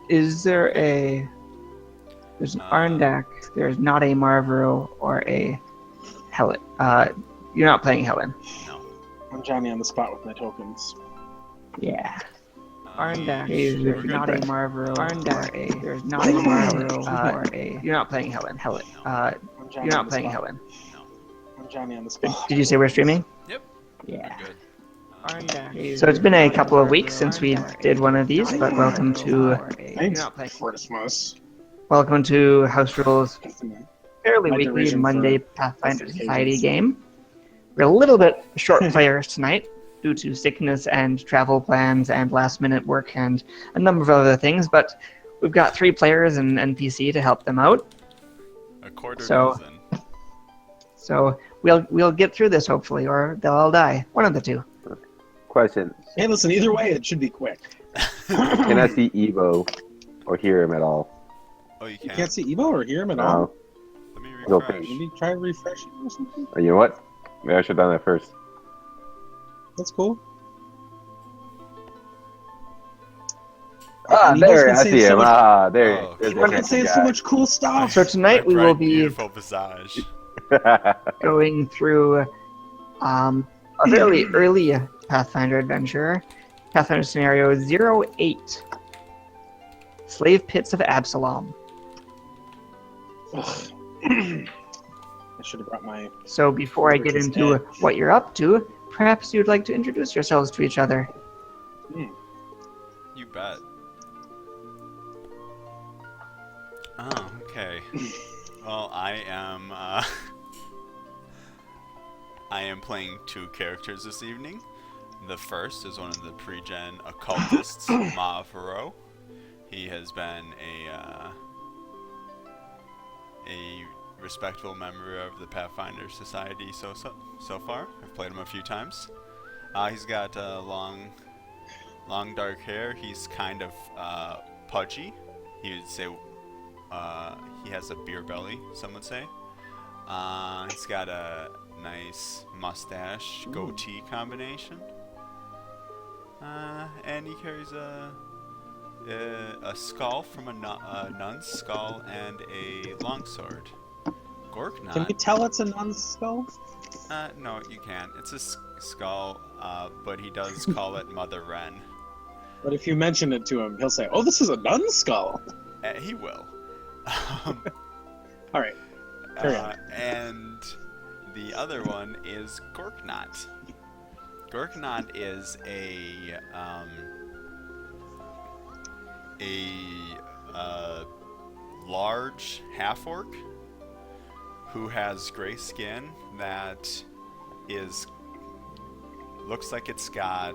Is there a... There's an Arndak, there's not a Marvero or a Helen. You're not playing Helen. No. I'm Johnny on the spot with my tokens. Yeah. Arndak. There's not a Marvero. Arndak. There's not a Marvero or a... You're not playing Helen. Helen. You're not playing Helen. No. I'm Johnny on the spot. Did you say we're streaming? Yep. Yeah. Good. So it's been a couple of weeks since we did one of these, but welcome to Thanks, Christmas. welcome to House Rules fairly My weekly derision Monday for Pathfinder occasions. Society game. We're a little bit short players tonight due to sickness and travel plans and last minute work and a number of other things, but we've got 3 players and NPC to help them out. A quarter So- dozen. So we'll get through this hopefully, or they'll all die. One of the two. Question. Hey, listen, either way, it should be quick. Can I see Evo or hear him at all? Oh, you You can't. can't see Evo or hear him at all? No. Let me No refresh. Maybe try refreshing or something? You know what? Maybe I should have done that first. That's cool. Ah, And Evo's there, been I saying see so him. much- Ah, there. Oh, There's People the have been saying guy. so much cool stuff. So tonight we My will bright, be beautiful visage. going through a fairly early Pathfinder adventure. Pathfinder scenario 08. Slave Pits of Absolom. Ugh. I should have brought my... So before I get Which is into Ed. what you're up to, perhaps you'd like to introduce yourselves to each other. You bet. Oh, okay. Well, I am playing 2 characters this evening. The first is one of the pre-gen occultists, Mavro. He has been a respectable member of the Pathfinder Society so far. I've played him a few times. He's got long dark hair. He's kind of pudgy. He would say he has a beer belly, some would say. He's got a nice mustache goatee combination. And he carries a skull from a nun's skull and a longsword. Gorknot. Can we tell it's a nun's skull? No, you can't. It's a skull, but he does call it Mother Wren. But if you mention it to him, he'll say, "Oh, this is a nun's skull." He will. All right. Carry on. And the other one is Gorknot. Gorknot is a large half-orc who has gray skin that looks like it's got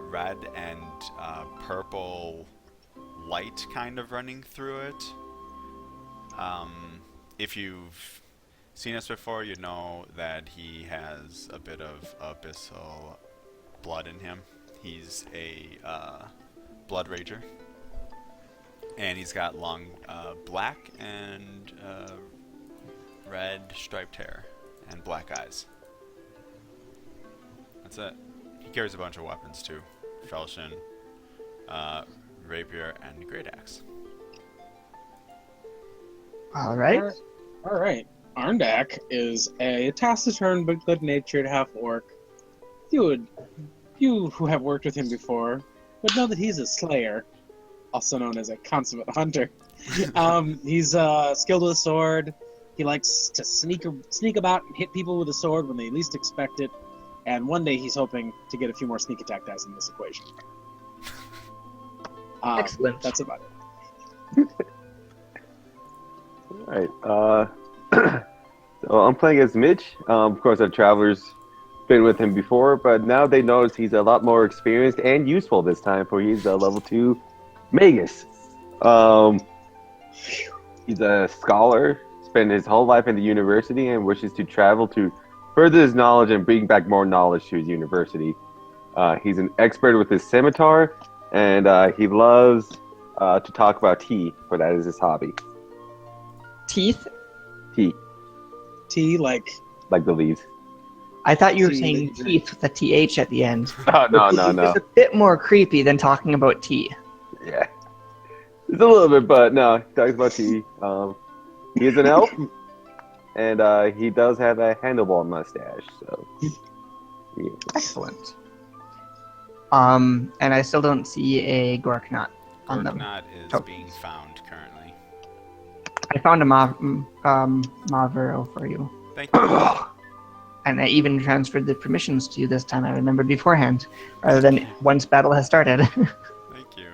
red and purple light kind of running through it. If you've seen us before, you know that he has a bit of abyssal blood in him. He's a blood rager. And he's got long black and red striped hair and black eyes. That's it. He carries a bunch of weapons too. Falchion, rapier, and great axe. All right. All right. Arndak is a taciturn but good-natured half-orc. You who have worked with him before would know that he's a slayer, also known as a consummate hunter. He's skilled with a sword. He likes to sneak about and hit people with a sword when they least expect it. And one day he's hoping to get a few more sneak attack dice in this equation. Excellent. That's about it. Alright, so I'm playing as Mitch. Of course, our travelers been with him before, but now they notice he's a lot more experienced and useful this time, for he's a level 2 Magus. He's a scholar, spent his whole life in the university, and wishes to travel to further his knowledge and bring back more knowledge to his university. He's an expert with his scimitar, and he loves to talk about tea, for that is his hobby. Teeth? Tea, T, like like the leaves. I thought you were Tea saying that you teeth with a TH at the end. No. It's a bit more creepy than talking about tea. It's a little bit, but no, he talks about tea. He is an elf, and he does have a handlebar mustache. So, yeah. Excellent. And I still don't see a Gorknot on them. Gorknot is tokens. being found currently. I found a Mavero for you. Thank you. And I even transferred the permissions to you this time. I remembered beforehand, rather than once battle has started. Thank you.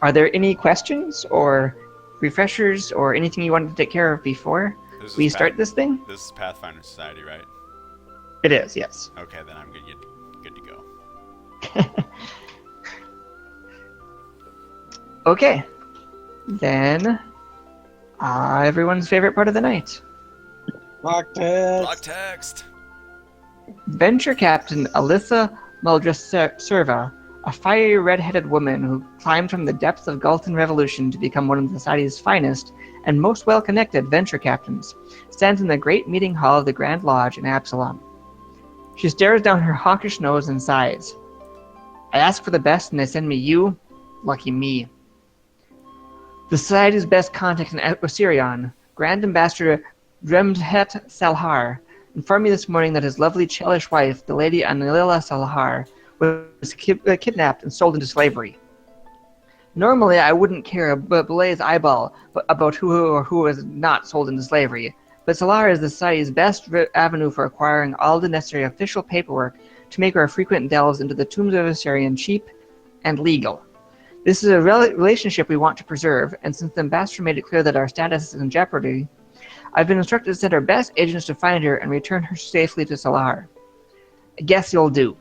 Are there any questions or refreshers or anything you wanted to take care of before we start this thing? This is Pathfinder Society, right? It is, yes. Okay, then I'm good to go. Okay. Then, everyone's favorite part of the night. Block text. Block text. Venture Captain Alyssa Muldraserva, a fiery red-headed woman who climbed from the depths of Galton Revolution to become one of the society's finest and most well-connected venture captains, stands in the great meeting hall of the Grand Lodge in Absolom. She stares down her hawkish nose and sighs. I ask for the best and they send me you? Lucky me. The society's best contact in Osirion, Grand Ambassador Dremdhet Salhar, informed me this morning that his lovely Chelish wife, the Lady Anilila Salhar, was kidnapped and sold into slavery. Normally, I wouldn't care a blaze eyeball about who was not sold into slavery, but Salhar is the society's best avenue for acquiring all the necessary official paperwork to make our frequent delves into the tombs of Osirion cheap and legal. This is a relationship we want to preserve, and since the ambassador made it clear that our status is in jeopardy, I've been instructed to send our best agents to find her and return her safely to Salhar. I guess you'll do.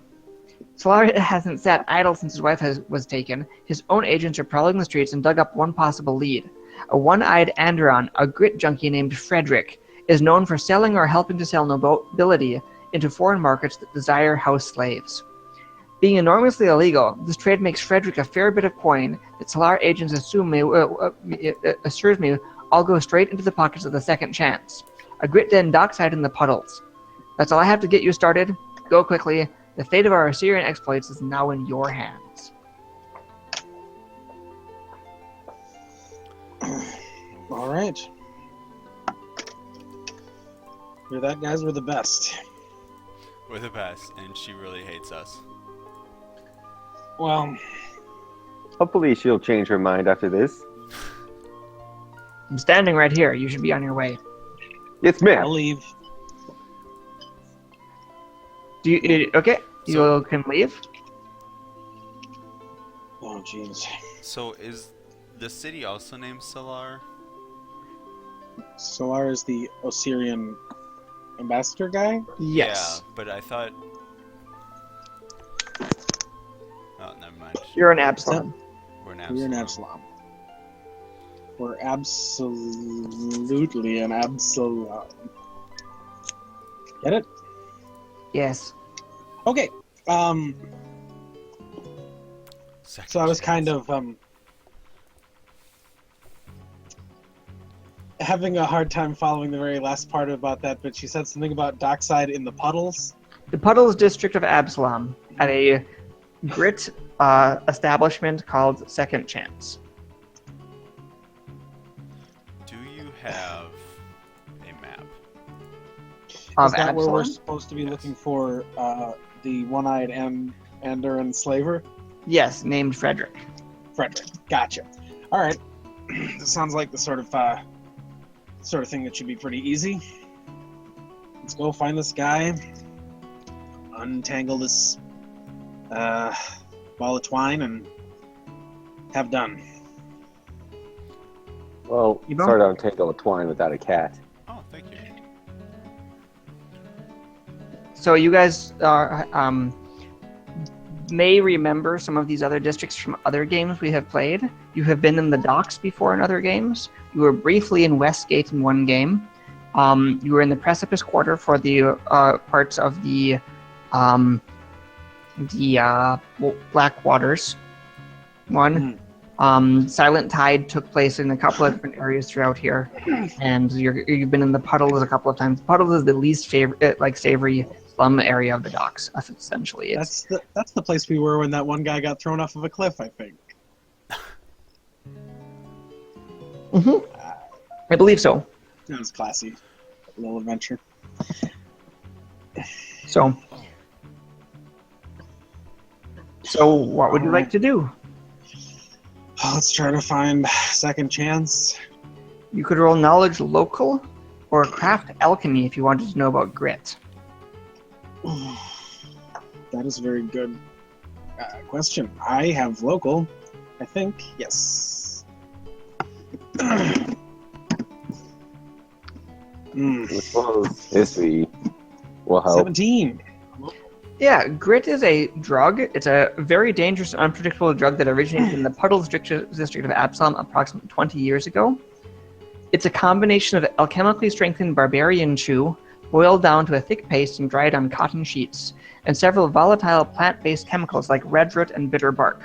Salhar hasn't sat idle since his wife was taken. His own agents are prowling the streets and dug up one possible lead. A one-eyed Andron, a grit junkie named Frederick, is known for selling or helping to sell nobility into foreign markets that desire house slaves. Being enormously illegal, this trade makes Frederick a fair bit of coin that Salhar agents assures me all go straight into the pockets of the Second Chance, a grit den dockside in the puddles. That's all I have to get you started. Go quickly. The fate of our Assyrian exploits is now in your hands. All right. Hear that, guys? We're the best. We're the best, and she really hates us. Well, Hopefully, she'll change her mind after this. I'm standing right here. You should be on your way. Yes, I'll ma'am. leave. Okay, you can leave. Oh, jeez. So is the city also named Solar? Solar is the Osirian ambassador guy? Yes. Yeah, but I thought... Oh, never mind. You're an Absalom. We're an We're an Absolom. Absalom. We're absolutely an Absalom. Get it? Yes. Okay. Second So I was chance. kind of having a hard time following the very last part about that, but she said something about dockside in the puddles. The Puddles district of Absalom at a grit establishment called Second Chance. Do you have a map? Of Is that where we're Absalom? supposed to be Yes. looking for the one-eyed Andor slaver? Yes, named Frederick. Frederick. Gotcha. All right. This sounds like the sort of thing that should be pretty easy. Let's go find this guy, untangle this ball of twine, and have done. Well, You know- sorry to untangle a twine without a cat. Oh, thank you. So you guys are, may remember some of these other districts from other games we have played. You have been in the docks before in other games. You were briefly in Westgate in one game. You were in the Precipice Quarter for the parts of the Black Waters one. Silent Tide took place in a couple of different areas throughout here, and you've been in the Puddles a couple of times. Puddles is the least favorite, savory slum area of the docks. Essentially, it's That's the place we were when that one guy got thrown off of a cliff, I think. I believe so. It was classy. A little adventure. So what would you like to do? Let's try to find second chance. You could roll knowledge local or craft alchemy if you wanted to know about grit. That is a very good question. I have local, I think. Yes. I suppose history will help. 17. Yeah, grit is a drug. It's a very dangerous and unpredictable drug that originated in the Puddles district of Absolom approximately 20 years ago. It's a combination of alchemically strengthened barbarian chew, boiled down to a thick paste and dried on cotton sheets, and several volatile plant-based chemicals like redroot and bitter bark.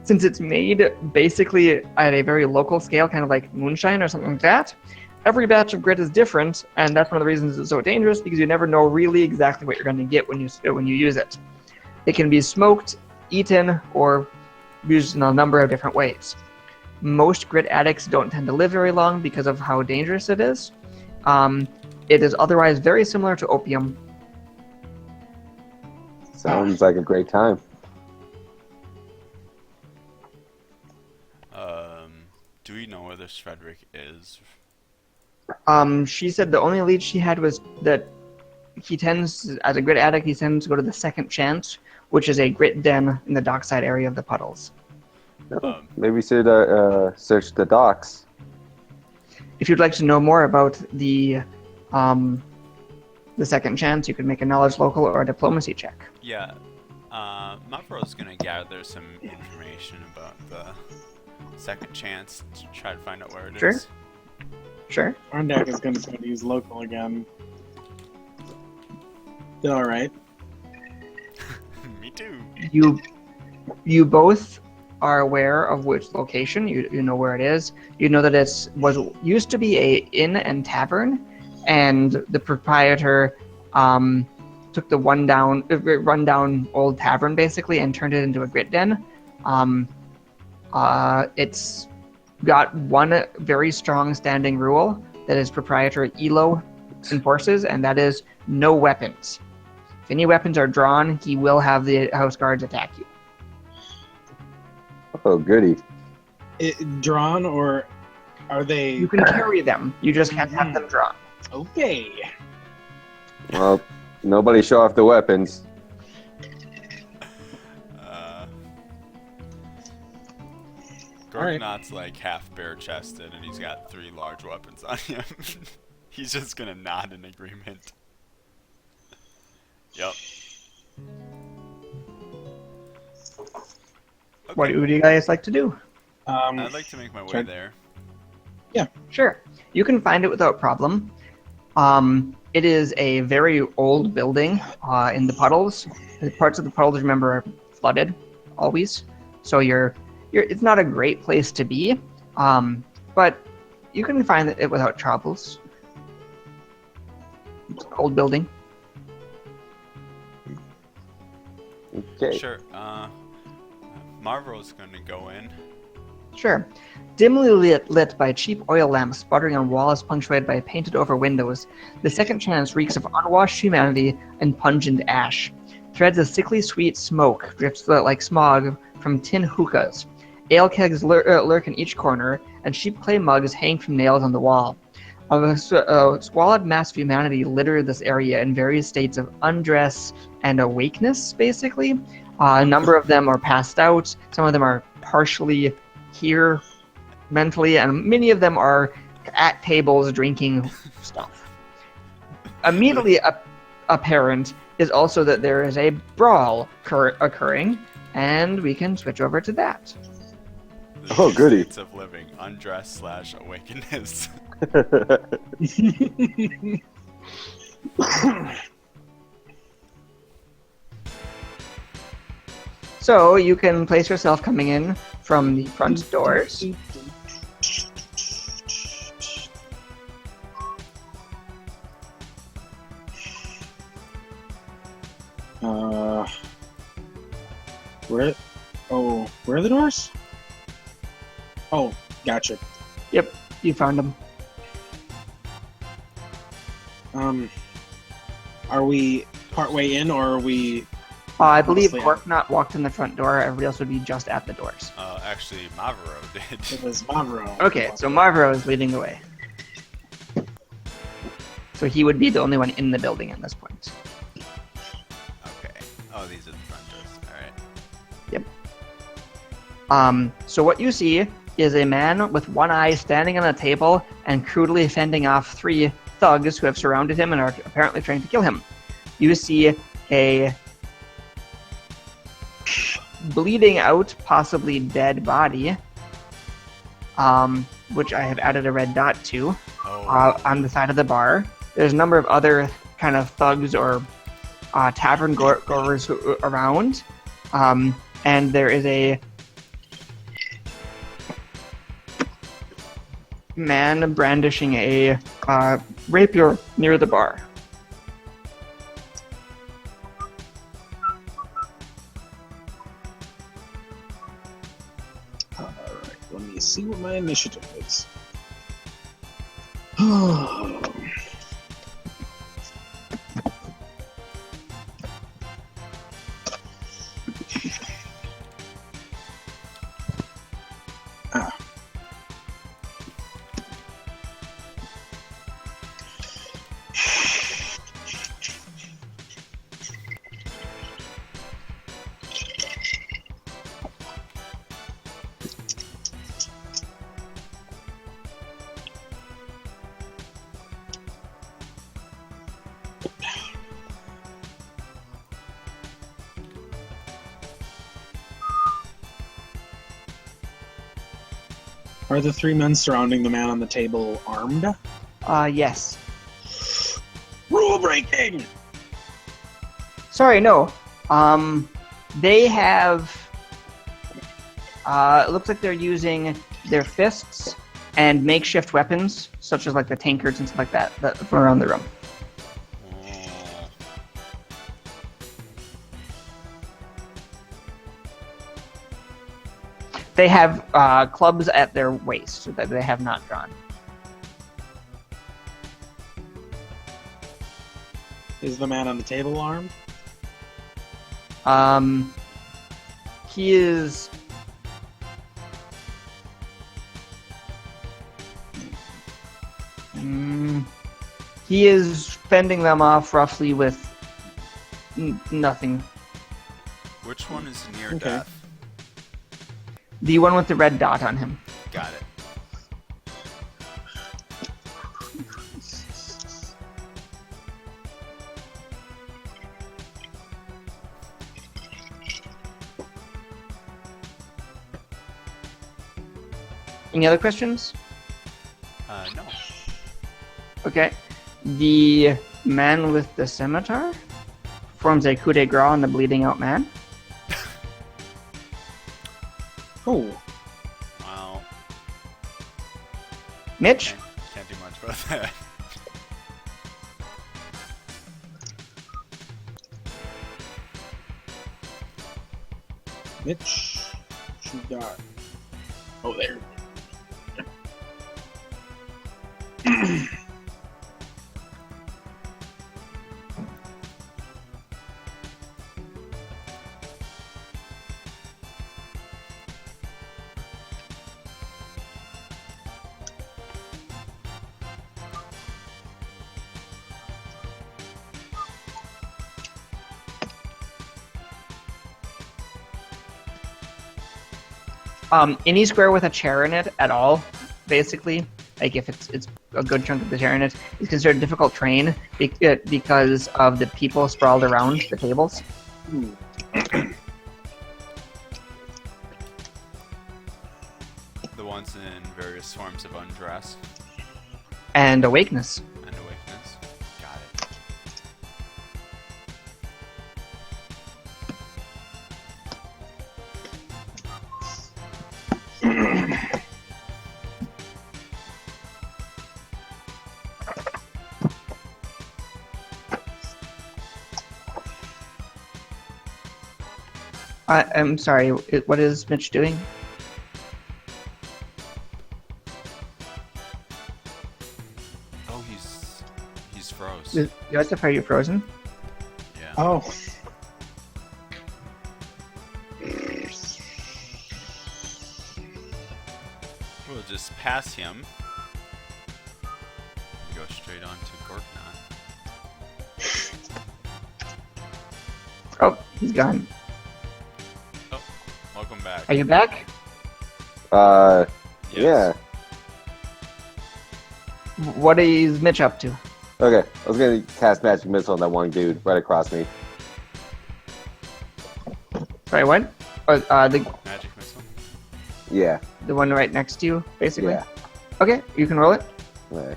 Since it's made basically at a very local scale, kind of like moonshine or something like that, every batch of grit is different, and that's one of the reasons it's so dangerous, because you never know really exactly what you're going to get when you use it. It can be smoked, eaten, or used in a number of different ways. Most grit addicts don't tend to live very long because of how dangerous it is. It is otherwise very similar to opium. Sounds like a great time. Do we know where this Frederick is? She said the only lead she had was that he tends, as a grit addict, he tends to go to the Second Chance, which is a grit den in the dockside area of the Puddles. Maybe we should search the docks. If you'd like to know more about the Second Chance, you could make a knowledge local or a diplomacy check. Yeah. Mavro's gonna gather some information about the Second Chance to try to find out where it is. Sure. Arndak is going to try to use local again. Alright. Me too. You both are aware of which location. You know where it is. You know that it used to be a inn and tavern, and the proprietor took the rundown old tavern basically and turned it into a grit den. It's got one very strong standing rule that his proprietor Elo enforces, and that is no weapons. If any weapons are drawn, he will have the house guards attack you. Oh, goody. Drawn, or are they... You can carry them, you just can't have them drawn. Okay. Well, nobody show off the weapons. Gorgonot's like half bare-chested, and he's got 3 large weapons on him. He's just gonna nod in agreement. Yep. Okay. What do you guys like to do? I'd like to make my way there. Yeah. Sure. You can find it without problem. It is a very old building in the Puddles. The parts of the Puddles, remember, are flooded always. So it's not a great place to be, but you can find it without troubles. It's an old building. Okay. Sure. Marvo's gonna go in. Sure. Dimly lit by cheap oil lamps sputtering on walls punctuated by painted-over windows, the Second Chance reeks of unwashed humanity and pungent ash. Threads of sickly sweet smoke drift like smog from tin hookahs. Ale kegs lurk in each corner, and cheap clay mugs hang from nails on the wall. A squalid mass of humanity litter this area in various states of undress and awakeness, basically. A number of them are passed out, some of them are partially here mentally, and many of them are at tables drinking stuff. Immediately apparent is also that there is a brawl occurring, and we can switch over to that. The Oh, goody. States of living, undress / awakeness. So you can place yourself coming in from the front doors. Where? Oh, where are the doors? Oh, gotcha. Yep, you found him. Are we partway in, or are we? I believe Mostly Corknot walked in the front door. Everybody else would be just at the doors. Actually, Mavro did. It was Mavro. Okay, so Marvero is leading the way. So he would be the only one in the building at this point. Okay. Oh, these are the front doors. All right. So what you see is a man with one eye standing on a table and crudely fending off 3 thugs who have surrounded him and are apparently trying to kill him. You see a bleeding out, possibly dead body, which I have added a red dot to, on the side of the bar. There's a number of other kind of thugs or tavern goers around, and there is a man brandishing a rapier near the bar. Alright, let me see what my initiative is. Are the 3 men surrounding the man on the table armed? Yes. Rule breaking! Sorry, no. They have. It looks like they're using their fists and makeshift weapons, such as like the tankards and stuff like that, from around the room. They have clubs at their waist that they have not drawn. Is the man on the table armed? He is. He is fending them off roughly with nothing. Which one is near Okay. death? The one with the red dot on him. Got it. Any other questions? No. Okay. The man with the scimitar forms a coup de grace on the bleeding out man. Oh, Wow. Mitch? Can't do much about that. Mitch. She got. Oh, there. Any square with a chair in it at all, basically, like if it's a good chunk of the chair in it, is considered difficult terrain because of the people sprawled around the tables. The ones in various forms of undress And awakeness. and awakeness. Got it. I'm sorry. What is Mitch doing? Oh, he's froze. Joseph, are you frozen? Yeah. Oh. We'll just pass him. Go straight on to Gorknot. Oh, he's gone. Oh, welcome back. Are you back? Yes. Yeah. What is Mitch up to? Okay, I was gonna cast magic missile on that one dude right across me. Sorry, what? The Magic missile. Yeah. one right next to you, basically. Yeah. Okay, you can roll it. Right.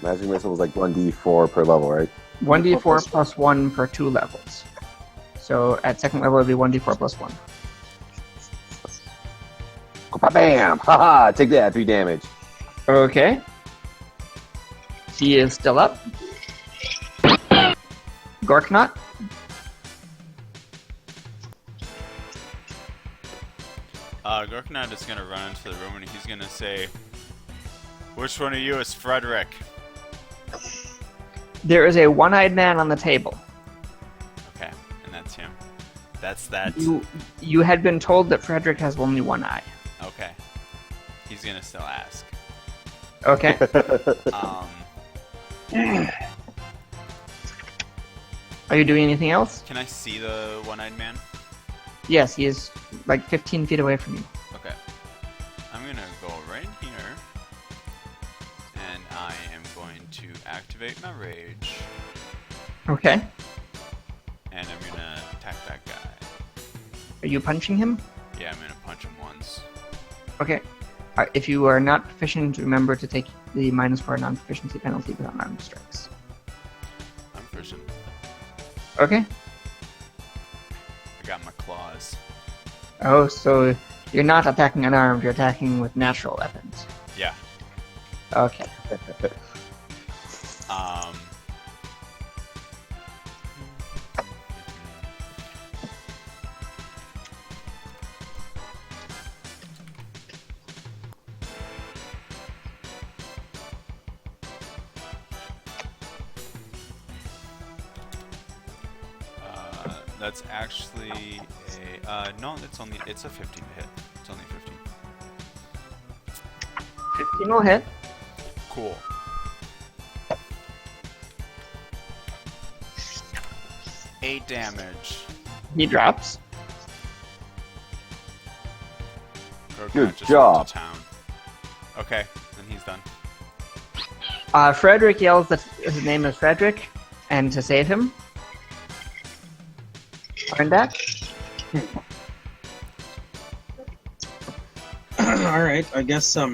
Magic missile was like 1d4 per level, right? 1d4 plus 1 per 2 levels. So at second level, it'll be 1d4 plus 1. Bam! Haha! Take that, 3 damage. Okay. He is still up. Gorknot. Gorknot is gonna run into the room and he's gonna say, "Which one of you is Frederick?" There is a one-eyed man on the table. Okay, and that's him. That's that. You had been told that Frederick has only one eye. Okay. He's gonna still ask. Okay. Are you doing anything else? Can I see the one-eyed man? Yes, he is like 15 feet away from you. Okay. I'm gonna go right here, and I am going to activate my rage, Okay. and I'm gonna attack that guy. Are you punching him? Yeah, I'm gonna punch him once. Okay. If you are not proficient, remember to take the -4 non-proficiency penalty with unarmed strikes. I'm pushing. Okay. I got my claws. Oh, so you're not attacking unarmed, you're attacking with natural weapons. Yeah. Okay. That's actually a no. It's a 15 to hit. It's only 15. 15 will hit. Cool. Eight damage. He drops. Gorknot Good just job. went to town. Okay, then he's done. Frederick yells that his name is Frederick, and to save him. Turn back. Alright, I guess, or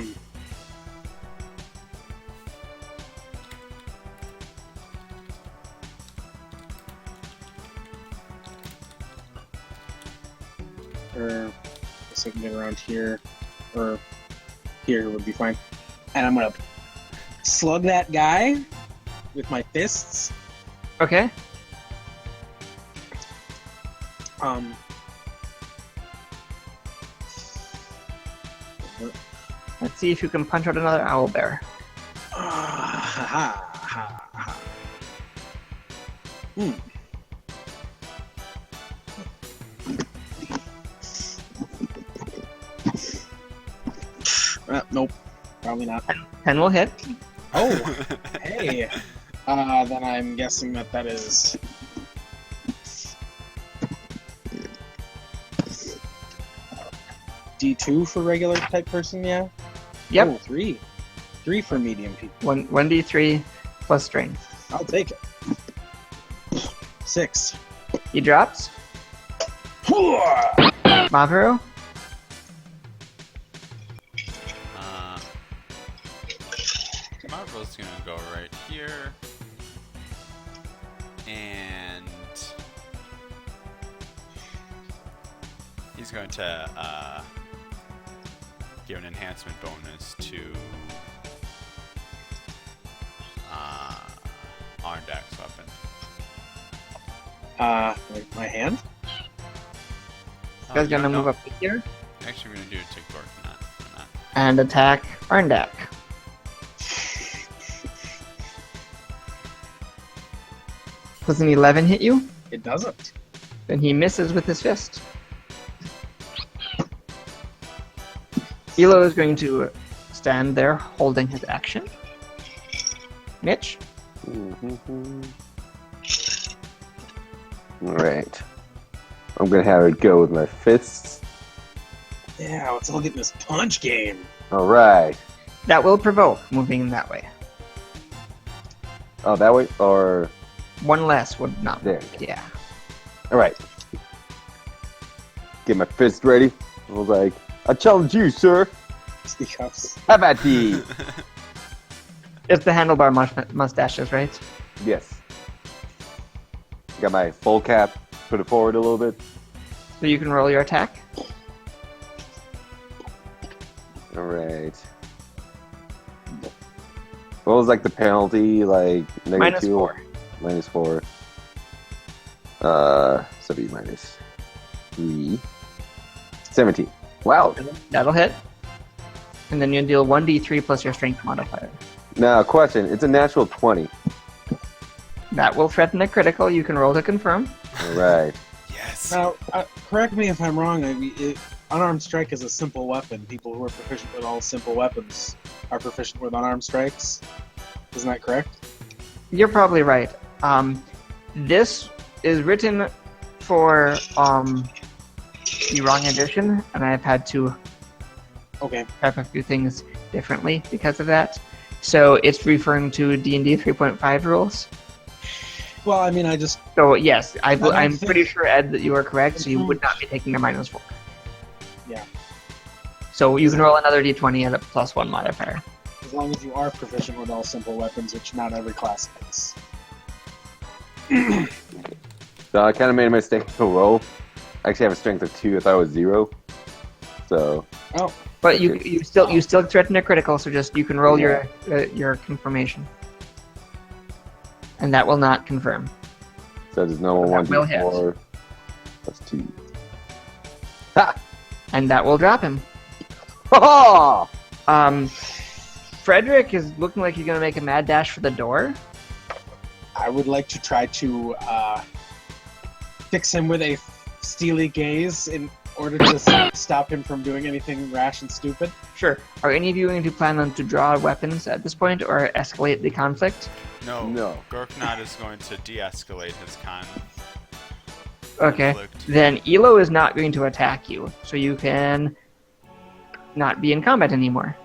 I guess I can get around here, or here would be fine. And I'm gonna slug that guy with my fists. Okay. Let's see if you can punch out another owl bear. Nope, probably not. 10 will hit. Oh, hey. Then I'm guessing that is D2 for regular type person, yeah? Yep. Oh, 3. 3 for medium people. 1d3 plus strength. I'll take it. 6. He drops. Mavero. Marvel's gonna go right here. And he's going to give an enhancement bonus to Arndak's weapon. My hand? You guys gonna move up here Actually, we're gonna do it to Gork, not. and attack Arndak. Does an 11 hit you? It doesn't. Then he misses with his fist. Elo is going to stand there holding his action. Mitch? Alright. I'm gonna have it go with my fists. Yeah, let's all get in this punch game. Alright. That will provoke, moving that way. Oh, that way? Or... One less would not There. work, yeah. Alright. Get my fist ready. I was like, I challenge you, sir. Because How about thee? It's the handlebar mustaches, right? Yes. Got my full cap. Put it forward a little bit. So you can roll your attack. Alright. What was like the penalty? Like Minus -2? 4. -4. So be -3. 17. Wow. That'll hit. And then you deal 1d3 plus your strength modifier. Now, question. It's a natural 20. That will threaten a critical. You can roll to confirm. Alright. Yes. now, correct me if I'm wrong. I mean, unarmed strike is a simple weapon. People who are proficient with all simple weapons are proficient with unarmed strikes. Isn't that correct? You're probably right. This is written for the wrong edition, and I've had to Okay. type a few things differently because of that. So it's referring to D&D 3.5 rules. Well, I mean, I just So yes, don't I'm think- pretty sure, Ed, that you are correct, so you would not be taking a -4. Yeah. So you can roll another d20 at a +1 modifier. as long as you are proficient with all simple weapons, which not every class is. So I kind of made a mistake to roll. I actually have a strength of 2. I thought it was 0. So, Oh, But you still threaten a critical, so just you can roll your confirmation, and that will not confirm. so there's no That will hit. 1d4 plus 2. And that will drop him. Ha! Frederick is looking like he's gonna make a mad dash for the door. I would like to try to fix him with a steely gaze in order to stop him from doing anything rash and stupid. Sure. Are any of you going to plan on to draw weapons at this point or escalate the conflict? No. Gorknot is going to de-escalate his Okay. conflict. Then Elo is not going to attack you, so you can not be in combat anymore.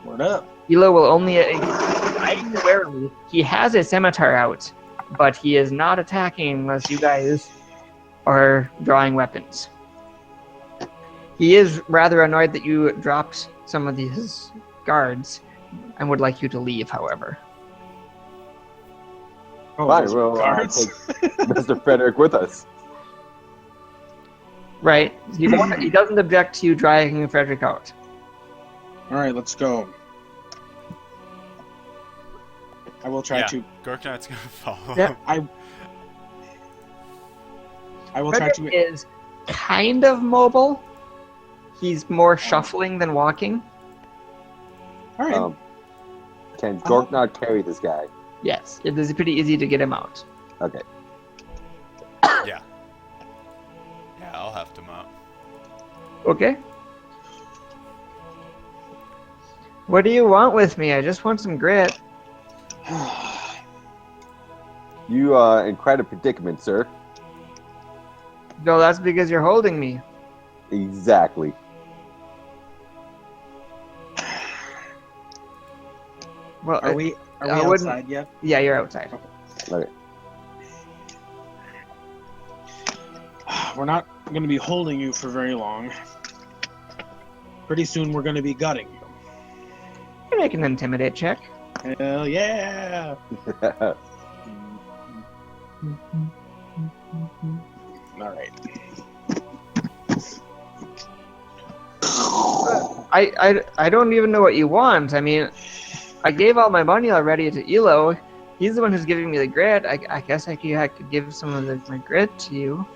Word up. Elo will only hiding warily. He has a scimitar out, but he is not attacking unless you guys are drawing weapons. He is rather annoyed that you dropped some of these guards and would like you to leave, however. Oh, Fine, those we'll guards. take Mr. Frederick with us. Right? He doesn't object to you dragging Frederick out. All right, let's go. I will try Yeah. to. Gorknot's gonna follow. Yeah. I will try Frederick to. is kind of mobile. He's more shuffling than walking. All right. Can Gorknot carry this guy? Yes, it is pretty easy to get him out. Okay. Yeah, I'll have to mount. Okay. What do you want with me? I just want some grit. You are in quite a predicament, sir. No, that's because you're holding me. Exactly. Well, Are we I wouldn't- outside yet? yeah, you're outside. Okay. We're not going to be holding you for very long. Pretty soon we're going to be gutting you. You make an intimidate check. Hell yeah! All right. I don't even know what you want. I mean, I gave all my money already to Elo. He's the one who's giving me the grit. I guess I could give some of my grit to you.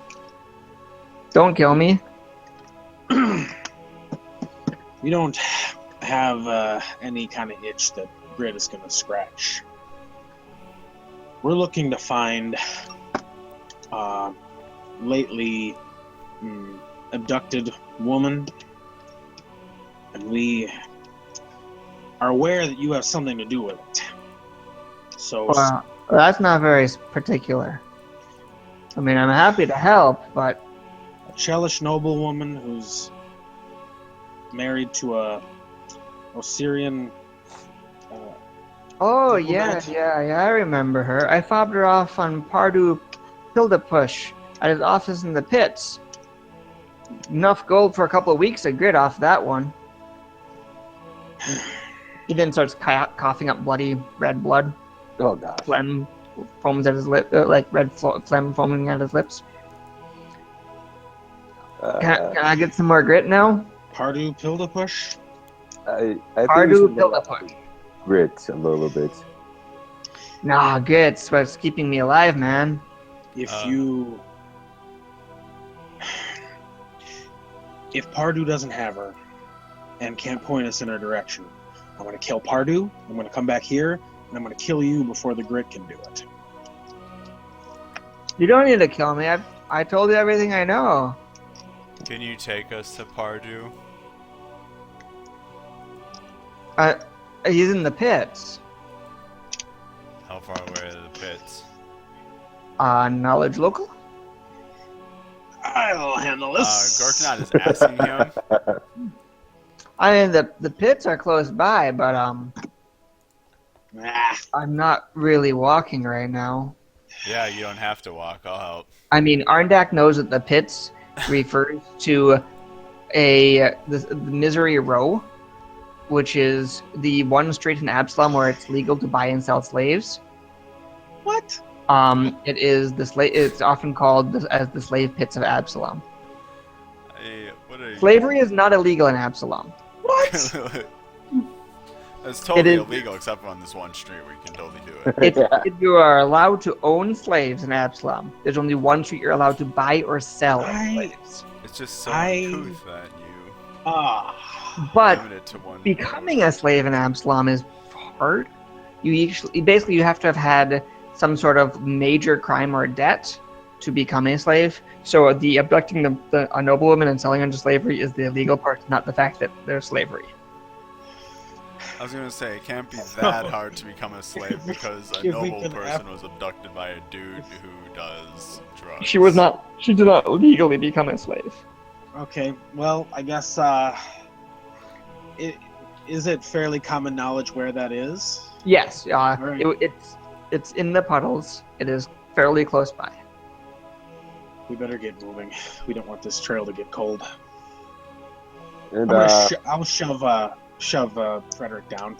Don't kill me. We don't have any kind of itch that grit is going to scratch. We're looking to find lately abducted woman, and we are aware that you have something to do with it. So, Well, that's not very particular. I mean, I'm happy to help, but a Chelish noblewoman who's married to a Osirian. oh Diplomat. yeah, I remember her. I fobbed her off on Pardu Pildapush at his office in the pits. Enough gold for a couple of weeks of grit off that one. He then starts coughing up bloody red blood. Oh gosh. Phlegm foams at his lip, like red phlegm foaming at his lips. Can I get some more grit now? Pardu Pildapush? I think Pardu we should go Pildapush. grit a little bit. Nah, grit's what's keeping me alive, man. If Pardu doesn't have her and can't point us in her direction, I'm going to kill Pardu, I'm going to come back here, and I'm going to kill you before the grit can do it. You don't need to kill me. I told you everything I know. Can you take us to Pardu? He's in the pits. How far away are the pits? Knowledge local? I'll handle this. Gorknot is asking him. I mean, the pits are close by, but I'm not really walking right now. Yeah, you don't have to walk. I'll help. I mean, Arndak knows that the pits refers to the Misery Row, which is the one street in Absolom where it's legal to buy and sell slaves. What? It is It's often called as the slave pits of Absolom. Hey, what are you? Slavery is not illegal in Absolom. What? It's totally It is- illegal except for on this one street where you can totally do it. You are allowed to own slaves in Absolom. There's only one street you're allowed to buy or sell slaves. It's just so I- uncouth that you But limit it to one. becoming a slave in Absolom is hard. You have to have had some sort of major crime or debt to become a slave. So the abducting a noblewoman and selling into slavery is the illegal part, not the fact that there's slavery. I was gonna say it can't be that hard to become a slave because a If we noble can person was abducted by a dude who does drugs. She did not legally become a slave. Okay, well, I guess, is it fairly common knowledge where that is? Yes, Right. it's in the puddles. It is fairly close by. We better get moving. We don't want this trail to get cold. And I'll shove Frederick down.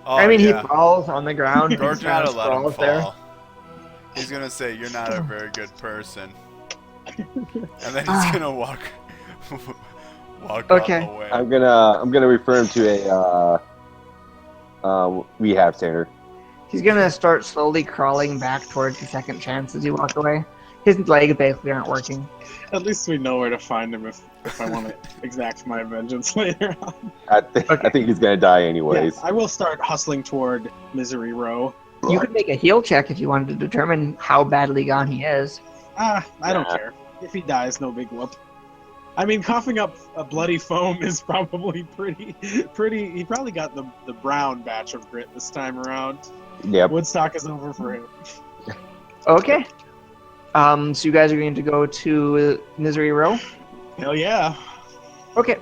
Oh, I mean, yeah. he falls on the ground. Gorknot His hand will let him sprawls there. fall. He's gonna say you're not a very good person, and then he's gonna walk Okay. away. I'm gonna refer him to a rehab center. He's gonna start slowly crawling back towards the second chance as you walk away. His legs basically aren't working. At least we know where to find him if I want to exact my vengeance later on. I think he's gonna die anyways. Yeah, I will start hustling toward Misery Row. You could make a heal check if you wanted to determine how badly gone he is. I don't Nah. care. If he dies, no big whoop. I mean, coughing up a bloody foam is probably pretty. He probably got the brown batch of grit this time around. Yep. Woodstock is over for him. Okay. So you guys are going to go to Misery Row? Hell yeah. Okay.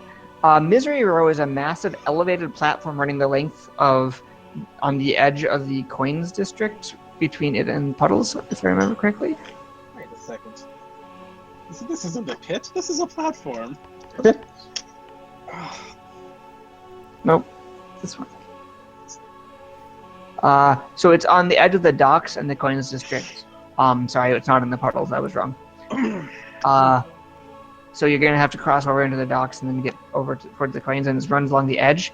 Misery Row is a massive elevated platform running the length of, on the edge of the Coins District, between it and Puddles, if I remember correctly. Wait a second. This isn't a pit. This is a platform. Nope. This one. So it's on the edge of the docks and the Coins District. Sorry, it's not in the Puddles. I was wrong. So you're gonna have to cross over into the docks and then get over towards the Coins, and it runs along the edge.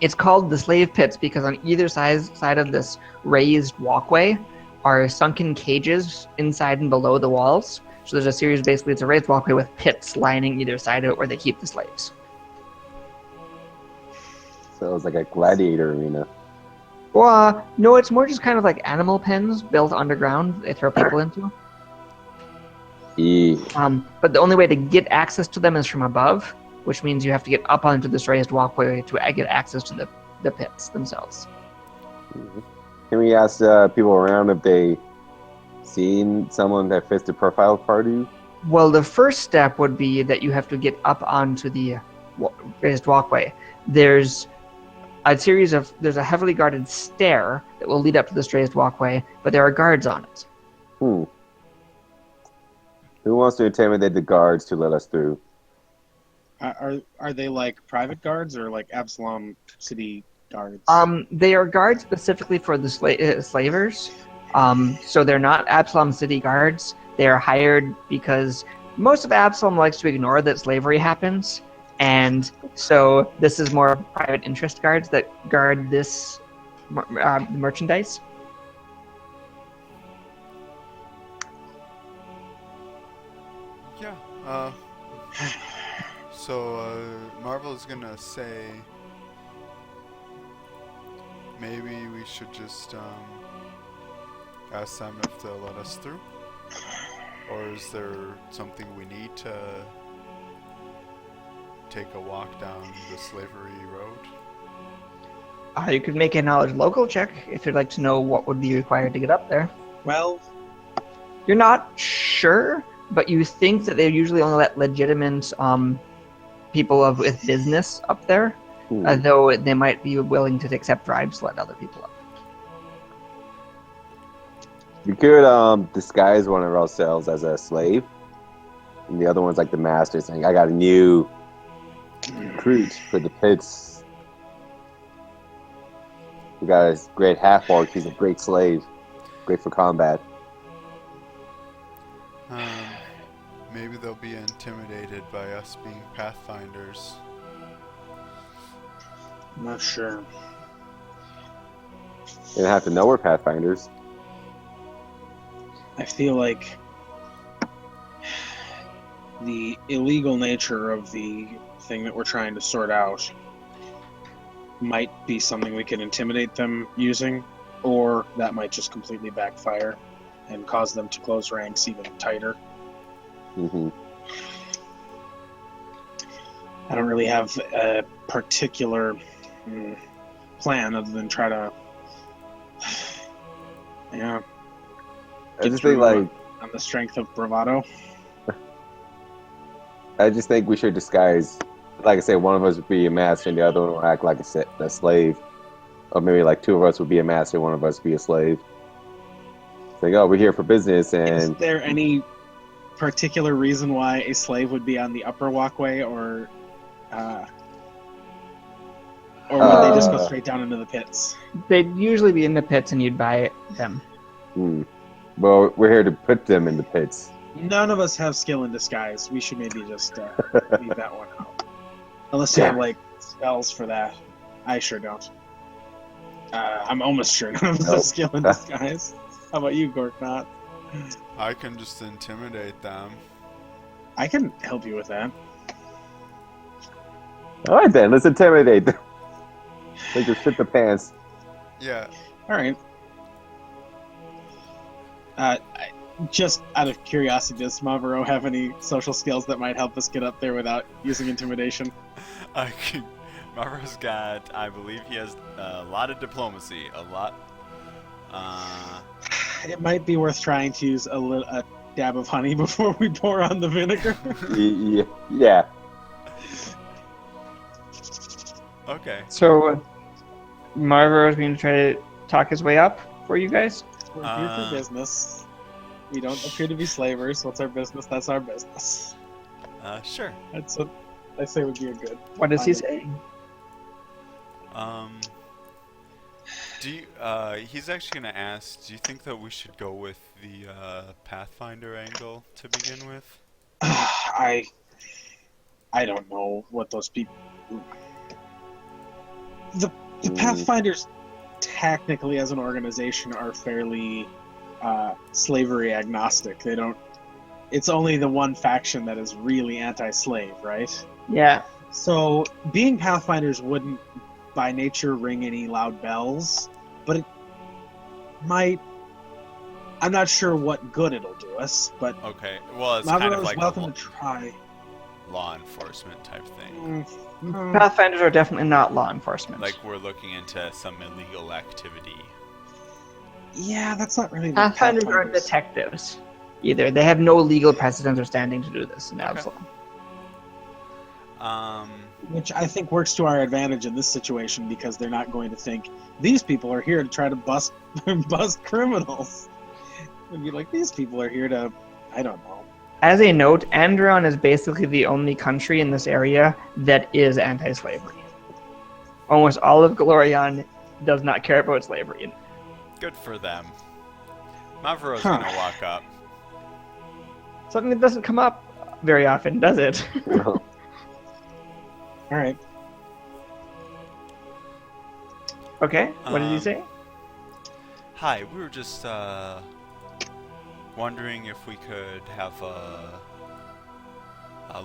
It's called the slave pits because on either side of this raised walkway are sunken cages inside and below the walls. So there's a series, basically, it's a raised walkway with pits lining either side of it where they keep the slaves. So it's like a gladiator arena. Well, no, it's more just kind of like animal pens built underground they throw people into. Yeah. But the only way to get access to them is from above, which means you have to get up onto this raised walkway to get access to the pits themselves. Can we ask people around if they seen someone that fits the profile party? Well, the first step would be that you have to get up onto the raised walkway. There's a heavily guarded stair that will lead up to this raised walkway, but there are guards on it. Who wants to intimidate the guards to let us through? Are they like private guards or like Absolom city guards? They are guards specifically for the slavers. So they're not Absolom city guards. They are hired because most of Absolom likes to ignore that slavery happens, and so this is more private interest guards that guard this merchandise. Yeah. So Marvel's gonna say maybe we should just ask them if they'll let us through, or is there something we need to take a walk down the slavery road? You could make a knowledge local check if you'd like to know what would be required to get up there. Well, You're not sure, but you think that they usually only let legitimate people with business up there, though they might be willing to accept bribes to let other people up. We could disguise one of ourselves as a slave, and the other one's like the master saying, "I got a new recruit for the pits. We got a great half-orc. He's a great slave, great for combat." Maybe they'll be intimidated by us being Pathfinders. I'm not sure. They don't have to know we're Pathfinders. I feel like the illegal nature of the thing that we're trying to sort out might be something we can intimidate them using, or that might just completely backfire and cause them to close ranks even tighter. Mm-hmm. I don't really have a particular plan other than try to, I get just through think like on the strength of bravado. I just think we should disguise. Like I said, one of us would be a master, and the other one will act like a slave, or maybe like two of us would be a master, one of us would be a slave. It's like, oh, we're here for business, Is and there any particular reason why a slave would be on the upper walkway, or would they just go straight down into the pits? They'd usually be in the pits and you'd buy them. Well, we're here to put them in the pits. None of us have skill in disguise. We should maybe just leave that one out. Unless you have like spells for that. I sure don't. I'm almost sure none of us have skill in disguise. How about you, Gorknot? I can just intimidate them. I can help you with that. All right, then, let's intimidate them. They just shit the pants. Yeah. All right. Just out of curiosity, does Mavro have any social skills that might help us get up there without using intimidation? Marvo's got, I believe he has a lot of diplomacy. A lot. It might be worth trying to use a dab of honey before we pour on the vinegar. Yeah. Okay. So, Marvo is going to try to talk his way up for you guys. We're here for business. We don't appear to be slavers. What's our business? That's our business. Sure. That's what I say would be a good. What does he say? Do you, he's actually gonna ask, do you think that we should go with the Pathfinder angle to begin with? I don't know what those people. The Pathfinders, technically as an organization, are fairly slavery agnostic. They don't. It's only the one faction that is really anti-slave, right? Yeah. So being Pathfinders wouldn't, by nature, ring any loud bells, but it might. I'm not sure what good it'll do us, but Okay. Well, it's Mavro kind of is like welcome a to try. law enforcement type thing. Pathfinders are definitely not law enforcement. Like we're looking into some illegal activity. Yeah, that's not really the Pathfinders aren't detectives either. They have no legal precedent or standing to do this in Okay. Absolom. Which I think works to our advantage in this situation because they're not going to think these people are here to try to bust criminals. And be like, these people are here to, I don't know. As a note, Andron is basically the only country in this area that is anti-slavery. Almost all of Glorion does not care about slavery. Good for them. Mavro's gonna walk up. Something that doesn't come up very often, does it? No. All right. Okay, what did you say? Hi, we were just wondering if we could have a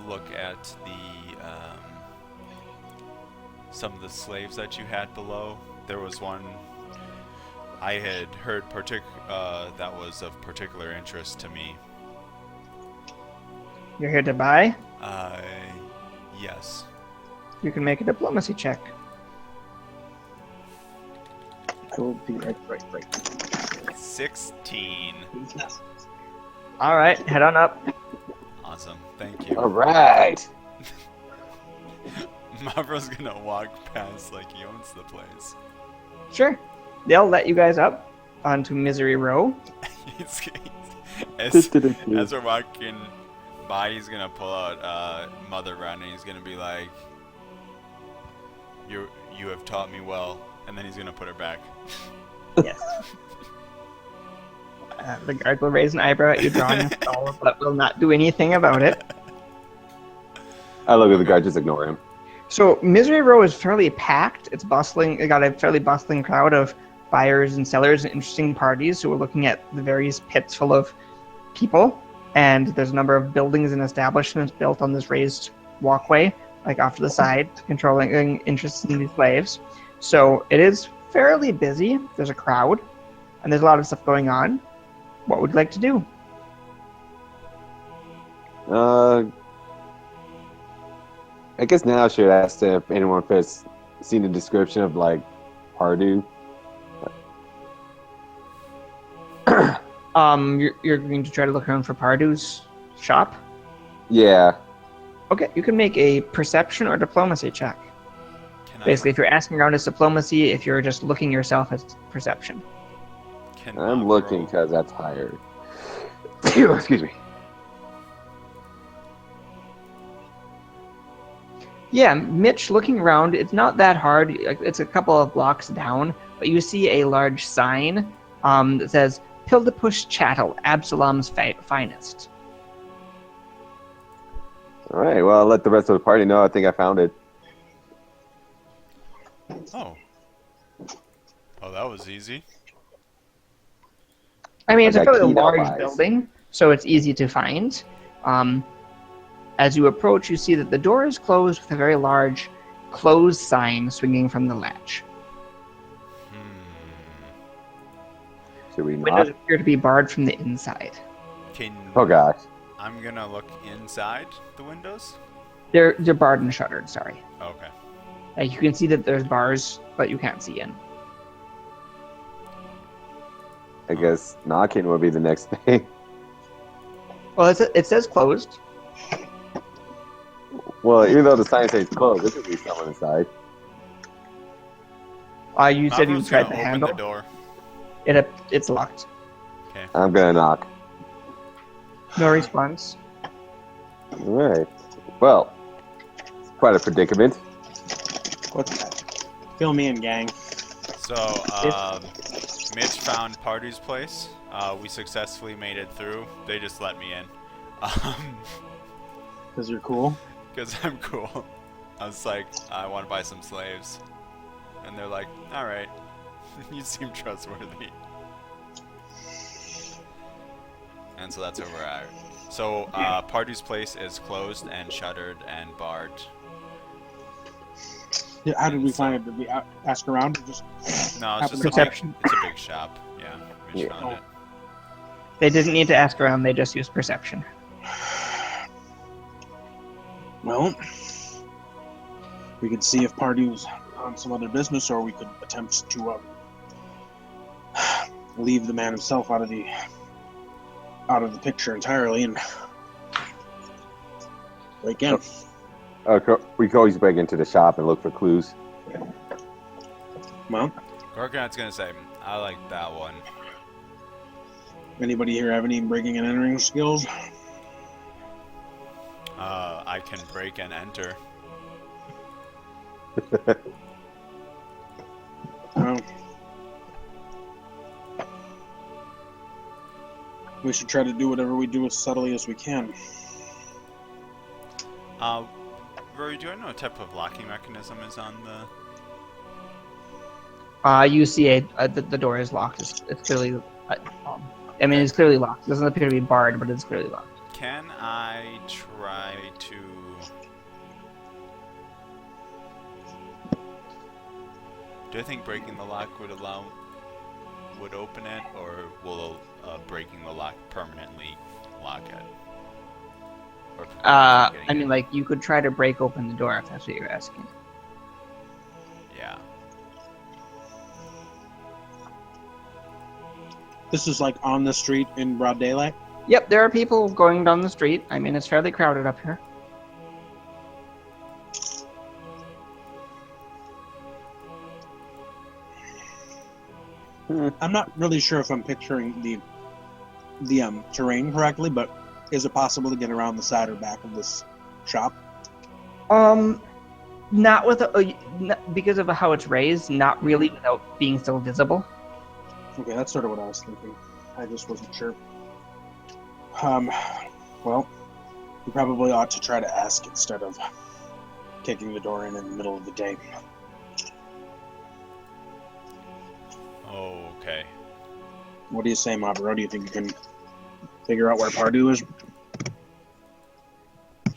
look at the some of the slaves that you had below. There was one I had heard that was of particular interest to me. You're here to buy? Yes. You can make a diplomacy check. I will be right. 16. All right, head on up. Awesome. Thank you. All right. Mavro's gonna walk past like he owns the place. Sure. They'll let you guys up onto Misery Row. As we're walking by, he's gonna pull out Mother Run and he's gonna be like, "You have taught me well," and then he's gonna put her back. Yes. The guard will raise an eyebrow at you drawing a skull, but will not do anything about it. I look at the guy, just ignore him. So Misery Row is fairly packed. It's bustling. It got a fairly bustling crowd of buyers and sellers and interesting parties who are looking at the various pits full of people. And there's a number of buildings and establishments built on this raised walkway, like off to the side, controlling interests in these slaves. So it is fairly busy. There's a crowd, and there's a lot of stuff going on. What would you like to do? I guess now I should ask if anyone has seen the description of like Pardue. You're going to try to look around for Pardu's shop? Yeah. Okay, you can make a perception or diplomacy check. Can Basically, if you're asking around, it's diplomacy. If you're just looking yourself, it's perception. I'm looking because that's higher. Excuse me. Yeah, Mitch, looking around, it's not that hard. It's a couple of blocks down, but you see a large sign that says, Pildapush Chattel, Absolom's finest. All right. Well, I'll let the rest of the party know. I think I found it. Oh, that was easy. I mean, it's a I got fairly keyed out large eyes. building, so it's easy to find. As you approach, you see that the door is closed with a very large closed sign swinging from the latch. Should we Windows not? appear to be barred from the inside. Oh gosh. I'm gonna look inside the windows. They're barred and shuttered, sorry. Okay. Like you can see that there's bars, but you can't see in. I guess knocking will be the next thing. Well, it says closed. Well, even though the sign says closed, there could be someone inside. You said you Mavro's tried gonna the open handle. the door. It's locked. Okay. I'm gonna knock. No response. All right. Well, it's quite a predicament. What's that? Fill me in, gang. So, Mitch found Pardu's place. We successfully made it through. They just let me in. Because you're cool. Because I'm cool. I was like, I want to buy some slaves. And they're like, all right, you seem trustworthy. And so that's where we're at. So Pardew's place is closed and shuttered and barred. Yeah, how did we find it? Did we ask around? Or just No, it's happen just to a Perception. it's a big shop. Yeah, we just Yeah. found it. They didn't need to ask around, they just used perception. Well, we could see if Pardew's on some other business, or we could attempt to leave the man himself out of the picture entirely and break in. We could always break into the shop and look for clues. Well, Gorgon's gonna say, I like that one. anybody here have any breaking and entering skills? I can break and enter. Well, we should try to do whatever we do as subtly as we can. Rory, do I know what type of locking mechanism is on the... You see the door is locked. It's clearly, it's clearly locked. It doesn't appear to be barred, but it's clearly locked. Can I try to... Do I think breaking the lock would open it, or will breaking the lock permanently lock it? Or You could try to break open the door if that's what you're asking. Yeah. This is like on the street in broad daylight. Yep, there are people going down the street. It's fairly crowded up here. I'm not really sure if I'm picturing the terrain correctly, but is it possible to get around the side or back of this shop? Not with because of how it's raised. Not really, without being still visible. Okay, that's sort of what I was thinking. I just wasn't sure. Well, we probably ought to try to ask instead of kicking the door in the middle of the day. Okay. What do you say, Mavro? Do you think you can figure out where Pardew is?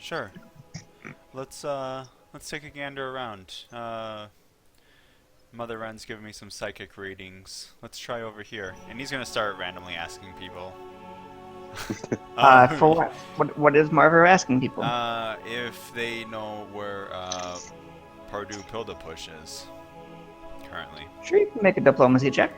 Sure. Let's take a gander around. Mother Wren's giving me some psychic readings. Let's try over here. And he's gonna start randomly asking people. For what? What is Marver asking people? If they know where Pardue Pildapush is currently. Sure, you can make a diplomacy check.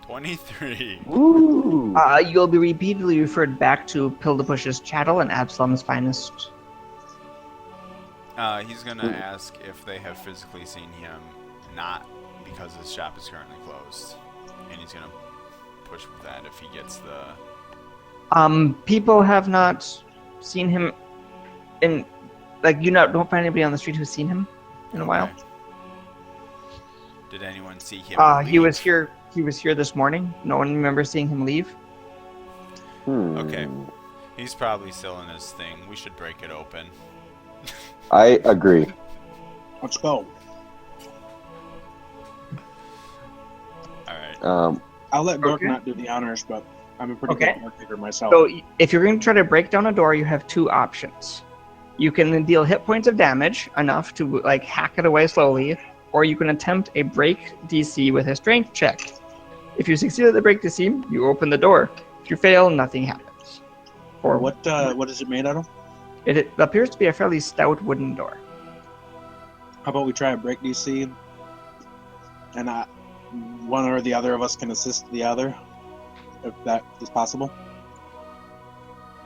23. Ooh. You'll be repeatedly referred back to Pildapush's chattel and Absolom's finest. He's gonna ask if they have physically seen him, not because his shop is currently closed. And he's gonna push with that if he gets the... People have not seen him in... don't find anybody on the street who's seen him in a while. Did anyone see him He leave? He was here this morning. No one remembers seeing him leave. Okay. He's probably still in his thing. We should break it open. I agree. Let's go. Alright. I'll let Gork Okay. not do the honors, but I'm a pretty Okay. good marketer myself. So if you're going to try to break down a door, you have two options. You can deal hit points of damage, enough to hack it away slowly, or you can attempt a break DC with a strength check. If you succeed at the break DC, you open the door. If you fail, nothing happens. Or what is it made out of? It appears to be a fairly stout wooden door. How about we try a break DC, and one or the other of us can assist the other, if that is possible.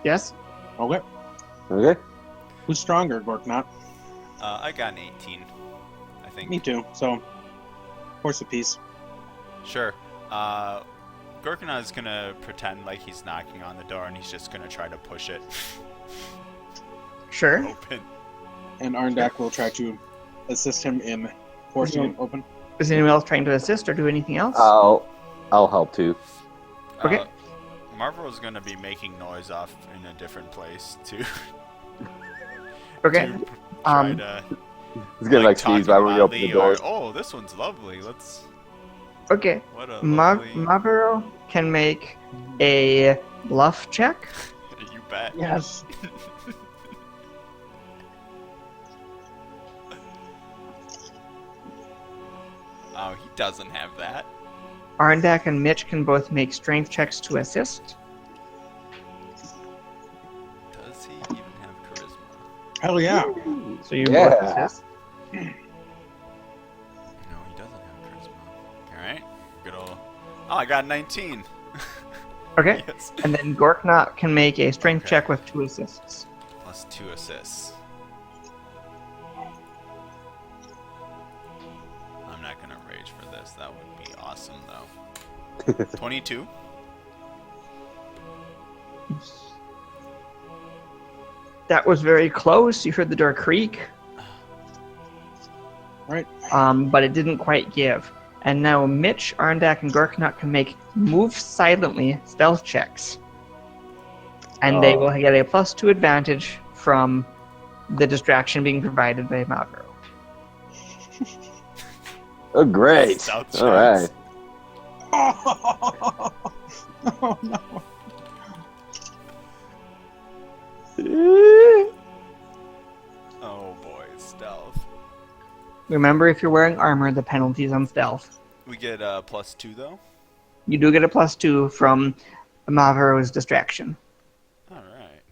Yes? Okay. Okay. Who's stronger, Gork? Not I got an 18, I think. me too. So, horse apiece. Sure. Gorkana is gonna pretend like he's knocking on the door and he's just gonna try to push it Sure. open. And Arndak will try to assist him in forcing it open. Is anyone else trying to assist or do anything else? I'll help too. Okay. Marvel's gonna be making noise off in a different place to Okay. try to He's gonna like sneeze talking right when you open the loudly, door. or oh, this one's lovely. Let's. Okay. What a lovely. Mavero can make a bluff check. You bet. Yes. Oh, he doesn't have that. Arndak and Mitch can both make strength checks to assist. Does he even have charisma? Hell yeah. So you Yeah. both assist. No, he doesn't have charisma. Alright. Good old. Oh, I got 19. Okay. Yes. And then Gorknot can make a strength Okay. check with 2 assists. Plus 2 assists. I'm not gonna rage for this. That would be awesome, though. 22. That was very close. You heard the door creak. Right. But it didn't quite give. And now Mitch, Arndak, and Gorknot can make move silently stealth checks. And they Oh. will get a +2 advantage from the distraction being provided by Mavro. Oh, great. Stealth All right. checks. Oh no. Oh boy, stealth. Remember, if you're wearing armor, the penalty is on stealth. We get plus 2 though. You do get a +2 from Mavro's distraction. All right.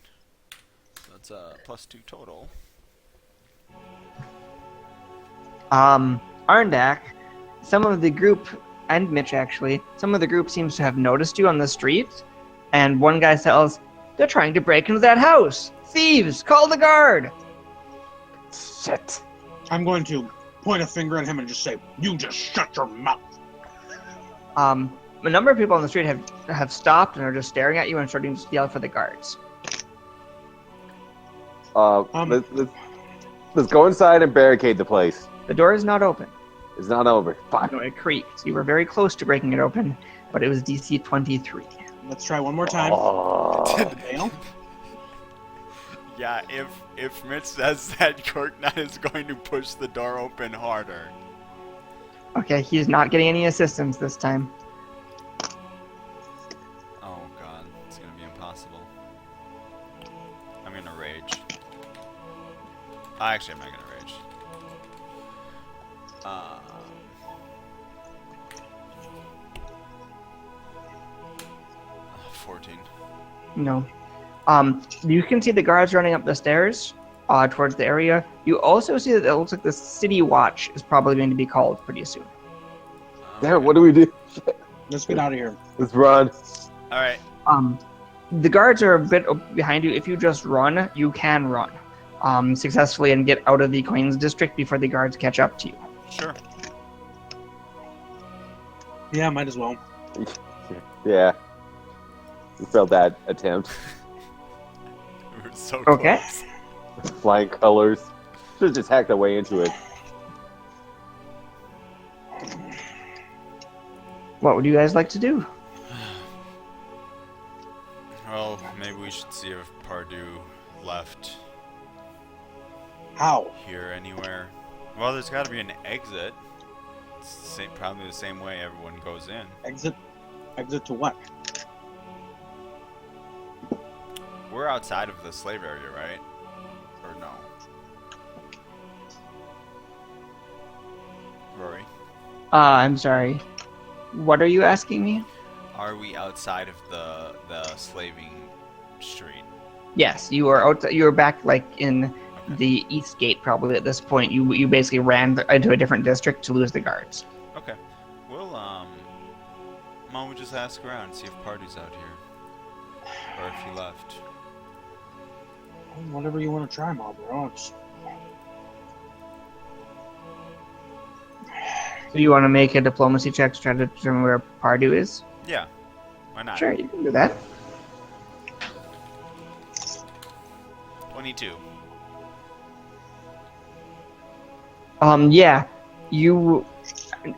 So that's plus 2 total. Arndak, some of the group, and Mitch actually, some of the group seems to have noticed you on the street, and one guy tells, "They're trying to break into that house! Thieves! Call the guard!" Shit. I'm going to point a finger at him and just say, "You just shut your mouth." A number of people on the street have stopped and are just staring at you and starting to yell for the guards. Let's go inside and barricade the place. The door is not open. It's not over. Fuck. No, it creaks. You were very close to breaking it open, but it was DC 23. Let's try one more time. Oh. Fail. Yeah, if Mitch says that Gorknot is going to push the door open harder. Okay, he's not getting any assistance this time. Oh god, it's gonna be impossible. I'm gonna rage. Actually, I'm not gonna rage. 14. No. You can see the guards running up the stairs towards the area. You also see that it looks like the city watch is probably going to be called pretty soon. Damn it, what do we do? Shit. Let's get out of here. Let's run. Alright. The guards are a bit behind you. If you just run, you can run successfully and get out of the Queen's District before the guards catch up to you. Sure. Yeah, might as well. Yeah. We failed that attempt. We were so Okay. close. Flying colors. Should have just hacked our way into it. What would you guys like to do? Well, maybe we should see if Pardue left How? here anywhere. Well, there's got to be an exit. It's probably the same way everyone goes in. Exit? Exit to what? We're outside of the slave area, right? Or no? Rory? I'm sorry. What are you asking me? Are we outside of the slaving street? Yes, you are out. You are back like in the east gate probably at this point. You basically ran into a different district to lose the guards. Okay. Well, why don't we just ask around, see if Pardue's out here. Or if he left. Whatever you want to try, Marlboro. So you want to make a diplomacy check to try to determine where Pardue is? Yeah. Why not? Sure, you can do that. 22. Yeah.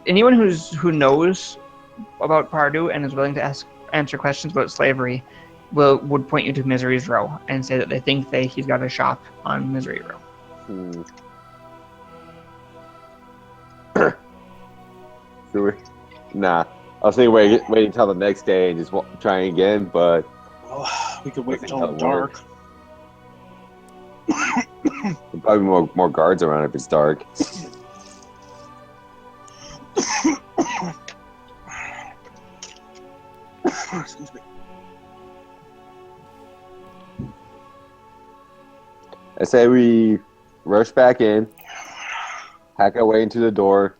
Anyone who knows about Pardue and is willing to answer questions about slavery would point you to Misery's Row and say that they think he's got a shop on Misery Row. So nah. I was thinking wait until the next day and just try again, but Well, we could wait Doesn't until kinda dark. there'll probably be more guards around if it's dark. Excuse me. I say we rush back in, hack our way into the door,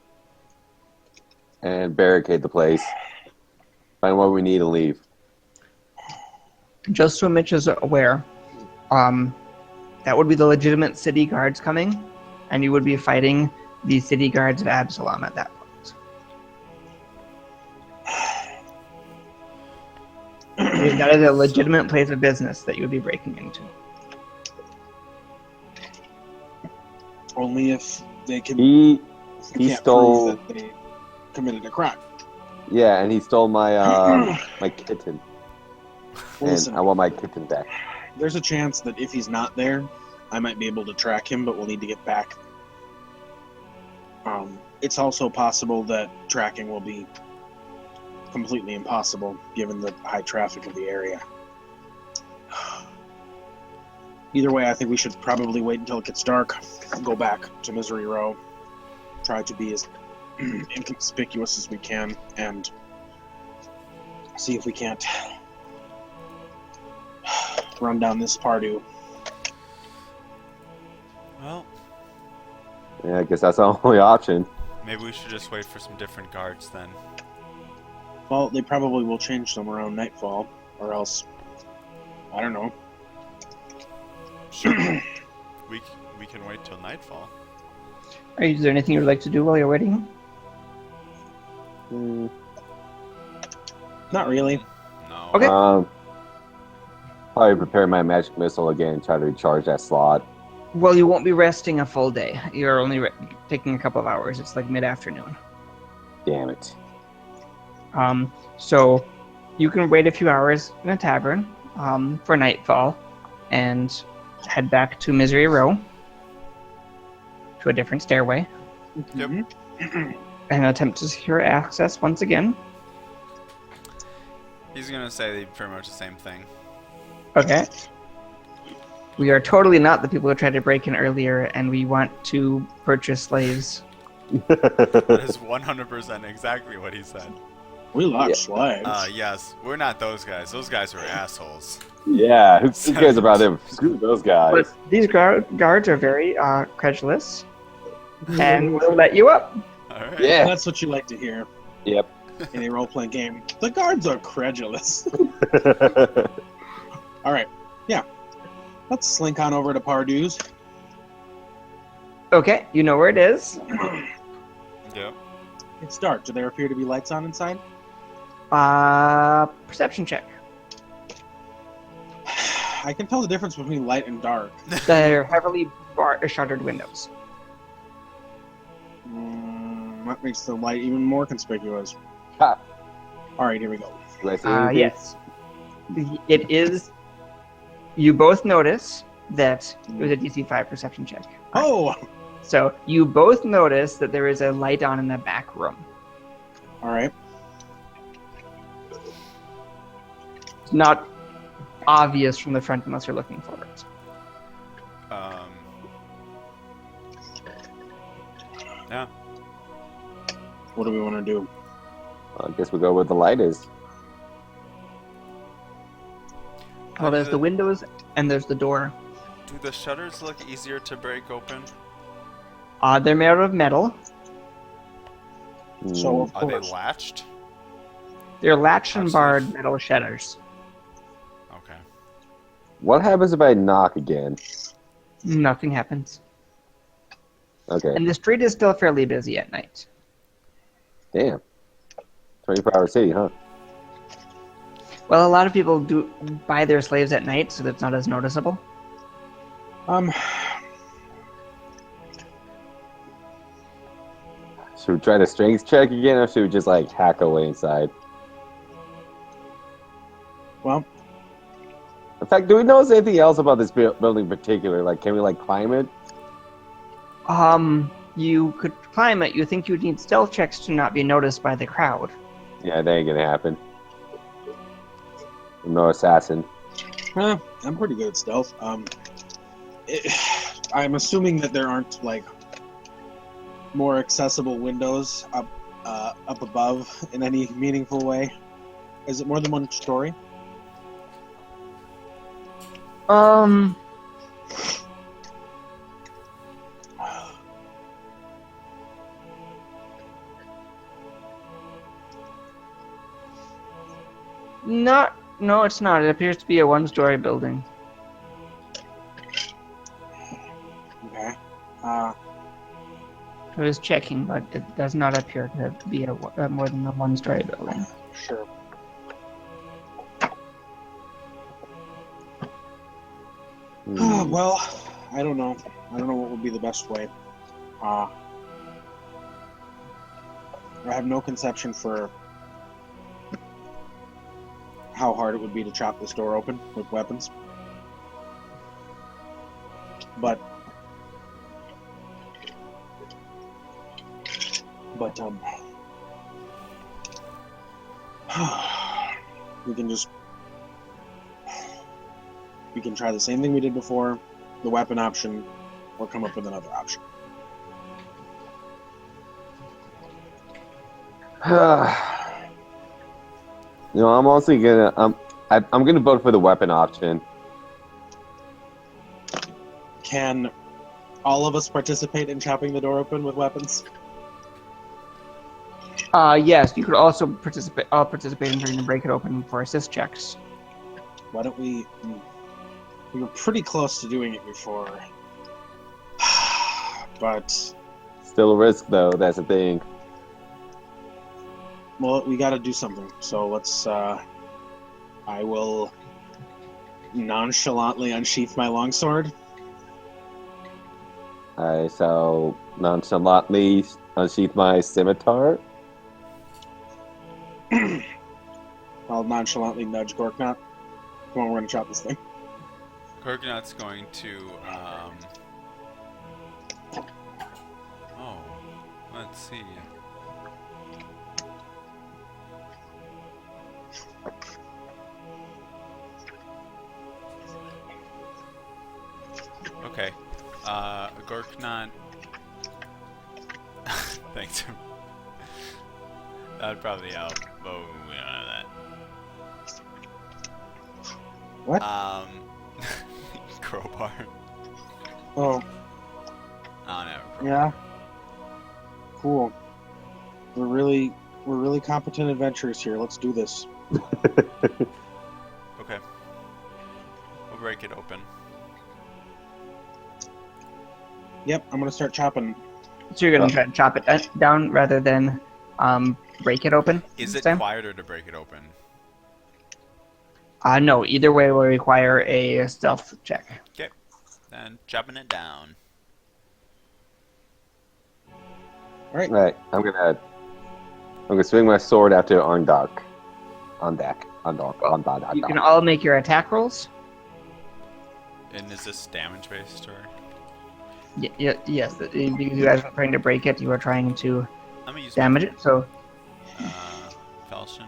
and barricade the place. Find what we need and leave. Just so Mitch is aware, that would be the legitimate city guards coming, and you would be fighting the city guards of Absolom at that point. I mean, that is a legitimate place of business that you would be breaking into. Only if they can. He we can't stole. prove that they committed a crime. Yeah, and he stole my my kitten, Well, and listen, I want my kitten back. there's a chance that if he's not there, I might be able to track him, but we'll need to get back. It's also possible that tracking will be completely impossible given the high traffic of the area. Either way, I think we should probably wait until it gets dark, go back to Misery Row, try to be as inconspicuous as we can, and see if we can't run down this Pardew. Well, Yeah, I guess that's the only option. maybe we should just wait for some different guards then. Well, they probably will change them around nightfall, or else, I don't know. Sure. we can wait till nightfall. Is there anything you'd like to do while you're waiting? Not really. No. Okay. Probably prepare my magic missile again and try to recharge that slot. Well, you won't be resting a full day. You're only taking a couple of hours. It's like mid-afternoon. Damn it. So you can wait a few hours in a tavern for nightfall and head back to Misery Row to a different stairway Yep. and attempt to secure access once again. He's gonna say pretty much the same thing. Okay. We are totally not the people who tried to break in earlier, and we want to purchase slaves. That is 100% exactly what he said. We like Yeah. slaves. Yes, we're not those guys. Those guys were assholes. Yeah, who cares about them? Screw those guys. But these guards are very credulous and will let you up. Alright. Yeah. That's what you like to hear Yep. in a role-playing game. The guards are credulous. All right. Yeah. Let's slink on over to Pardew's. Okay, you know where it is. Yep. It's dark. Do there appear to be lights on inside? Perception check. I can tell the difference between light and dark. They're heavily shuttered windows. That makes the light even more conspicuous. Ha. All right, here we go. Do I see anything? Yes. It is. You both notice that it was a DC 5 perception check. Oh! So you both notice that there is a light on in the back room. All right. It's not obvious from the front unless you're looking for it. Yeah. What do we want to do? I guess we go where the light is. Well, there's the windows and there's the door. Do the shutters look easier to break open? They're made out of metal. So, of Are they course. latched? They're latch and Absolutely. barred metal shutters. Okay. What happens if I knock again? Nothing happens. Okay. And the street is still fairly busy at night. Damn. 24-hour city, huh? Well, a lot of people do buy their slaves at night, so that's not as noticeable. Should we try to strength check again, or should we just like hack away inside? Well, In fact, do we know anything else about this building in particular? Like, can we like climb it? you could climb it, you think you'd need stealth checks to not be noticed by the crowd. Yeah, that ain't gonna happen. I'm no assassin. I'm pretty good at stealth. I'm assuming that there aren't like more accessible windows up above in any meaningful way. Is it more than one story? No, it's not. It appears to be a one-story building. Okay. I was checking, but it does not appear to be a more than a one-story building. Sure. Well, I don't know. I don't know what would be the best way. I have no conception for how hard it would be to chop this door open with weapons. But we can try the same thing we did before, the weapon option, or come up with another option. I'm also gonna I'm gonna vote for the weapon option. Can all of us participate in chopping the door open with weapons? Yes, you could also participate. I'll participate in trying to break it open for assist checks. Why don't we? We were pretty close to doing it before, but Still a risk though. That's the thing. well, we got to do something. So let's. I will nonchalantly unsheath my longsword. I shall nonchalantly unsheath my scimitar. I'll nonchalantly nudge Gorknot. Come on, we're gonna chop this thing. Gorknot's going to, oh, let's see. Okay, Gorknot, thanks. That'd probably help, but we don't have that. What? Crowbar. Oh, I don't have a crowbar. yeah. Cool. We're really competent adventurers here. Let's do this. Okay. We'll break it open. Yep, I'm gonna start chopping. So you're going to try to chop it down rather than break it open? Is this it time? quieter to break it open? No, either way will require a stealth check. Okay. Then chopping it down. Right. I'm gonna swing my sword after Arndok. You can all make your attack rolls. And is this damage based or? Yes, because you guys are trying to break it, you are trying to I'm gonna use damage it, so... Falchion.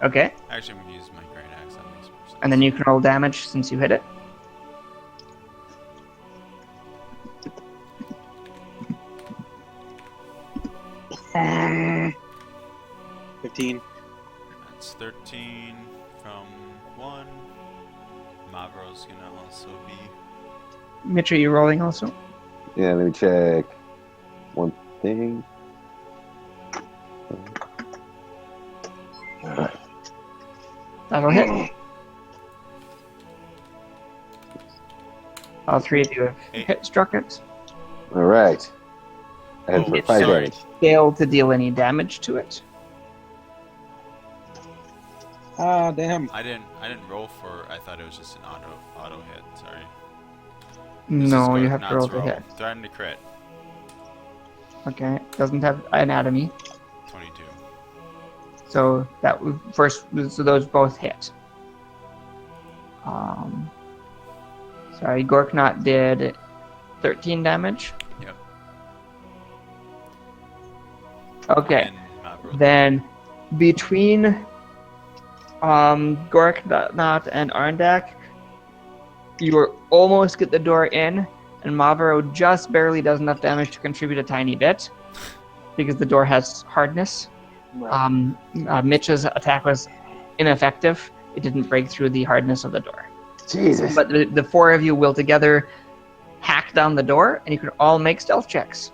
Okay, Actually, I'm gonna use my great axe. That makes more sense. and then you can roll damage since you hit it. Mm. 15. That's 13 from 1. Mavro's gonna also be. Mitch, are you rolling also? Yeah, let me check one thing. That'll hit. All three of you have struck it. All right. And for It's 5 sorry. damage. failed to deal any damage to it. Ah, damn. I didn't roll for. I thought it was just an auto hit. Sorry. This No, is you have to roll Gorknot's to hit. Threaten to crit. Okay, doesn't have anatomy, 22. so that would so those both hit. Sorry, Gorknot did 13 damage. Yep. Okay. And Maverick. Then between Gorknot and Arndak, you almost get the door in, and Mavro just barely does enough damage to contribute a tiny bit because the door has hardness. Right. Mitch's attack was ineffective. It didn't break through the hardness of the door. Jesus. But the four of you will together hack down the door, and you can all make stealth checks.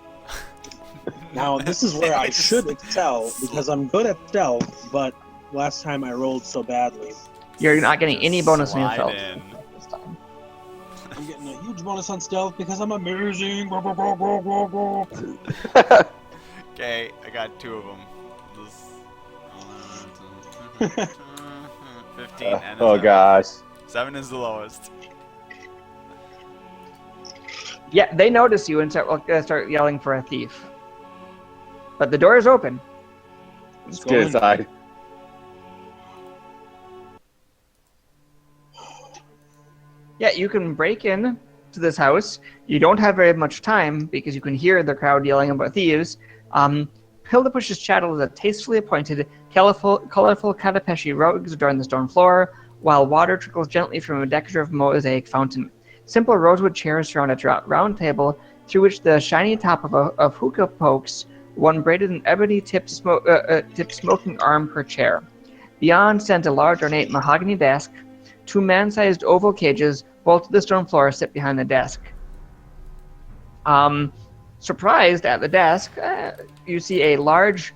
Now, this is where I should excel, because I'm good at stealth, but last time I rolled so badly. You're not getting Just any bonus on your slide stealth in. this time. I'm getting a huge bonus on stealth because I'm amazing. Okay, I got 2 of them. 15 and a Oh 7. gosh. 7 is the lowest. Yeah, they notice you and start yelling for a thief. But the door is open. Let's get inside. Yeah, you can break in to this house. You don't have very much time because you can hear the crowd yelling about thieves. Hildepush's chattel is a tastefully appointed, colorful Katapeshi rugs adorn the stone floor, while water trickles gently from a decorative mosaic fountain. Simple rosewood chairs surround a round table through which the shiny top of hookah pokes, one braided in ebony tipped smoking arm per chair. Beyond stands a large ornate mahogany desk. 2 man-sized oval cages bolted to the stone floor sit behind the desk. Surprised at the desk, you see a large,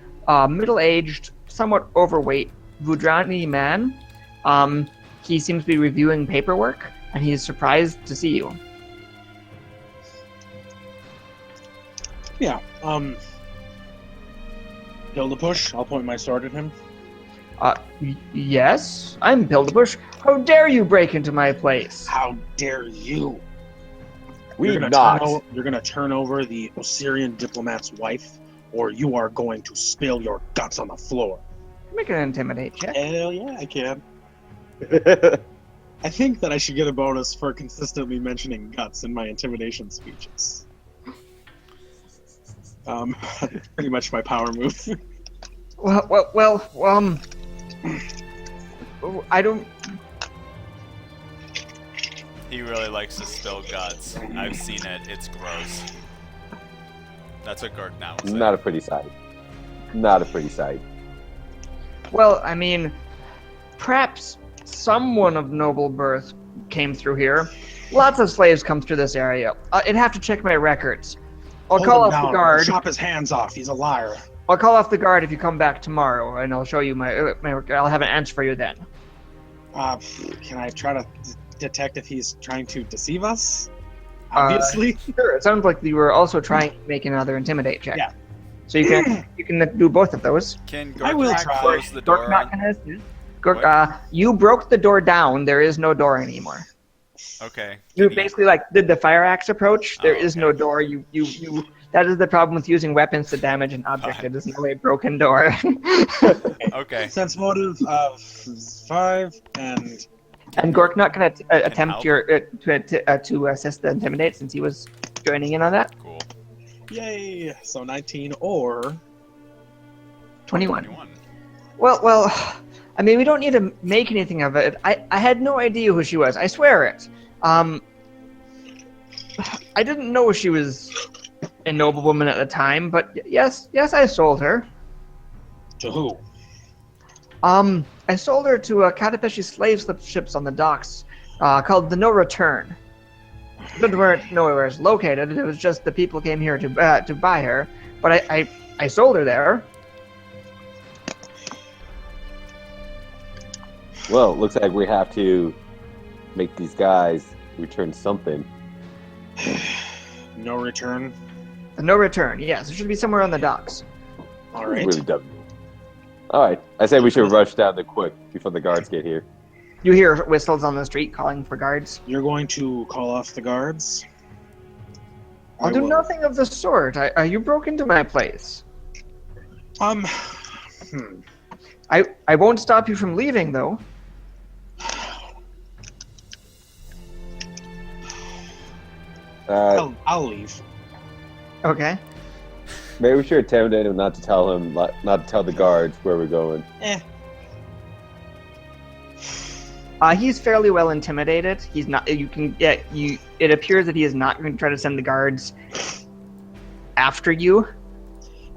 middle-aged, somewhat overweight Vudrani man. He seems to be reviewing paperwork, and he is surprised to see you. Yeah, Hildepush, I'll point my sword at him. Yes, I'm Hildepush. How dare you break into my place? How dare you? We You're gonna turn over the Osirian diplomat's wife, or you are going to spill your guts on the floor. Make an intimidate check. Hell yeah, I can. I think that I should get a bonus for consistently mentioning guts in my intimidation speeches. Pretty much my power move. I don't. He really likes to spill guts. I've seen it. It's gross. That's what Gork now was saying. Not a pretty sight. Not a pretty sight. Well, I mean, perhaps someone of noble birth came through here. Lots of slaves come through this area. I'd have to check my records. I'll Hold call him off down. the guard. Chop his hands off. He's a liar. I'll call off the guard if you come back tomorrow, and I'll show you my I'll have an answer for you then. Can I try to detect if he's trying to deceive us? Obviously. Sure. It sounds like you were also trying to make another intimidate check. Yeah. So you can do both of those. Can I will Gork try. close the door? Gork not gonna. Gork, you broke the door down. There is no door anymore. Okay. You basically did the fire axe approach. There is okay. no door. You. That is the problem with using weapons to damage an object. It is not a broken door. Okay. Sense motive of 5 and. And Gork not going to attempt help. to assist the intimidate since he was joining in on that. Cool. Yay! So 19 or 21. 21. Well, I mean, we don't need to make anything of it. I had no idea who she was. I swear it. I didn't know she was a noblewoman at the time, but yes, I sold her. to who? I sold her to a Katapeshi slave ships on the docks, called the No Return. Didn't know where it's located. It was just the people came here to buy her, but I sold her there. Well, looks like we have to make these guys return something. No return. The No Return, yes. It should be somewhere on the docks. All right. Really dumb. All right, I say we should rush down there quick before the guards get here. You hear whistles on the street calling for guards. You're going to call off the guards? I'll do nothing of the sort. You broke into my place. I won't stop you from leaving, though. I'll leave. Okay. Maybe we should intimidate him not to tell the guards where we're going. He's fairly well intimidated. He's not. You can get you. It appears that he is not going to try to send the guards after you.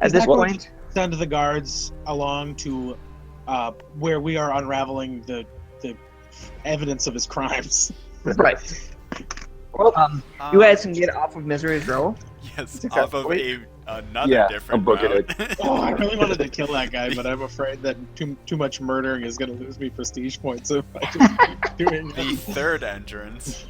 At this point, send the guards along to where we are unraveling the evidence of his crimes. Right. Well, you guys can get off of Misery's Row. Yes, off of another Yeah, different I'm booking route. Oh, I really wanted to kill that guy, but I'm afraid that too much murdering is going to lose me prestige points if I just keep doing The that. third entrance.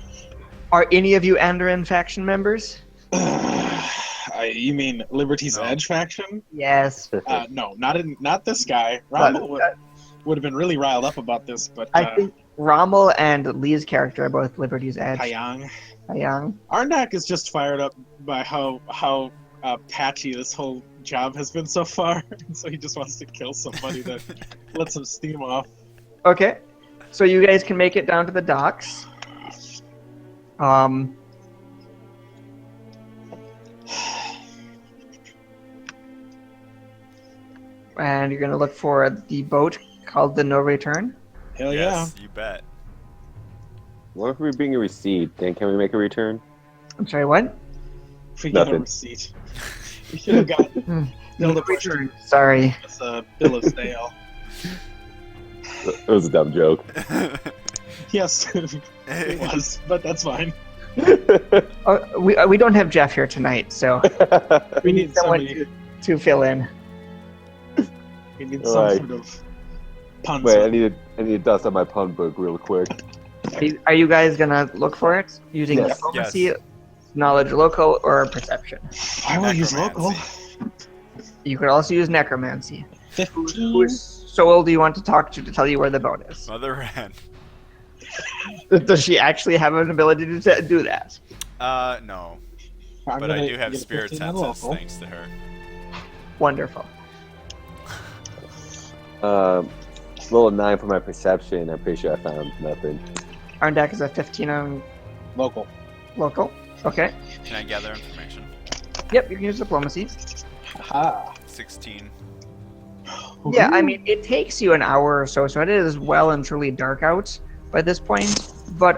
Are any of you Andoran faction members? You mean Liberty's No. Edge faction? Yes. No, not this guy. But, Rommel would have been really riled up about this, but I think Rommel and Lee's character are both Liberty's Edge. Hayang. Hayang. is just fired up by how patchy this whole job has been so far, and so he just wants to kill somebody to let some steam off. Okay. So you guys can make it down to the docks. And you're gonna look for the boat called the No Return. Hell Yes, you bet. What if we're being a receipt? Then can we make a return? I'm sorry, what? yeah. Forget a Nothing. receipt. We should have got No the Return. Sorry. this bill of sale. It was a dumb joke. Yes, it was, but that's fine. We don't have Jeff here tonight, so we need someone somebody. to fill in. We need some Right. sort of puns. Wait, I need to dust up my pun book real quick. Are you guys gonna look for it using Yes. diplomacy, Yes. knowledge local, or perception? I will use local. Necromancy. You could also use necromancy. 15. Whose soul do you want to talk to tell you where the boat is? Mother Ren. Does she actually have an ability to do that? No. I'm But I gonna do have get spirit 15 on senses local. thanks to her. Wonderful. Little 9 for my perception. I'm pretty sure I found nothing. Arndak is a 15 on Local. local. Okay. Can I gather information? Yep, you can use diplomacy. Aha. 16. Yeah, I mean, it takes you an hour or so, so it is well and truly dark out by this point. But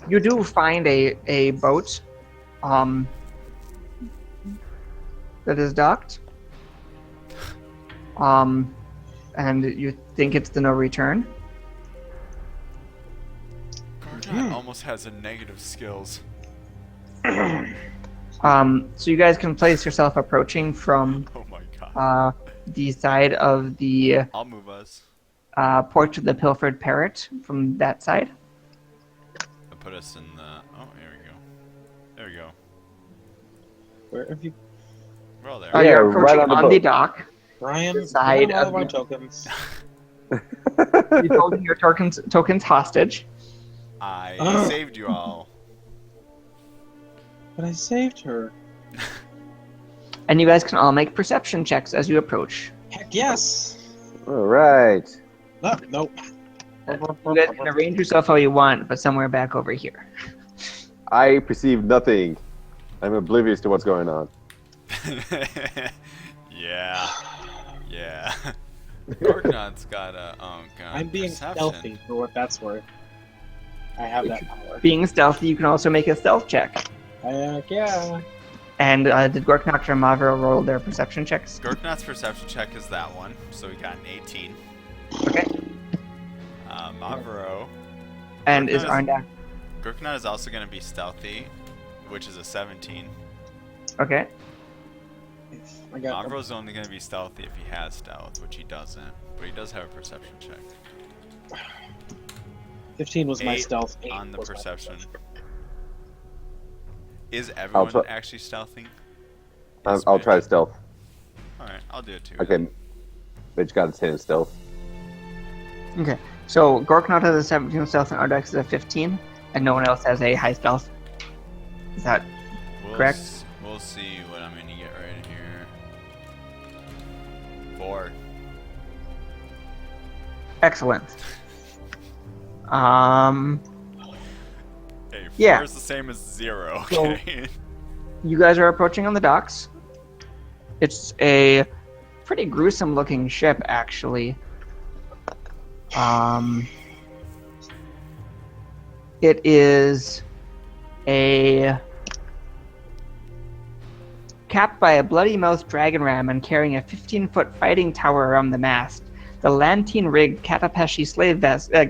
you do find a boat that is docked. And you think it's the No Return. Gordon almost has a negative skills. So you guys can place yourself approaching from Oh my god. the side of the I'll move us. port of the Pilfered Parrot from that side. I'll put us in the... Oh, here we go. There we go. Where have you, We're all there. Yeah, You're right approaching on the on the boat. dock. Brian? Side Grab all of of our the- tokens. You're holding your tokens hostage. I saved you all. But I saved her. And you guys can all make perception checks as you approach. Heck yes. All right. No, nope. You guys can arrange yourself how you want, but somewhere back over here. I perceive nothing. I'm oblivious to what's going on. Yeah. Yeah. Gorgnot's got a... Oh god. I'm being perception. stealthy for what that's worth. I have that power. Being stealthy, you can also make a stealth check. Heck yeah. And did Gorknock and Mavro roll their perception checks? Gorgnot's perception check is that one, so we got an 18. Okay. Mavro... And is Gorknot Arndak... Gorgnot is also going to be stealthy, which is a 17. Okay. I got Mavro's only going to be stealthy if he has stealth, which he doesn't. But he does have a perception check. 15 was my 8 stealth. 8 on the was my perception. Is everyone try- actually stealthing? I'll try to stealth. Alright, I'll do it too. Okay. Bitch got its hand stealth. Okay. So Gorknot has a 17 stealth and Arndak has a 15, and no one else has a high stealth. Is that correct? We'll see what I'm going to get right here. 4. excellent? Hey, 4 Yeah. is the same as 0, So- okay? You guys are approaching on the docks. It's a pretty gruesome looking ship, actually. It is a capped by a bloody-mouthed dragon ram and carrying a 15-foot fighting tower around the mast. The Lantine-rigged Katapeshi slave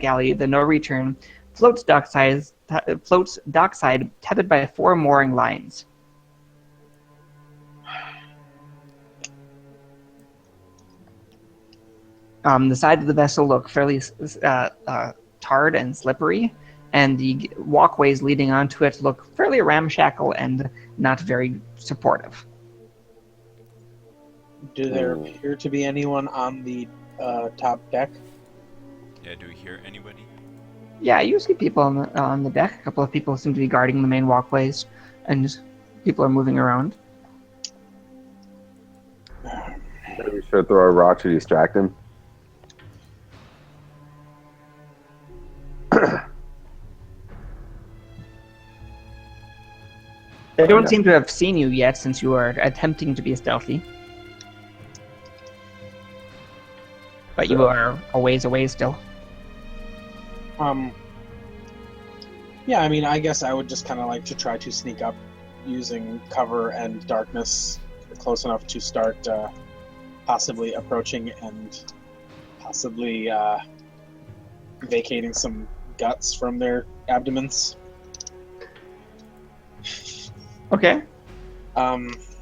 galley, the No Return, floats dockside, tethered by 4 mooring lines. The sides of the vessel look fairly tarred and slippery, and the walkways leading onto it look fairly ramshackle and not very supportive. Do there appear to be anyone on the top deck? Yeah, do we hear anybody? Yeah, you see people on the deck. A couple of people seem to be guarding the main walkways, and people are moving around. Maybe we should throw a rock to distract him. They don't seem to have seen you yet, since you are attempting to be stealthy. But you are a ways away still. Yeah, I mean, I guess I would just kind of like to try to sneak up using cover and darkness close enough to start possibly approaching and possibly vacating some guts from their abdomens. Okay.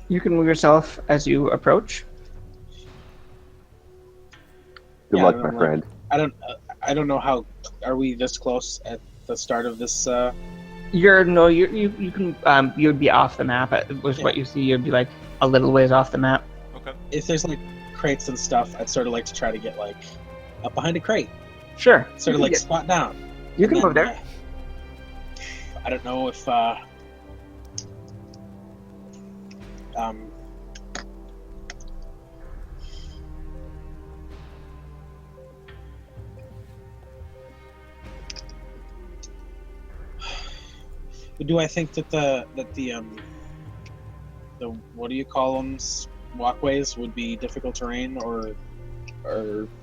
You can move yourself as you approach. Good Yeah, luck, and my I'm friend. I don't know how. Are we this close at the start of this? You can you'd be off the map. With what you see, you'd be like a little ways off the map. Okay. If there's like crates and stuff, I'd sort of like to try to get like up behind a crate, Sure. sort of like squat down. You can And move then, there. I don't know if do I think that the what do you call them, walkways would be difficult terrain, or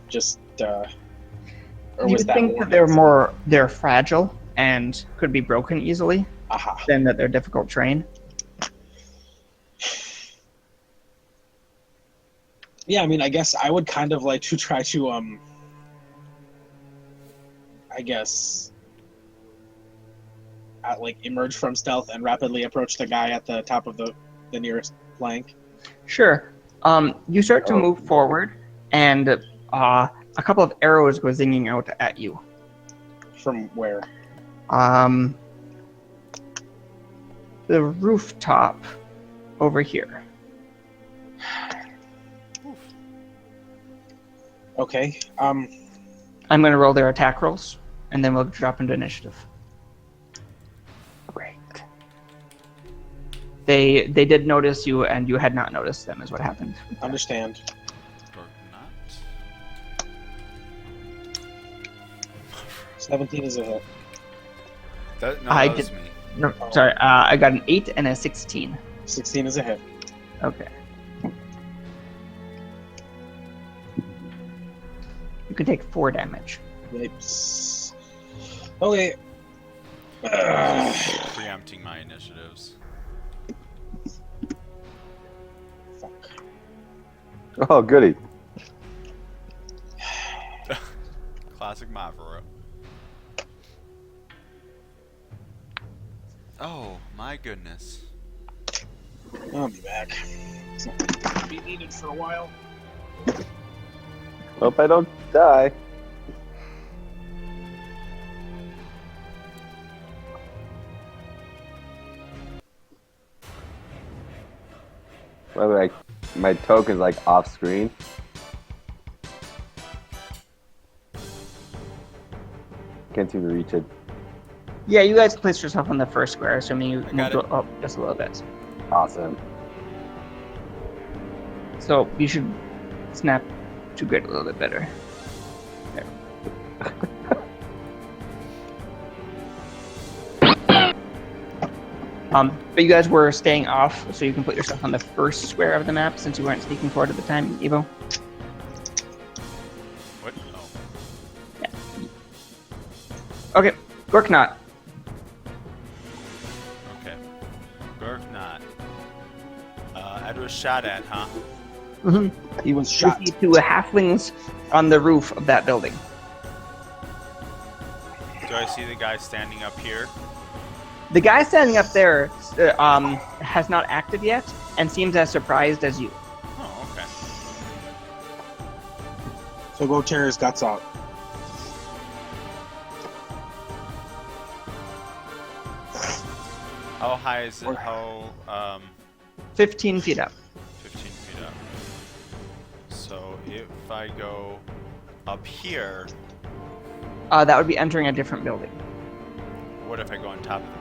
just or You was that think one? that they're fragile and could be broken easily, Aha. than that they're difficult terrain. Yeah, I mean, I guess I would kind of like to try to I guess like emerge from stealth and rapidly approach the guy at the top of the nearest plank. Sure. You start to move forward, and a couple of arrows go zinging out at you. From where? The rooftop over here. Okay. I'm going to roll their attack rolls, and then we'll drop into initiative. Great. They did notice you, and you had not noticed them, is what happened. Understand. Or not. 17 is a hit. That was me. No, sorry, I got an 8 and a 16. 16 is a hit. Okay. You can take 4 damage. Yipes. Okay. Preempting my initiatives. Fuck. Oh, goody. Classic Mavro. Oh my goodness. I'll be back. It's not gonna be needed for a while. Hope I don't die. By the way, my token's like off screen. Can't seem to reach it. Yeah, you guys placed yourself on the first square, assuming you I moved got it. up just a little bit. Awesome. So you should snap to grid a little bit better. There. But you guys were staying off, so you can put yourself on the first square of the map since you weren't speaking for it at the time, Evo. What? Oh. Okay, Gorknot. Okay. Gorknot. Ed was shot at, huh? Mm-hmm. He was You shot. see two halflings on the roof of that building. Do I see the guy standing up here? The guy standing up there has not acted yet and seems as surprised as you. Oh, okay. So go tear his guts out. How high is it? How 15 feet up. 15 feet up. So if I go up here, That would be entering a different building. what if I go on top of the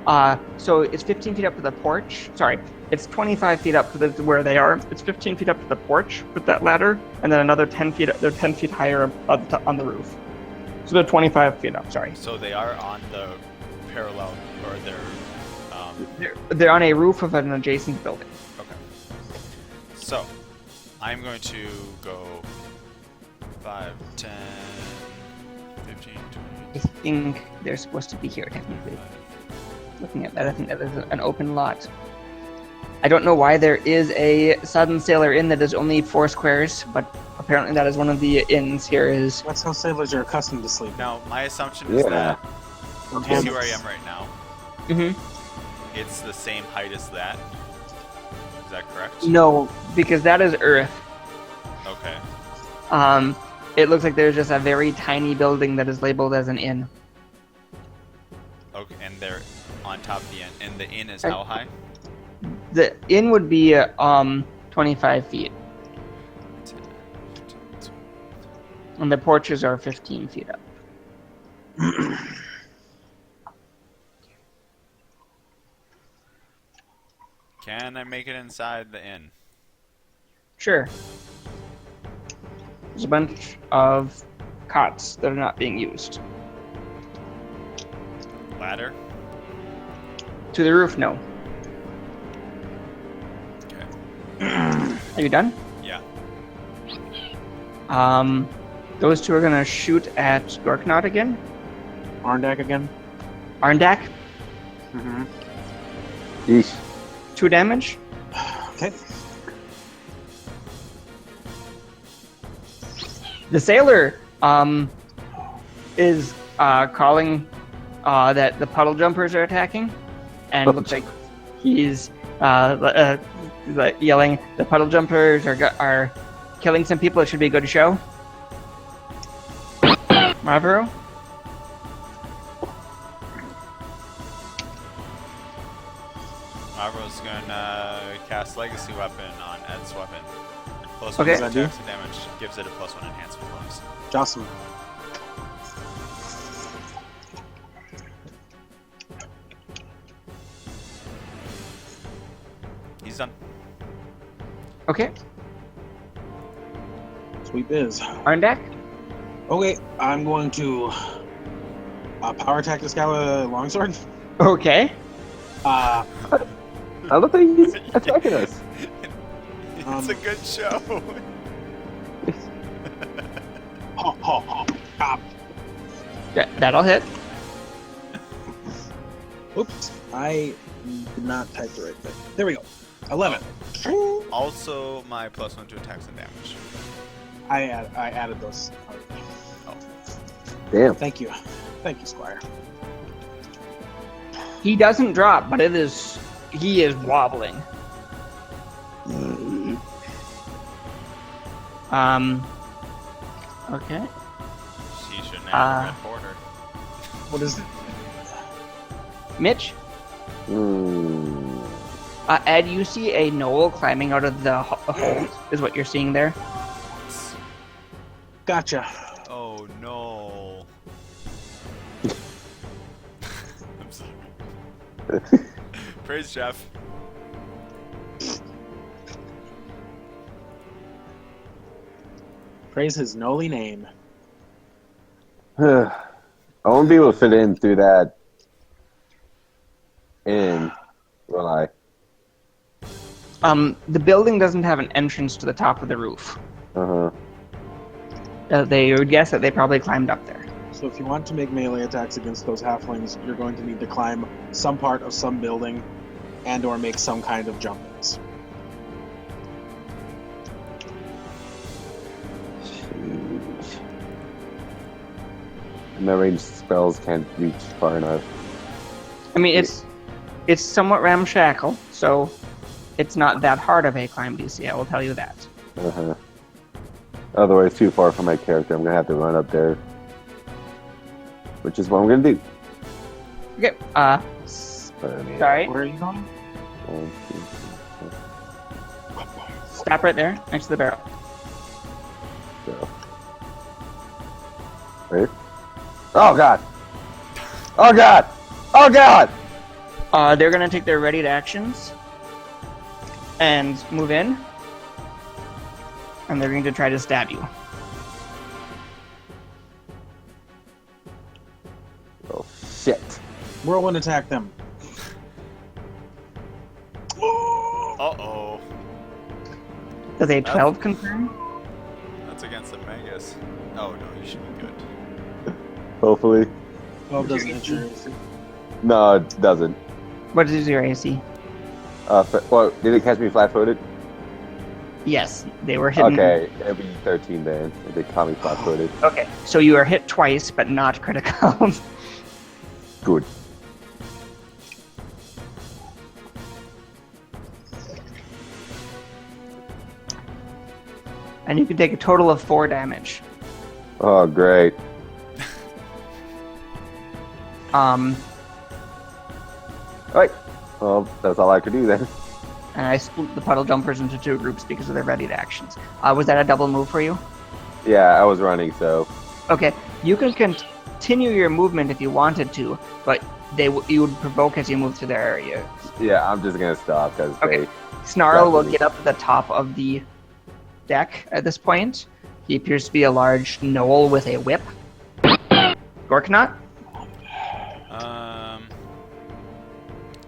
building? So it's 15 feet up to the porch. Sorry, it's 25 feet up to where they are. It's 15 feet up to the porch with that ladder, and then another 10 feet. They're 10 feet higher on the roof. So they're 25 feet up. Sorry. So they are on the parallel, or They're on a roof of an adjacent building. okay. So I'm going to go 5, 10, 15, 20. I think they're supposed to be here technically. Looking at that, I think that is an open lot. I don't know why there is a Sudden Sailor Inn that is only 4 squares, but apparently that is one of the inns here. Is That's how sailors are accustomed to sleep. Now my assumption is Yeah. that you see where I am right now. Mhm. It's the same height as that. Is that correct? No, because that is Earth. Okay. It looks like there's just a very tiny building that is labeled as an inn. Okay, and they're on top of the inn. And the inn is how high? The inn would be 25 feet, 10, 15, 20. and the porches are 15 feet up. Can I make it inside the inn? Sure. There's a bunch of cots that are not being used. Ladder? To the roof, no. Okay. Are you done? Yeah. Those two are gonna shoot at Gorknot again. Arndak again. Arndak, Mm-hmm. Yeesh. 2 damage. Okay. The sailor is calling that the puddle jumpers are attacking, and looks like he's yelling, "The puddle jumpers are killing some people. It should be a good show." Marvero? Marvel's gonna cast Legacy Weapon on Ed's weapon. +1 Okay. attacks and damage. Gives it a +1 enhancement bonus. Jocelyn. He's done. Okay. Sweet biz. Arndak? Okay, I'm going to power attack this guy with a longsword. Okay. Uh, I look like he's attacking us. It's a good show. ho, ho, ho, pop. That'll hit. Oops, I did not type the right thing. There we go. 11. Also, my +1 to attacks and damage. I added those. Damn. Thank you, Squire. He doesn't drop, but he is wobbling. Okay. She should never report her. What is it? Mitch? Hmm. Ed, you see a knoll climbing out of the hold, is what you're seeing there. Gotcha. Oh no. I'm sorry. Praise Jeff. Praise his Noli name. I won't be able to fit in through that in, will I? The building doesn't have an entrance to the top of the roof. Uh-huh. They would guess that they probably climbed up there. So if you want to make melee attacks against those halflings, you're going to need to climb some part of some building and or make some kind of jumpings. Jeez. My ranged spells can't reach far enough. I mean, it's somewhat ramshackle, so it's not that hard of a climb DC, I will tell you that. Uh-huh. Otherwise, too far for my character. I'm gonna have to run up there. Which is what I'm gonna do. Okay, sorry. Where are you going? 1, 2, 3, 4, Stop right there, next to the barrel. go. Wait. Oh god! Oh god! Oh god! They're gonna take their ready to actions and move in, and they're going to try to stab you. Oh shit! Whirlwind attack them. Uh-oh. Does a 12 confirm? That's against the Magus. Oh, no, you should be good. Hopefully. 12 doesn't hit your AC. No, it doesn't. What is your AC? Well, did it catch me flat-footed? Yes, they were hidden. Okay, it'll be 13 then. If they caught me flat-footed. Okay, so you are hit twice, but not critical. Good. And you can take a total of 4 damage. Oh, great. Alright. Well, that's all I could do then. And I split the puddle jumpers into 2 groups because of their ready to actions. Was that a double move for you? Yeah, I was running, so... Okay, you can continue your movement if you wanted to, but you would provoke as you move through their area. Yeah, I'm just gonna stop, because Okay. Snarl will get up to the top of the deck at this point. He appears to be a large gnoll with a whip. Gorknot?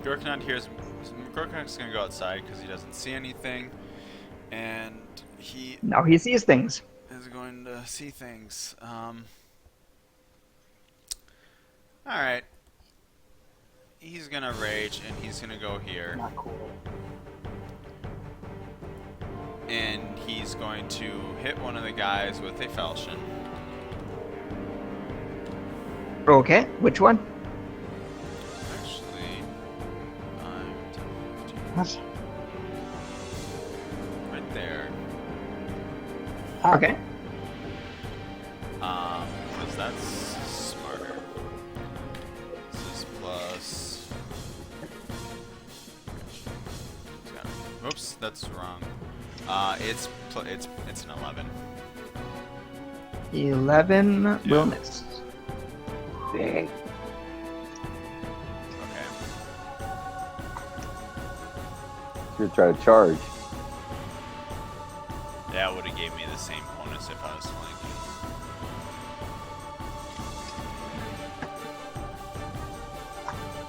Gorknot's gonna go outside because he doesn't see anything, and he No, he sees things. is going to see things. Alright. He's gonna rage, and he's gonna go here. Not cool. And he's going to hit one of the guys with a falchion. Okay, which one? Actually, 5, 10, 15. What? Right there. Okay. Because that's smarter. This is plus. Oops, that's wrong. It's an 11. 11 will miss. Dang. Okay. You're trying to charge. That would have gave me the same bonus if I was flanking.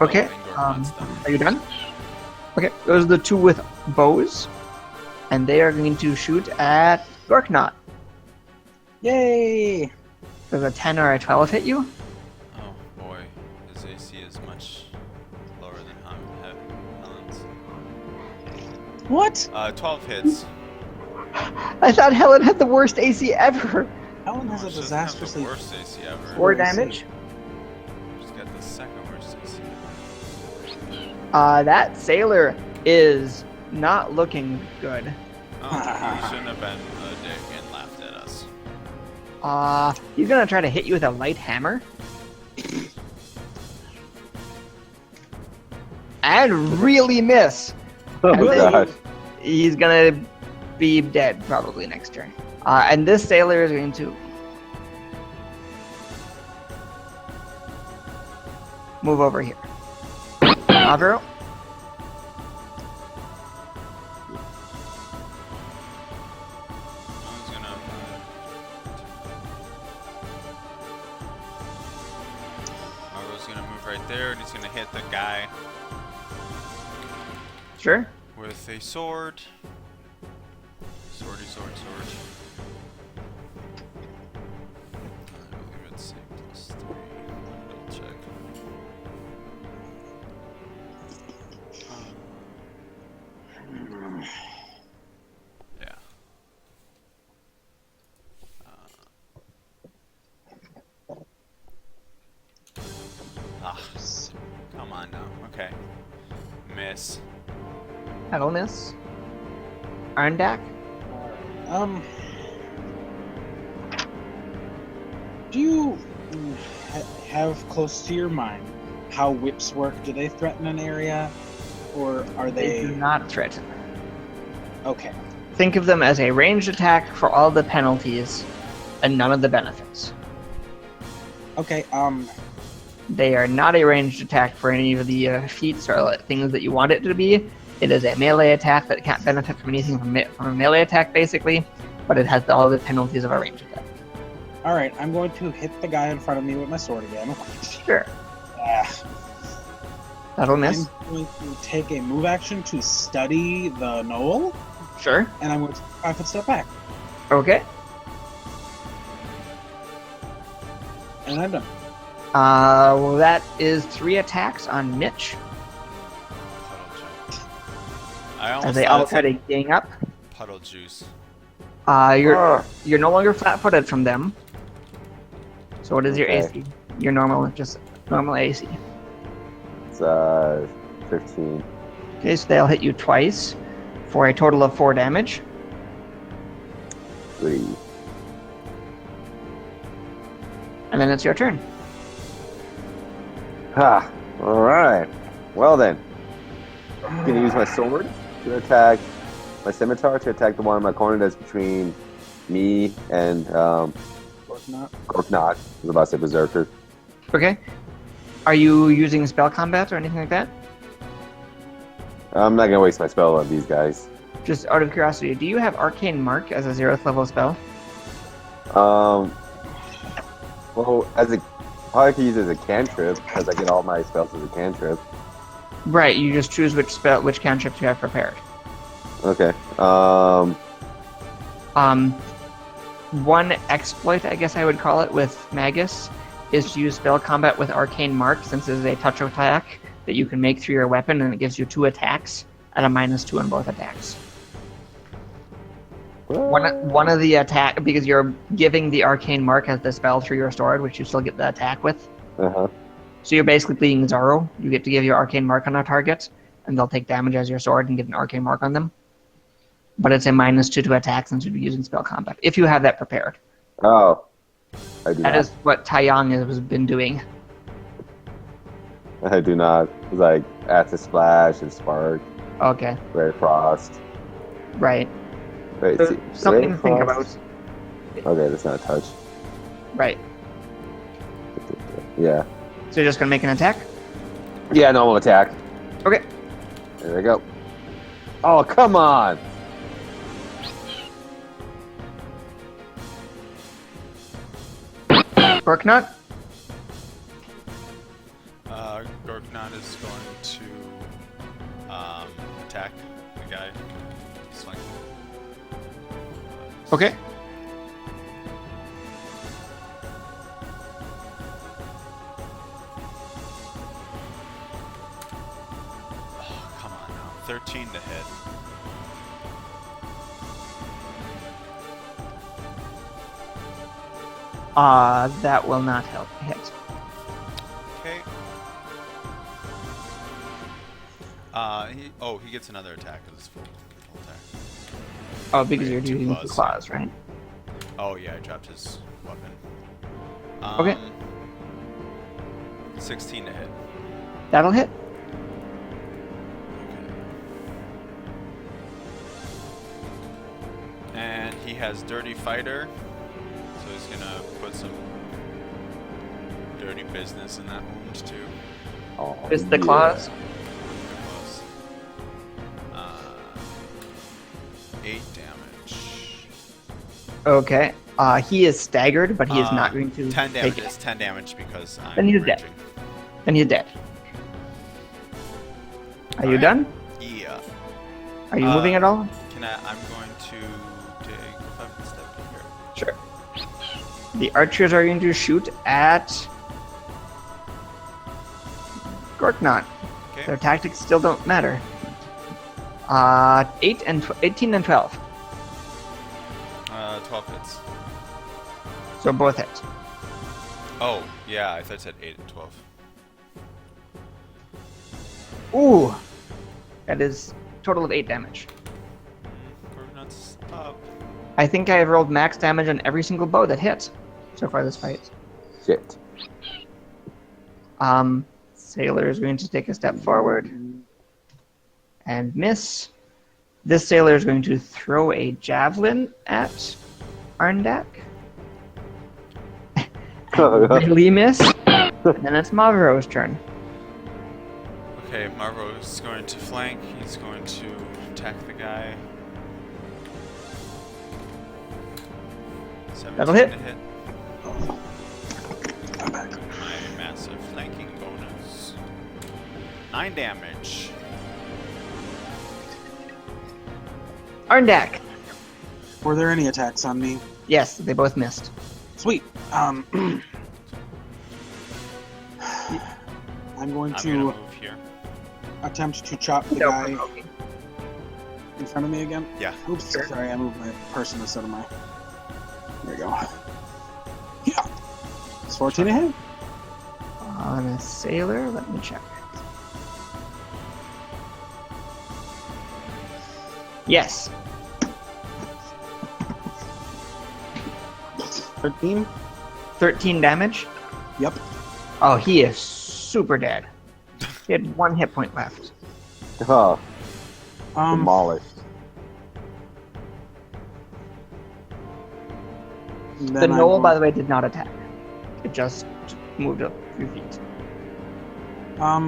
Okay, Oh, and Gorknot's done. are you done? Okay, those are the 2 with bows, and they are going to shoot at Gorknot. Yay! Does a 10 or a 12 hit you? Oh boy, his AC is much lower than Helen's. What? 12 hits. I thought Helen had the worst AC ever. Helen has a She doesn't have the disastrously... worst AC ever. 4 damage. She's got the second worst AC ever. That sailor is not looking good. Oh, he shouldn't have been a dick and laughed at us. He's gonna try to hit you with a light hammer. And really miss. Oh And then gosh. He's gonna be dead probably next turn. And this sailor is going to move over here. Avero? He's gonna. Margo's gonna move right there, and he's gonna hit the guy Sure. with a sword. Sword. I believe it's a +3. Double check. Yeah. Come on now. Okay. Miss. That'll miss. Arndak? Do you have close to your mind how whips work? Do they threaten an area, or are They do they? not threaten. Okay. Think of them as a ranged attack for all the penalties and none of the benefits. Okay. They are not a ranged attack for any of the feats or things that you want it to be. It is a melee attack that can't benefit from anything from a melee attack, basically, but it has all the penalties of a ranged attack. All right. I'm going to hit the guy in front of me with my sword again. Sure. That'll miss. I'm going to take a move action to study the knoll, Sure. and I'm going to 5-foot step back, Okay. and I'm done. Well, that is 3 attacks on Mitch Puddle juice. I almost as they thought all it's try to like gang up. puddle juice. You're no longer flat-footed from them. So what is your Okay. AC? Your normal AC. It's 15. Okay, so they'll hit you twice for a total of 4 damage. 3. And then it's your turn. Ha! Alright. Well then. I'm gonna use my sword to attack my scimitar to attack the one in my corner that's between me and Gorknot. I was about to say Berserker. Okay. Are you using spell combat or anything like that? I'm not gonna waste my spell on these guys. Just out of curiosity, do you have Arcane Mark as a 0th level spell? Well, as a probably could use it as a cantrip because I get all my spells as a cantrip. Right, you just choose which cantrip you have prepared. Okay. One exploit, I guess I would call it, with Magus is to use spell combat with Arcane Mark, since it is a touch attack that you can make through your weapon, and it gives you 2 attacks at a -2 on both attacks. One of the attack, because you're giving the Arcane Mark as the spell through your sword, which you still get the attack with. Uh-huh. So you're basically being Zoro. You get to give your Arcane Mark on a target, and they'll take damage as your sword and get an Arcane Mark on them. But it's a -2 to attack since you'd be using spell combat, if you have that prepared. Oh. I do That not. is what Taiyang has been doing. I do not. It's like Acid Splash and Spark, Okay, Ray Frost. right. Wait, So see, something Ray to think about. Frost? Okay, that's not a touch. Right. Yeah. So you're just gonna make an attack? Yeah, normal attack. Okay. There we go. Oh, come on! Gorknot? Gorknot is going to attack the guy. Swing. Okay. Oh, come on now. 13 to hit. That will not help hit. Okay. He gets another attack as his full attack. Oh, because Okay, you're 2 using the plus. claws, right? Oh yeah, I dropped his weapon. Okay. 16 to hit. That'll hit. Okay. And he has Dirty Fighter, so he's gonna put some dirty business in that wound too. Oh, Just the yeah. claws. Plus, 8 damage. Okay. He is staggered, but he is not going to 10 take damage. it. It's 10 damage because I'm Then he's dead. raging. Then he's dead. Are you Alright. done? Yeah. Are you moving at all? I'm going to take a 5 step here. Sure. The archers are going to shoot at Gorknot. Okay. Their tactics still don't matter. 18 and 12. 12 hits. So both hit. Oh, yeah, I thought it said 8 and 12. Ooh! That is a total of 8 damage. Gorknot's up. I think I have rolled max damage on every single bow that hit so far this fight. Shit. Sailor is going to take a step forward and miss. This sailor is going to throw a javelin at Arndak. Really miss. And then it's Mavero's turn. Okay, Marvo is going to flank. He's going to attack the guy. 17 That'll hit. to hit. My massive flanking bonus. 9 damage. Arndak. Were there any attacks on me? Yes, they both missed. Sweet. I'm going I'm gonna to move here. attempt to chop the No guy provoking. in front of me again. Yeah. Oops, sorry, I moved my person instead of my... There we go. Yeah. It's 14 to hit. On a sailor, let me check. Yes. 13? 13 damage. Yep. Oh, he is super dead. He had 1 hit point left. Oh, Um, demolished. The then I'm knoll, going- by the way, did not attack. It just moved up a few feet. Huh?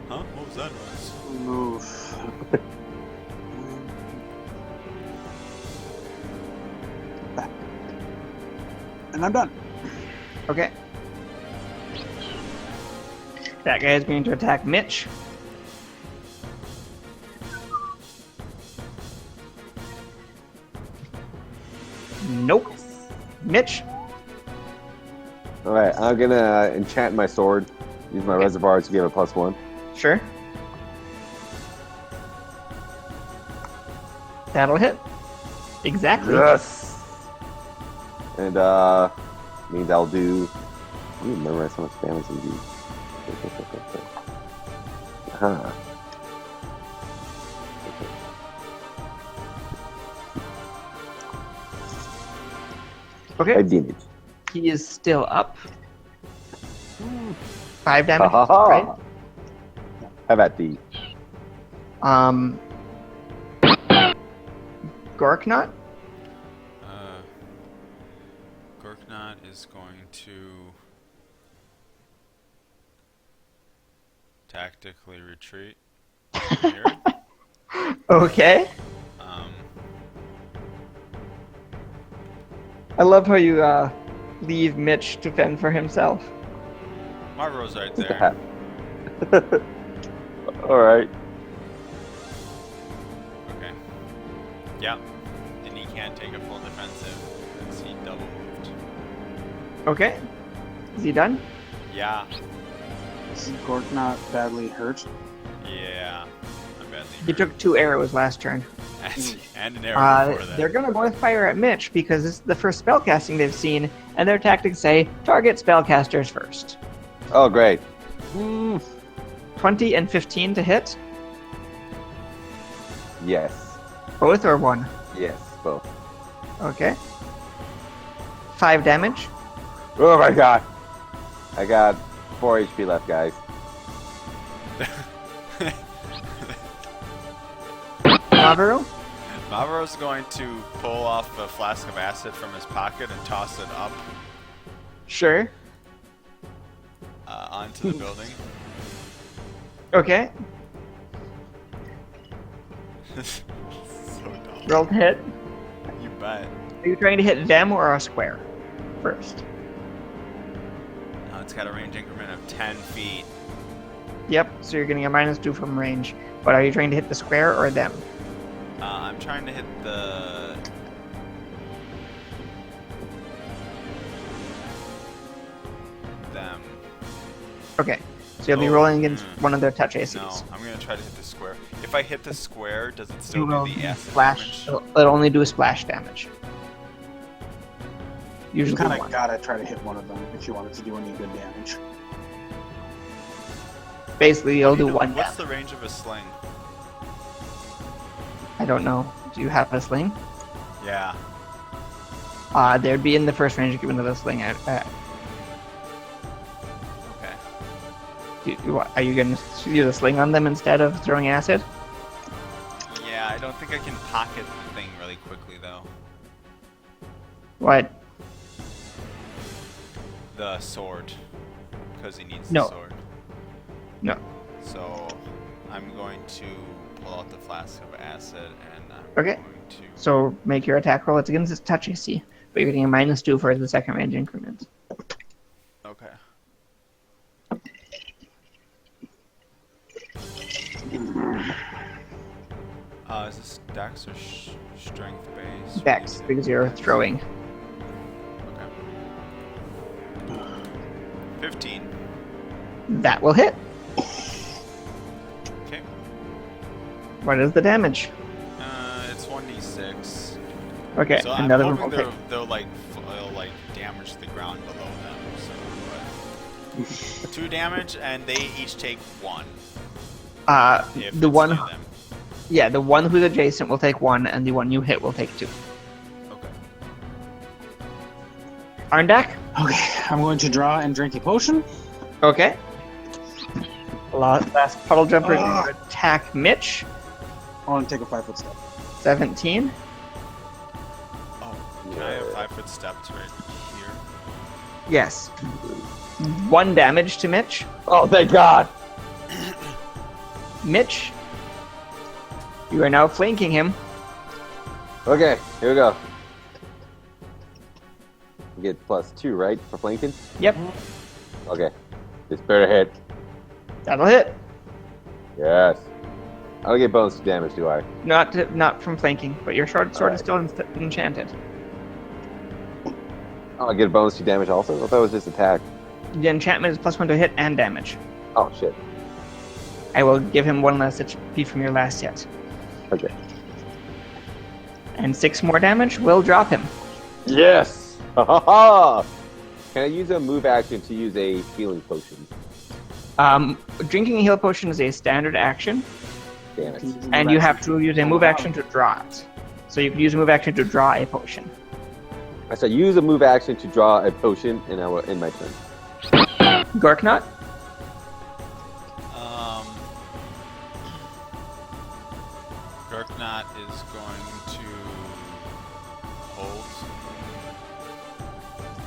What was that noise? Move. Back. And I'm done. Okay. That guy is going to attack Mitch. Nope. Mitch. Alright, I'm gonna enchant my sword. Use my reservoir to give a +1. Sure. That'll hit. Exactly. Yes! And, means I'll do... I don't memorize how much damage I do. Huh. Okay. 5 damage. He is still up. 5 damage, Ha ha right? ha! How about the... Gorknot? Gorknot is going to tactically retreat here. Okay. I love how you leave Mitch to fend for himself. Marvo's right there. Alright. Okay. Yeah. And he can't take a full defensive since he double moved. Okay. Is he done? Yeah. Is Gork not badly hurt? Yeah. I'm badly He hurt. took 2 arrows last turn. And an arrow before that. They're gonna both fire at Mitch because this is the first spellcasting they've seen, and their tactics say target spellcasters first. Oh, great. 20 and 15 to hit, Yes. both or one. Yes, both. Okay. 5 damage. Oh my god! I got 4 HP left, guys. Navarro. Mavro's going to pull off a flask of acid from his pocket and toss it up Sure. onto the building. Okay. So dumb. Roll to hit. You bet. Are you trying to hit them or a square first? It's got a range increment of 10 feet. Yep, so you're getting a -2 from range. But are you trying to hit the square or them? I'm trying to hit them. Okay, so you'll be Oh, rolling against one of their touch ACs. No, I'm gonna try to hit the square. If I hit the square, does it still You will do the acid splash. damage? It'll only do splash damage. You Usually kind of one. gotta try to hit one of them if you want it to do any good damage. Basically, you'll do one What's damage. the range of a sling? I don't know. Do you have a sling? Yeah. They'd be in the first range given to the sling. Okay. Are you going to use a sling on them instead of throwing acid? Yeah, I don't think I can pocket the thing really quickly though. What? The sword, because he needs No. the sword. No. So I'm going to pull out the flask of acid and I'm Okay. going to. So make your attack roll. It's against its touch AC, but you're getting a -2 for the second range increment. Okay. Is this dex or strength based? Dex, because you're throwing. Okay. 15. That will hit. Okay. What is the damage? It's 1d6. Okay, So I'm another one hoping will hit. they'll like damage the ground below them. So, but 2 damage, and they each take 1. If The it's one, near them. yeah, the one who's adjacent will take 1, and the one you hit will take 2. Okay. Arndak? Okay, I'm going to draw and drink a potion. Okay. Last puddle jumper is Ah. going to attack Mitch. I want to take a 5-foot step. 17. Oh, can I have 5-foot steps right here? Yes. 1 damage to Mitch. Oh, thank God! Mitch, you are now flanking him. Okay, here we go. You get +2, right, for flanking? Yep, Okay. This better hit. that'll hit. Yes. I don't get bonus damage, do I? Not from flanking, but your short sword is still enchanted. Oh, I get a bonus to damage also? I thought it was just attack. The enchantment is +1 to hit and damage. Oh, shit. I will give him 1 less HP from your last hit. Okay. And 6 more damage will drop him. Yes! Ha ha ha! Can I use a move action to use a healing potion? Drinking a heal potion is a standard action, Damn it. and you have to use a move action to draw it. So you can use a move action to draw a potion. I said use a move action to draw a potion, and I will end my turn. Gorknot? Garknot is going to hold.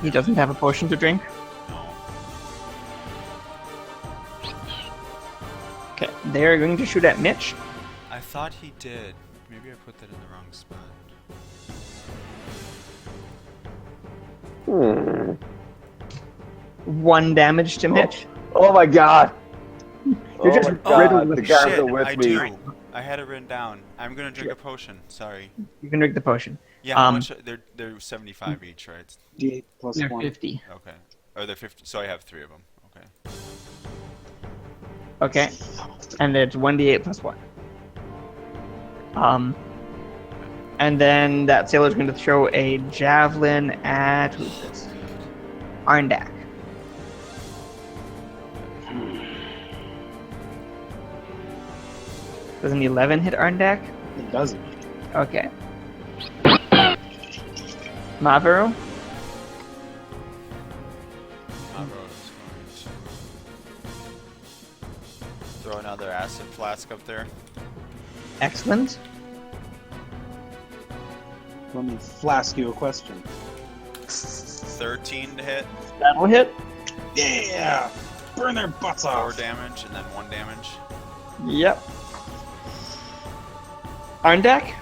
He doesn't have a potion to drink. No. Okay, they're going to shoot at Mitch. I thought he did. Maybe I put that in the wrong spot. Hmm. 1 damage to Mitch. Oh my God! You're just riddled the with guys shit, are with I me. do. I had it written down. I'm gonna drink a potion. Sorry. You can drink the potion. Yeah, how much? They're 75 each, right? D8 plus They're 1. 50. Okay. Or they're 50. So I have 3 of them. Okay. Okay. And it's 1d8 plus 1. And then that sailor's going to throw a javelin at who's this? Arndak. Does an 11 hit Arndak? It doesn't. Okay. Maveru? Mavro is going to throw another acid flask up there. Excellent. Let me flask you a question. 13 to hit, That'll hit. Yeah! Burn their butts 4 off! damage, and then 1 damage. Yep. Arndak?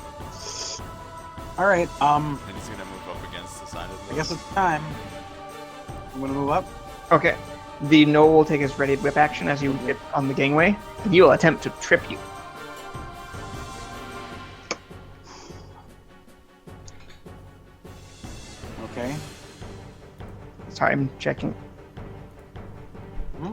Alright, And he's gonna move up against the side of the. I guess it's time. I'm gonna move up. Okay. The gnoll will take his ready whip action as you get on the gangway. He will attempt to trip you. Okay. Sorry, I'm checking. Hmm?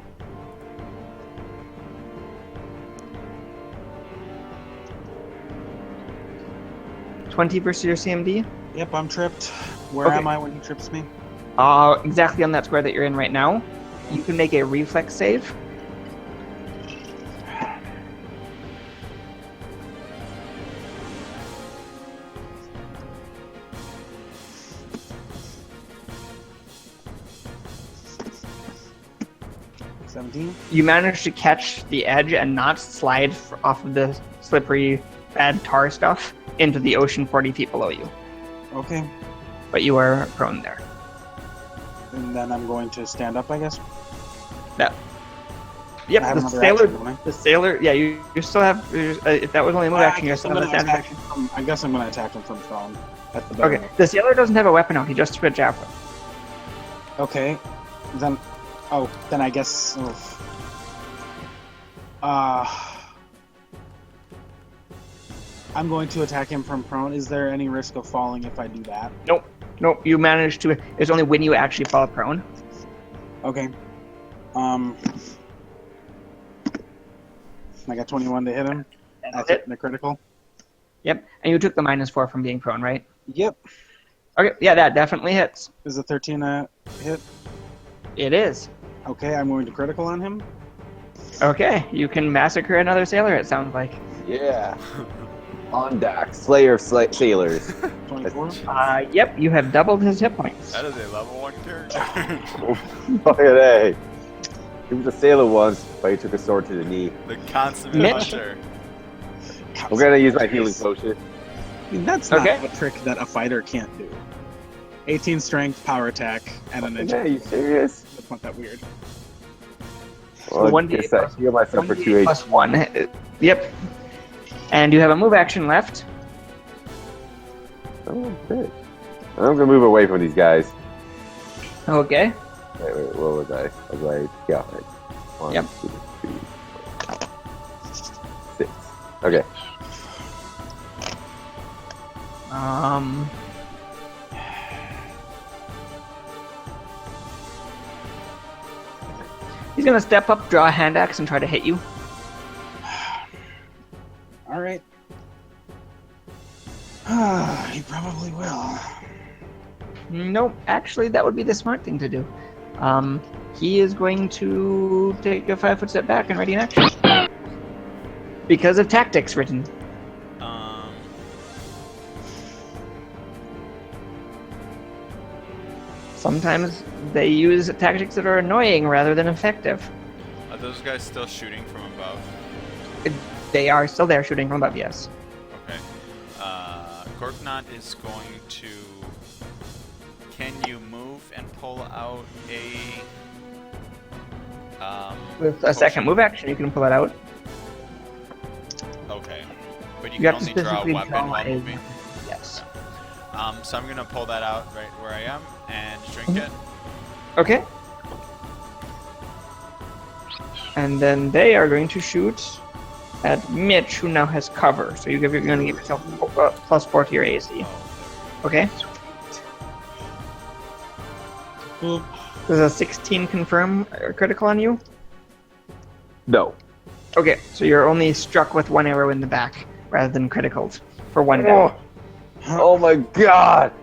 $20 versus your CMD. Yep, I'm tripped. Where Okay. am I when he trips me? Exactly on that square that you're in right now. You can make a reflex save. $17. You manage to catch the edge and not slide off of the slippery, bad tar stuff into the ocean 40 feet below you. Okay. But you are prone there. And then I'm going to stand up, I guess. That. Yep, I have the another sailor. action, don't I? The sailor. Yeah, you still have. If that was only a move action, you still have a standard action. I guess I'm going to attack him from prone. At the bottom. Okay, the sailor doesn't have a weapon out. He just threw a javelin. Okay. Then. Oh, then I guess. I'm going to attack him from prone. Is there any risk of falling if I do that? Nope. You managed to. It's only when you actually fall prone. Okay. I got 21 to hit him. That's it. The critical. Yep, and you took the -4 from being prone, right? Yep. Okay, yeah, that definitely hits. Is a 13 a hit? It is. Okay, I'm going to critical on him. Okay, you can massacre another sailor, it sounds like. Yeah. On deck, Slayer of Sailors. 24. Yep, you have doubled his hit points. That is a level 1 character. Look at that. He was a sailor once, but he took a sword to the knee. The consummate Mitch? hunter. I'm gonna use my healing potion. I mean, that's not Okay. a trick that a fighter can't do. 18 strength, power attack, and an Yeah, attack. you serious? That's not that weird. Well, I 1d8 guess I plus- heal myself for 2 1d8 HP. plus 1. Yep. And you have a move action left. Oh, good. I'm gonna move away from these guys. Okay. Wait, what was I? Yeah, right. 1, Yep. 2, 3, 4, 6. Okay. He's gonna step up, draw a hand axe, and try to hit you. All right. He probably will. Nope, actually, that would be the smart thing to do. He is going to take a 5-foot step back and ready an action. Because of tactics written. Sometimes they use tactics that are annoying rather than effective. Are those guys still shooting from above? They are still there shooting from above, yes. Okay. Gorknot is going to... Can you move and pull out a... With a second move action, you can pull it out. Okay. But you You can have to only draw a specifically weapon draw while a moving. Yes. So I'm gonna pull that out right where I am and drink it. Okay. And then they are going to shoot at Mitch, who now has cover. So you're going to give yourself +4 to your AC. Okay. Boop. Does a 16 confirm critical on you? No. Okay, so you're only struck with one arrow in the back rather than criticaled for one down. Oh my god!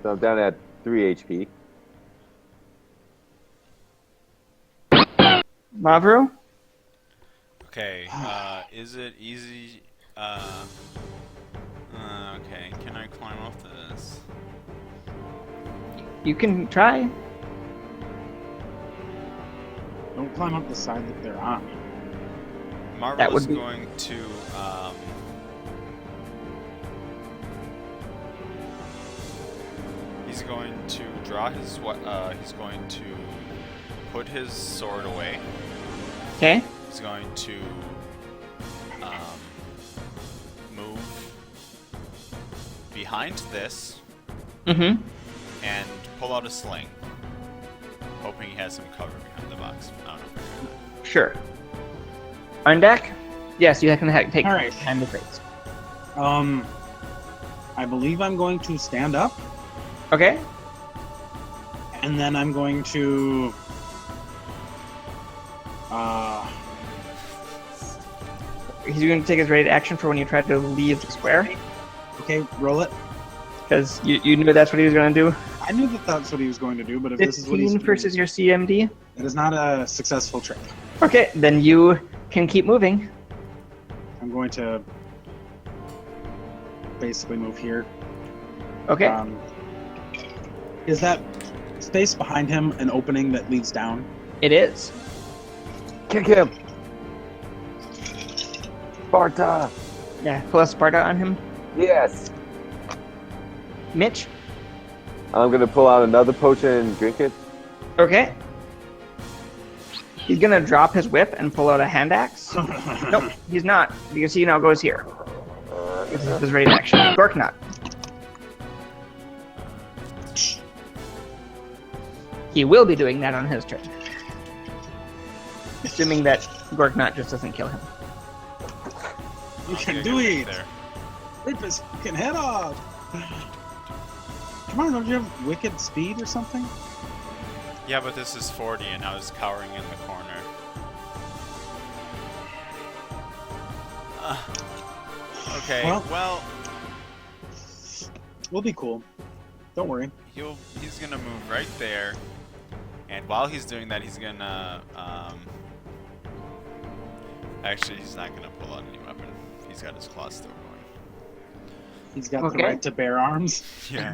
So I'm down at 3 HP. Mavro? Okay, is it easy? Okay, can I climb off this? You can try. Don't climb up the side that they're on. Marvel That would is be- going to, he's going to draw his, he's going to put his sword away. Okay. He's going to, move behind this, Mm-hmm. and pull out a sling, hoping he has some cover behind the box. I don't know if I heard that. Sure. On deck? Yes, you can take All right. hand the crates. I believe I'm going to stand up, Okay. and then I'm going to. He's going to take his ready action for when you try to leave the square, Okay, roll it. because you knew that's what he was going to do. I knew that that's what he was going to do, but if this is what he's 15 doing, versus your CMD. it is not a successful trick. Okay, then you can keep moving. I'm going to basically move here. Okay. Is that space behind him an opening that leads down? It is. Kick him! Sparta! Yeah, pull a Sparta on him. Yes! Mitch. I'm gonna pull out another potion and drink it. Okay. He's gonna drop his whip and pull out a hand axe. Nope, he's not, because he now goes here. This is his ready action. Gorknot. He will be doing that on his turn. Assuming that Gorknot just doesn't kill him. You I'll can get do him it! there. Rip his fucking head off! Come on, don't you have wicked speed or something? Yeah, but this is 40, and I was cowering in the corner. Okay, Well- well, We'll be cool. Don't worry. he's gonna move right there, and while he's doing that, he's gonna actually, he's not gonna pull out any weapon. He's got his claw still going. He's got Okay. the right to bear arms. Yeah.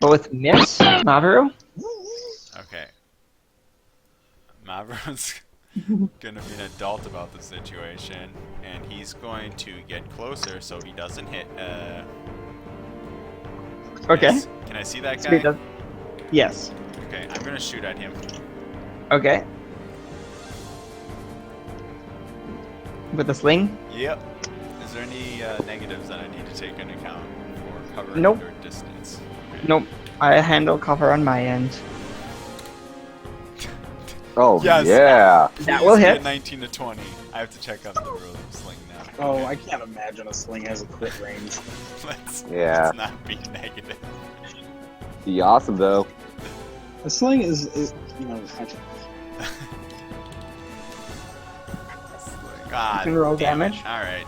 Both miss Maviru. Okay. Mavro's gonna be an adult about the situation, and he's going to get closer so he doesn't hit. Okay. Can I see that So he guy? does- Yes. Okay, I'm gonna shoot at him. Okay. With a sling? Yep. Is there any negatives that I need to take into account for covering Nope. or distance? Okay. Nope. I handle cover on my end. Oh, Yes. yeah! That Please will get hit. 19 to 20. I have to check out the road sling now. Oh, Okay. I can't imagine a sling has a crit range. Yeah. Let's not be negative. Be awesome, though. A sling is you know, God, can roll damn it. damage. All right.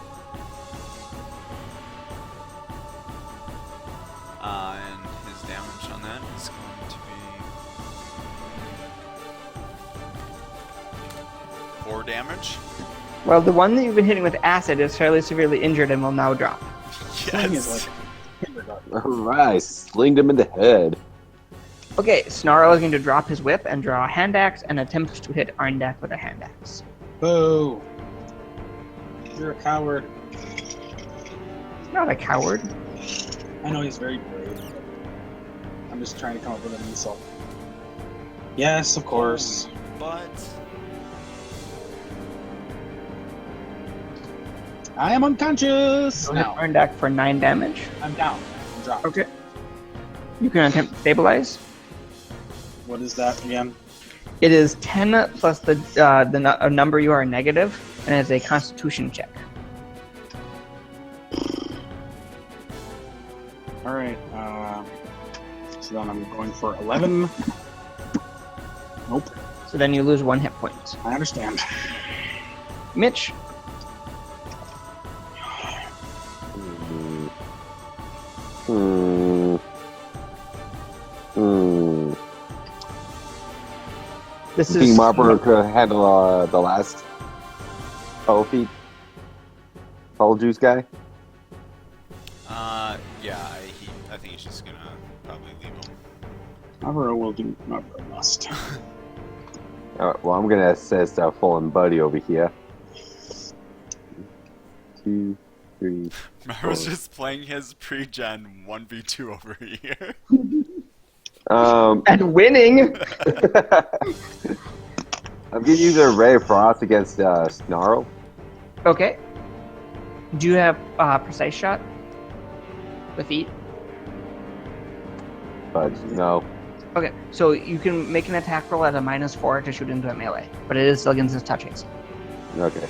And his damage on that is going to be 4 damage. Well, the one that you've been hitting with acid is fairly severely injured and will now drop. sling is Yes. like kindergarten. Alright, slinged him in the head. Okay, Snarl is going to drop his whip and draw a hand axe and attempt to hit Arndak with a hand axe. Boo! You're a coward. He's not a coward. I know he's very brave. But I'm just trying to come up with an insult. Yes, of course. But I am unconscious So hit now. Arndak for 9 damage. I'm down. I'm dropped. Okay. You can attempt to stabilize. What is that again? It is 10 plus the number you are negative, and it's a Constitution check. All right. So then I'm going for 11. Nope. So then you lose 1 hit point. I understand. Mitch, Hmm. Hmm. Hmm. this You think is Marlboro could handle the last Bubble Juice guy? yeah, I think he's just gonna probably leave him. Navarro will do. Navarro must. Well, I'm gonna assist Full and Buddy over here. 2, 3. Mario's just playing his pre-gen 1v2 over here. and winning. I'm gonna use a Ray of Frost against Snarl. Okay. Do you have precise shot with feet? Fudge. No. Okay, so you can make an attack roll at a -4 to shoot into a melee, but it is still against his touch AC. Okay.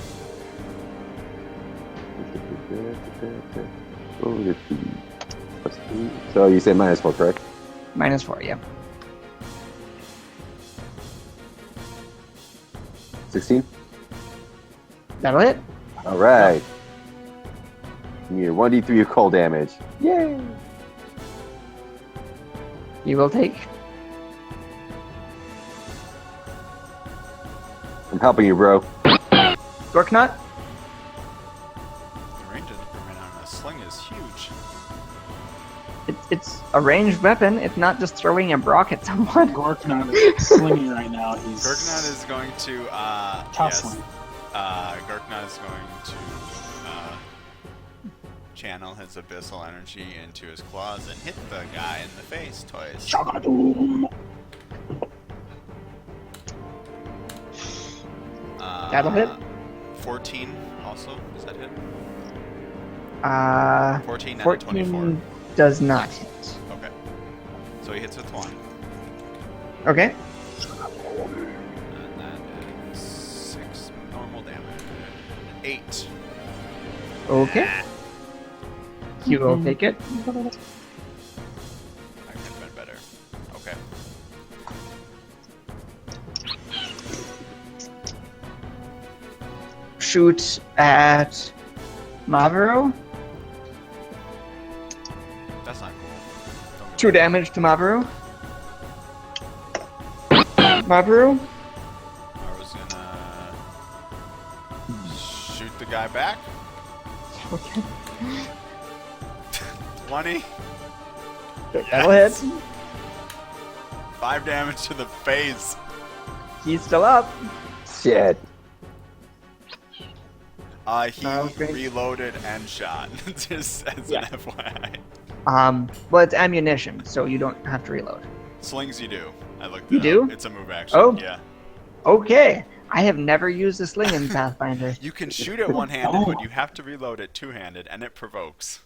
So you say -4, correct? -4, yeah. 16? That'll hit. All right. Give me your 1d3 of cold damage. Yay! You will take. I'm helping you, bro. Gorknot. The range improvement on a sling is huge. It's a ranged weapon. It's not just throwing a brock at someone. Gorknot is slinging right now. He's Gurknot is going to, tousling. Gurknot is going to, channel his abyssal energy into his claws and hit the guy in the face twice. Shagadoom. That'll hit. 14 also, does that hit? 14 and a 14 24. does not hit. Okay. So he hits with 1. Okay. And that is 6 normal damage. 8. Okay. You will take it. That could have been better. Okay. Shoot at Mavero. That's not cool. Don't 2 damage to Mavero. Mavero. I was gonna shoot the guy back. Okay. 20. That'll hit. 5 damage to the face. He's still up. Shit. He Okay. reloaded and shot. Just as Yeah. an FYI. Well, it's ammunition, so you don't have to reload. Slings you do. I looked You it do? up. It's a move action. Oh. Yeah. Okay. I have never used a sling in Pathfinder. You can shoot it one-handed, but you have to reload it two-handed, and it provokes.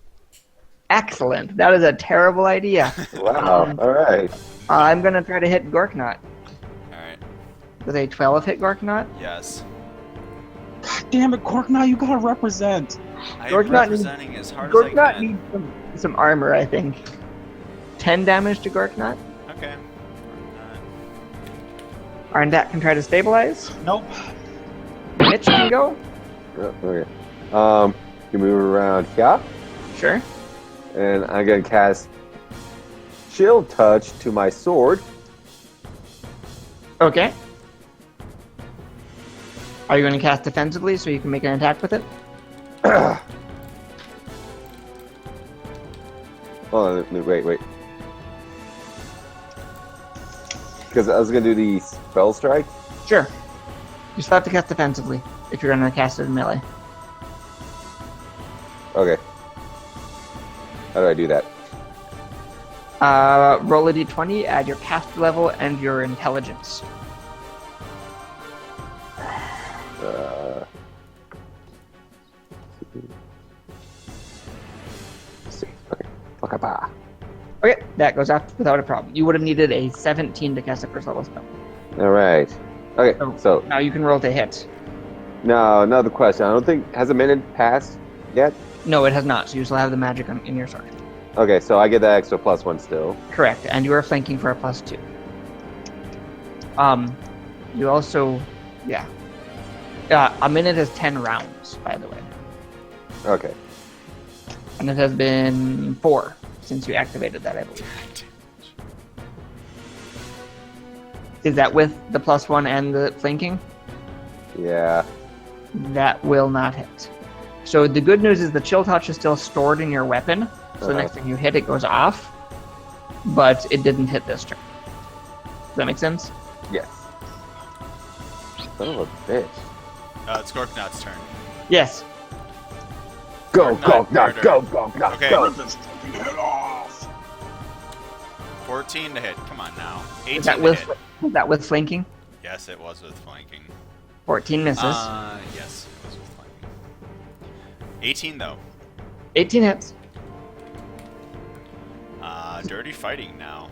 Excellent. That is a terrible idea. Wow. All right. I'm gonna try to hit Gorknot. Alright. With a 12 hit Gorknot. Yes. God damn it, Gorknot, you gotta represent. I am Gorknot representing as hard as I Gorknot can. needs some armor, I think. 10 damage to Gorknot. Okay. Arndat can try to stabilize. Nope. Mitch can go. Oh, okay. You move around here, Sure. and I'm gonna cast Chill Touch to my sword. Okay. Are you going to cast defensively so you can make an attack with it? Hold on, wait. Because I was gonna do the spell strike. Sure. You still have to cast defensively if you're going to cast it in melee. Okay. How do I do that? Roll a d20, add your cast level and your intelligence. Let's see. Okay. Fuck. Okay, that goes off without a problem. You would have needed a 17 to cast a first level spell. All right. Okay. So Now you can roll to hit. now another question. I don't think has a minute passed yet. No, it has not, so you still have the magic in your sword. Okay, so I get that extra +1 still. Correct, and you are flanking for a +2. You also, yeah. A minute is 10 rounds, by the way. Okay. And it has been 4 since you activated that, I believe. Is that with the +1 and the flanking? Yeah. That will not hit. So the good news is the chill touch is still stored in your weapon. So the next time you hit, it goes off. But it didn't hit this turn. Does that make sense? Yes. Son of a bitch. It's Gorknot's turn. Yes. Go, Not murder. go, Okay. go. Rip his fucking head off. 14 to hit. Come on now. 18 Is that to with hit. was that with flanking? Yes, it was with flanking. 14 misses. Yes, it was with flanking. 18 though. 18 hits. Dirty fighting now.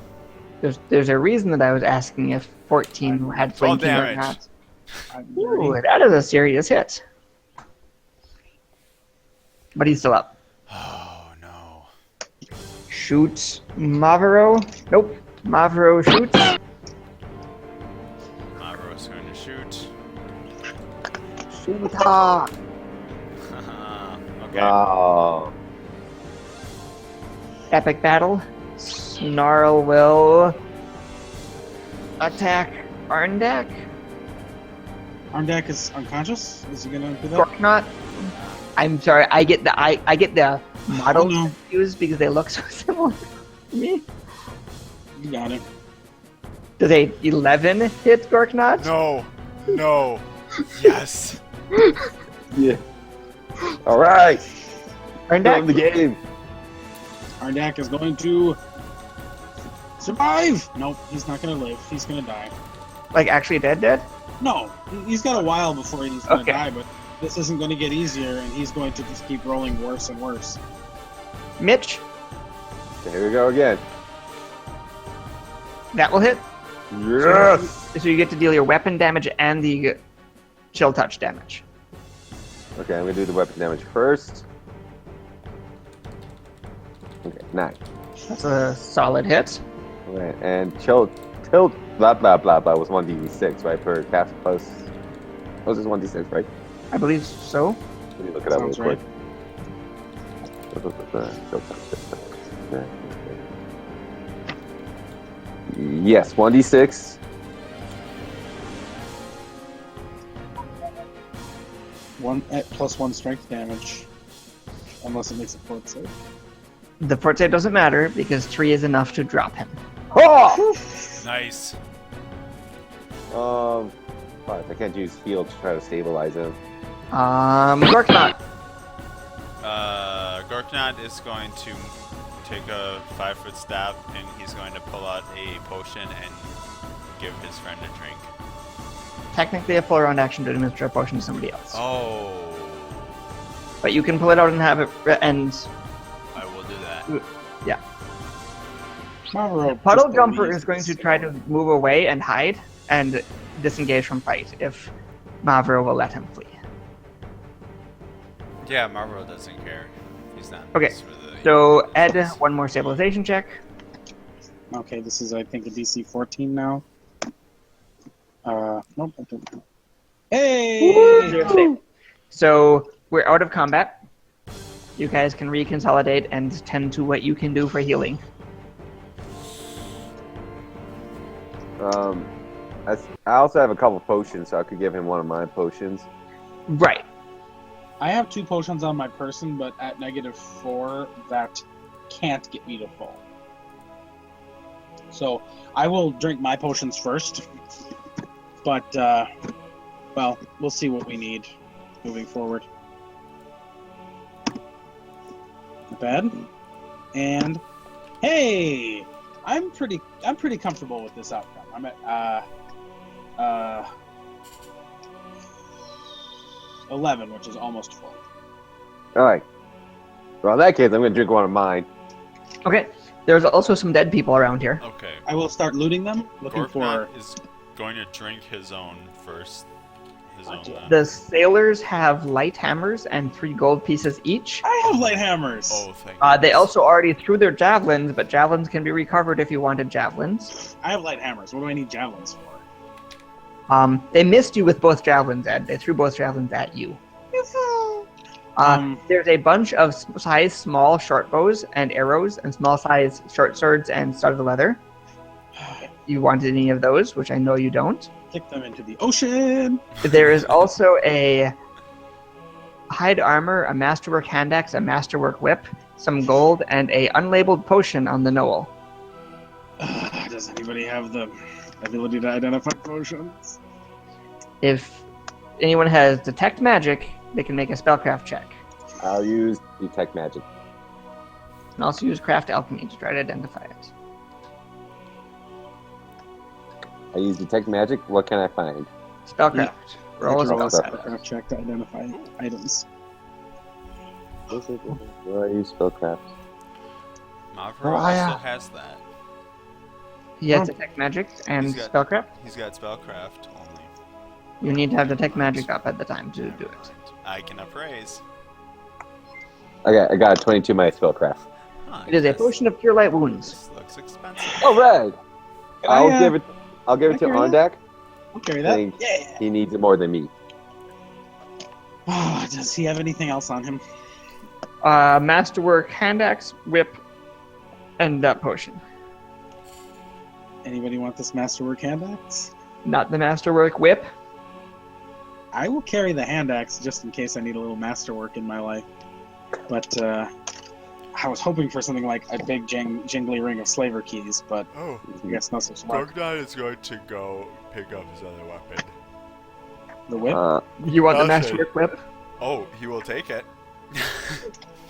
There's a reason that I was asking if 14 had 12 flanking or damage. not. I'm Ooh, ready. that is a serious hit. But he's still up. Oh no. Shoot Mavro. Nope. Mavro shoots. Mavro's going to shoot. Shoot ha! Okay. Oh. Epic battle. Snarl will attack Arndak. Arndak is unconscious. Is he gonna do that? Gorknot. I'm sorry, I get the models Oh, no. confused because they look so similar to me. You got it. Does a 11 hit Gorknot? No. No. Yes. Yeah. All right. Still in the Arndak. game. Arndak is going to survive. Nope, he's not gonna live. He's gonna die. Like actually dead? No, he's got a while before he's gonna Okay. die, but this isn't going to get easier, and he's going to just keep rolling worse and worse. Mitch, Here we go again. that will hit. Yes. So you get to deal your weapon damage and the chill touch damage. Okay, I'm gonna do the weapon damage first. Okay, 9. That's a solid hit. Okay, and tilt, blah blah blah blah was 1d6, right? Per cast plus. Was this 1d6, right? I believe so. Let me look it up real Sounds quick. Yes, 1d6. Plus one strength damage, unless it makes a fort save. The fort save doesn't matter because 3 is enough to drop him. Oh! Nice. Fuck, I can't use heal to try to stabilize him. Gorknot. Gorknot is going to take a 5-foot step and he's going to pull out a potion and give his friend a drink. Technically a full round action to administer a potion to somebody else. Oh, But you can pull it out and have it, and I will do that. Marro Puddle just Jumper believes is going to this. try to move away and hide and disengage from fight if Mavro will let him flee. Yeah, Marvel doesn't care. He's not. Okay, for the- So Ed, one more stabilization check. Okay, this is I think a DC 14 now. Nope, I don't know. Hey! So we're out of combat. You guys can reconsolidate and tend to what you can do for healing. I also have a couple potions, so I could give him one of my potions. Right. I have 2 potions on my person, but at -4, that can't get me to full. So I will drink my potions first. But, well, we'll see what we need moving forward. Not bad. And, hey! I'm pretty comfortable with this outcome. I'm at, 11, which is almost full. Alright. Well, in that case, I'm going to drink one of mine. Okay. There's also some dead people around here. Okay. I will start looting them, looking for... Gorknot is going to drink his own first. His own. The sailors have light hammers and 3 gold pieces each. I have light hammers! Oh, thank They goodness. also already threw their javelins, but javelins can be recovered if you wanted javelins. I have light hammers. What do I need javelins for? They missed you with both javelins, Ed. They threw both javelins at you. There's a bunch of size small short bows and arrows and small size short swords and studded leather. You wanted any of those, which I know you don't. Kick them into the ocean! There is also a hide armor, a masterwork hand axe, a masterwork whip, some gold, and a unlabeled potion on the knoll. Does anybody have the ability to identify potions? If anyone has detect magic, they can make a spellcraft check. I'll use detect magic. And also use craft alchemy to try to identify it. I use detect magic. What can I find? Spellcraft. Roll a Roll a spellcraft. spellcraft check to identify items. Where I use spellcraft? Mavro Oh, yeah. also has that. He has Detect Magic and He's got- Spellcraft. He's got spellcraft only. You need to have Detect Magic up at the time to do it. I can appraise. I got 22 my spellcraft. Huh, It is a this- potion of Cure Light Wounds. This looks expensive. All right. Can I'll I, give it. I'll give it to can I carry Arndak. I'll carry I think that. he needs it more than me. Yeah. Does he have anything else on him? Masterwork, Hand Axe, Whip, and that potion. Anybody want this masterwork hand axe? Not the Masterwork Whip. I will carry the hand axe just in case I need a little masterwork in my life. But I was hoping for something like a big jingly ring of slaver keys, but Oh, I guess no such luck. Gorgnat is going to go pick up his other weapon. The whip? You want the Okay. Masterwork Whip? Oh, he will take it.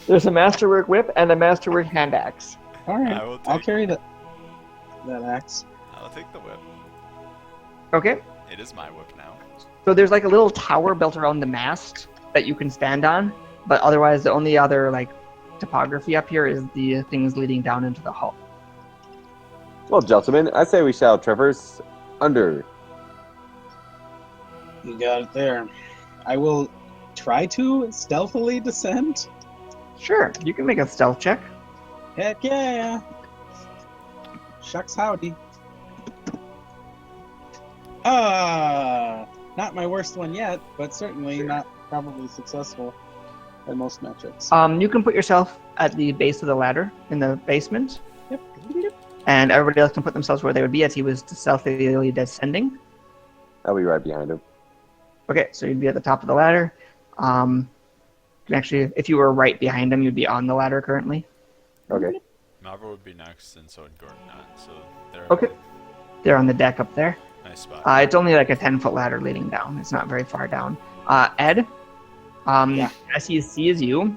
There's a Masterwork Whip and a Masterwork Hand Axe. All right, I will I'll take- carry that axe. I'll take the whip. Okay. It is my whip now. So there's like a little tower built around the mast that you can stand on, but otherwise the only other like topography up here is the things leading down into the hull. Well, gentlemen, I say we shall traverse under. You got it there. I will try to stealthily descend. Sure, you can make a stealth check. Heck yeah! Shucks howdy. Not my worst one yet, but certainly not probably successful by most metrics. You can put yourself at the base of the ladder in the basement, Yep. and everybody else can put themselves where they would be as he was stealthily descending. I'll be right behind him. Okay, so you'd be at the top of the ladder. You can actually, if you were right behind him, you'd be on the ladder currently. Okay. Mavro would be next, and so would Gorgnat. So they're Okay. They're on the deck up there. nice spot. It's only like a 10-foot ladder leading down. It's not very far down. Ed, Yeah. as he sees you,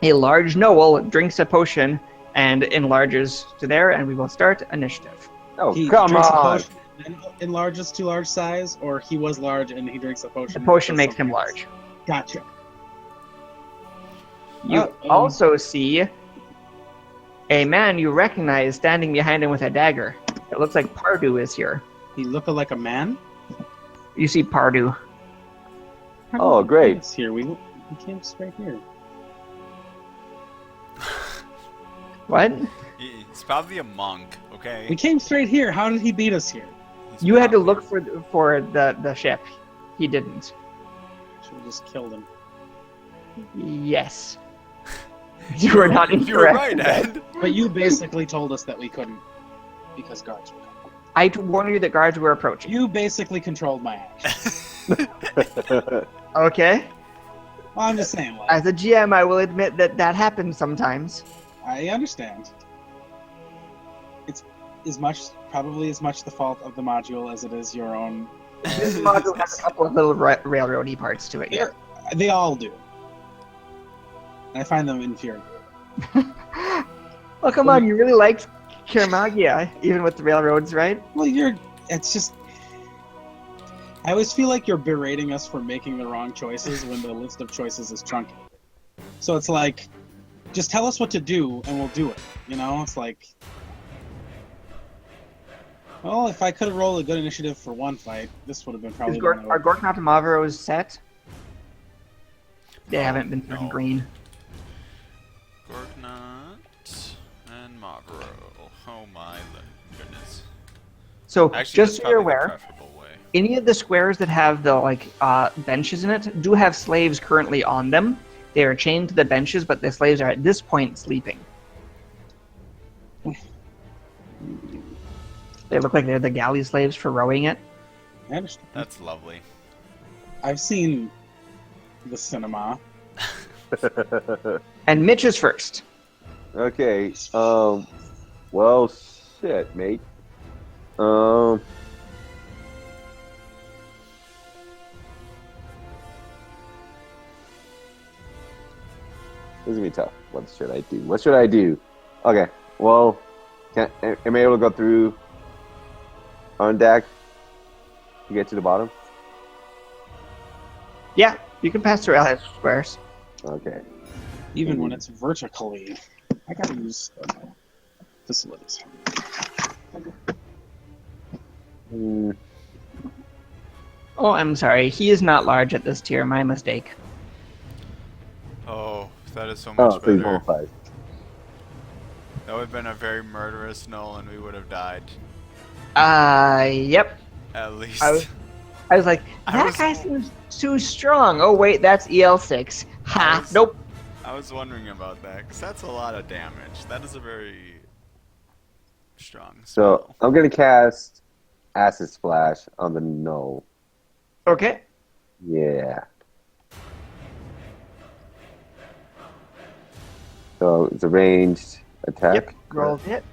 a large Noel drinks a potion and enlarges to there, and we will start initiative. Oh, He come drinks a on! potion and enlarges to large size, or he was large and he drinks a potion. The potion and makes does him something else. large. Gotcha. You also see a man you recognize standing behind him with a dagger. It looks like Pardu is here. He looked like a man. You see Pardu. Oh, great. It's here. We came straight here. What? He's probably a monk, okay? We came straight here. How did he beat us here? He's You had to probably- look for the ship. He didn't. Should have just killed him. Yes. You were not incorrect. You were right, Ed. But you basically told us that we couldn't because guards were coming. I warned you that guards were approaching. You basically controlled my actions. Okay. Well, I'm just saying, like, As a GM, I will admit that that happens sometimes. I understand. It's probably as much the fault of the module as it is your own. This module has a couple of little railroady parts to it. Yeah. They all do. I find them infuriating. Well, come on, you really liked Kirmagia, even with the railroads, right? Well, it's just. I always feel like you're berating us for making the wrong choices when the list of choices is truncated. So it's like, just tell us what to do and we'll do it. You know, it's like. Well, if I could have rolled a good initiative for one fight, this would have been probably. Are Gorknot and Mavros set? They haven't been turned No. green. Gorgnat and Mavro. Oh my goodness. So, Actually, just that's so you're probably the aware, preferable way. any of the squares that have the benches in it do have slaves currently on them. They are chained to the benches, but the slaves are at this point sleeping. They look like they're the galley slaves for rowing it. I understand. That's lovely. I've seen the cinema. And Mitch is first. Okay. Well, shit, mate. This is gonna be tough. What should I do? What should I do? Okay. Well, am I able to go through on deck to get to the bottom? Yeah, you can pass through allied squares. Okay. Even when it's vertically. I gotta use facilities. Mm, Oh, I'm sorry. He is not large at this tier. My mistake. Oh, that is so oh, much so he's better. level 5. That would have been a very murderous null, and we would have died. Yep. At least. I was like, I that was- guy seems too strong. Oh wait, that's EL6. Ha! Nope. I was wondering about that, because that's a lot of damage. That is a very strong So spell. I'm gonna cast Acid Splash on the null. Okay. Yeah. So it's a ranged attack. Yep. Roll hit.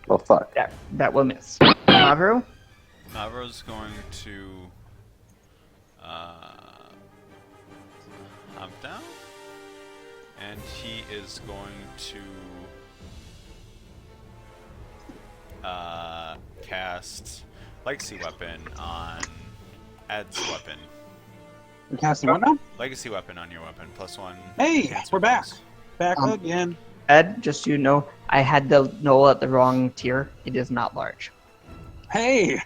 Oh fuck. That will miss. Mavro. Mavro's going to hop down, and he is going to cast Legacy Weapon on Ed's weapon. We're casting what now? Legacy Weapon on your weapon, +1. Hey, cancer we're back. bonus. Back Um, again. Ed, just so you know, I had the null at the wrong tier. It is not large. Hey!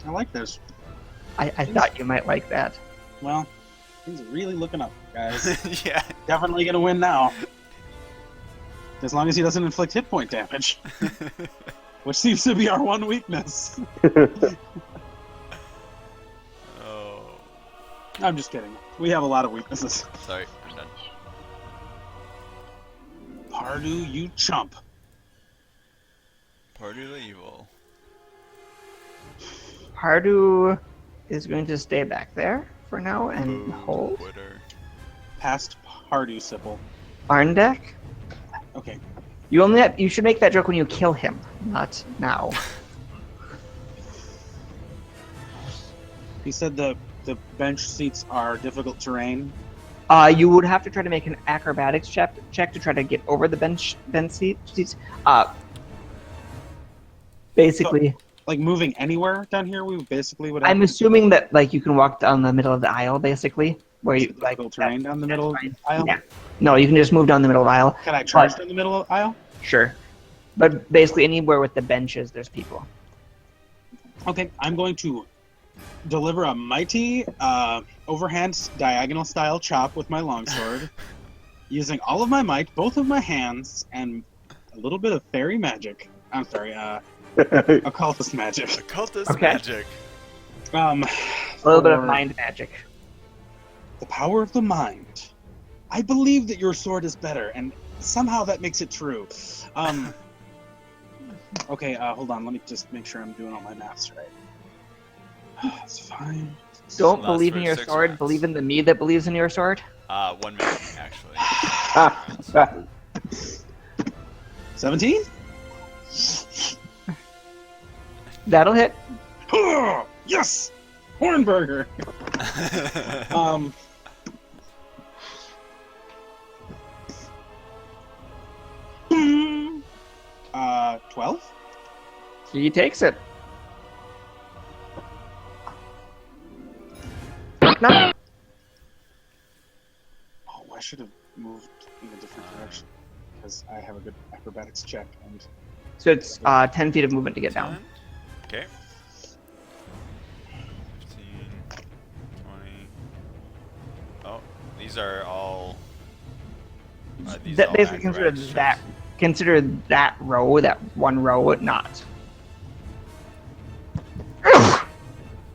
I like this. I thought you might like that. Well, things are really looking up, guys. Yeah. Definitely gonna win now. As long as he doesn't inflict hit point damage, which seems to be our one weakness. Oh. I'm just kidding. We have a lot of weaknesses. Sorry, I'm done. Pardu, you chump. Party of the evil. Pardu is going to stay back there for now and Boo, hold. Quitter. Past participle. Arndek, Okay. you should make that joke when you kill him, not now. He said the bench seats are difficult terrain. You would have to try to make an acrobatics check to try to get over the bench seats. Basically, Like moving anywhere down here, we basically would have I'm assuming that like you can walk down the middle of the aisle, basically, where you like difficult terrain down the middle of fine. the aisle. Yeah. No, you can just move down the middle of the aisle. Can I charge down the middle of the aisle? Sure, but basically anywhere with the benches, there's people. Okay, I'm going to deliver a mighty overhand diagonal style chop with my longsword, using all of my might, both of my hands, and a little bit of fairy magic. I'm sorry, occultist magic. Occultist Okay. magic. A little bit of for mind magic. The power of the mind. I believe that your sword is better, and somehow that makes it true. Okay, hold on. Let me just make sure I'm doing all my maths right. That's fine. Don't Lasts believe for in your 6 sword. rounds. Believe in the me that believes in your sword. 1 minute, actually. 17? That'll hit. Yes! Hornburger! 12? He takes it. No. Oh, I should have moved in a different direction. Because I have a good acrobatics check, and So it's 10 feet of movement to get down. 10. Okay. 15, 20. Oh, these are all. Are these That all basically acrobatics checks? consider that row, that one row, not.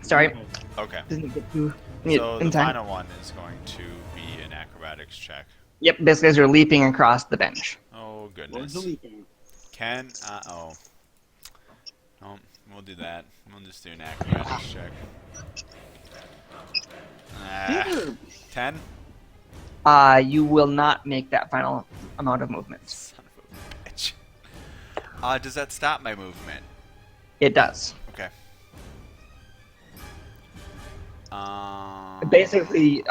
Sorry, Okay. doesn't get too So in the time. final one is going to be an acrobatics check. Yep, basically as you're leaping across the bench. Oh Lord goodness. the Leaping. Can oh. No, we'll do that. We'll just do an acrobatics check. Here. 10? You will not make that final amount of movement. Son of a bitch. Does that stop my movement? It does. Okay. Basically,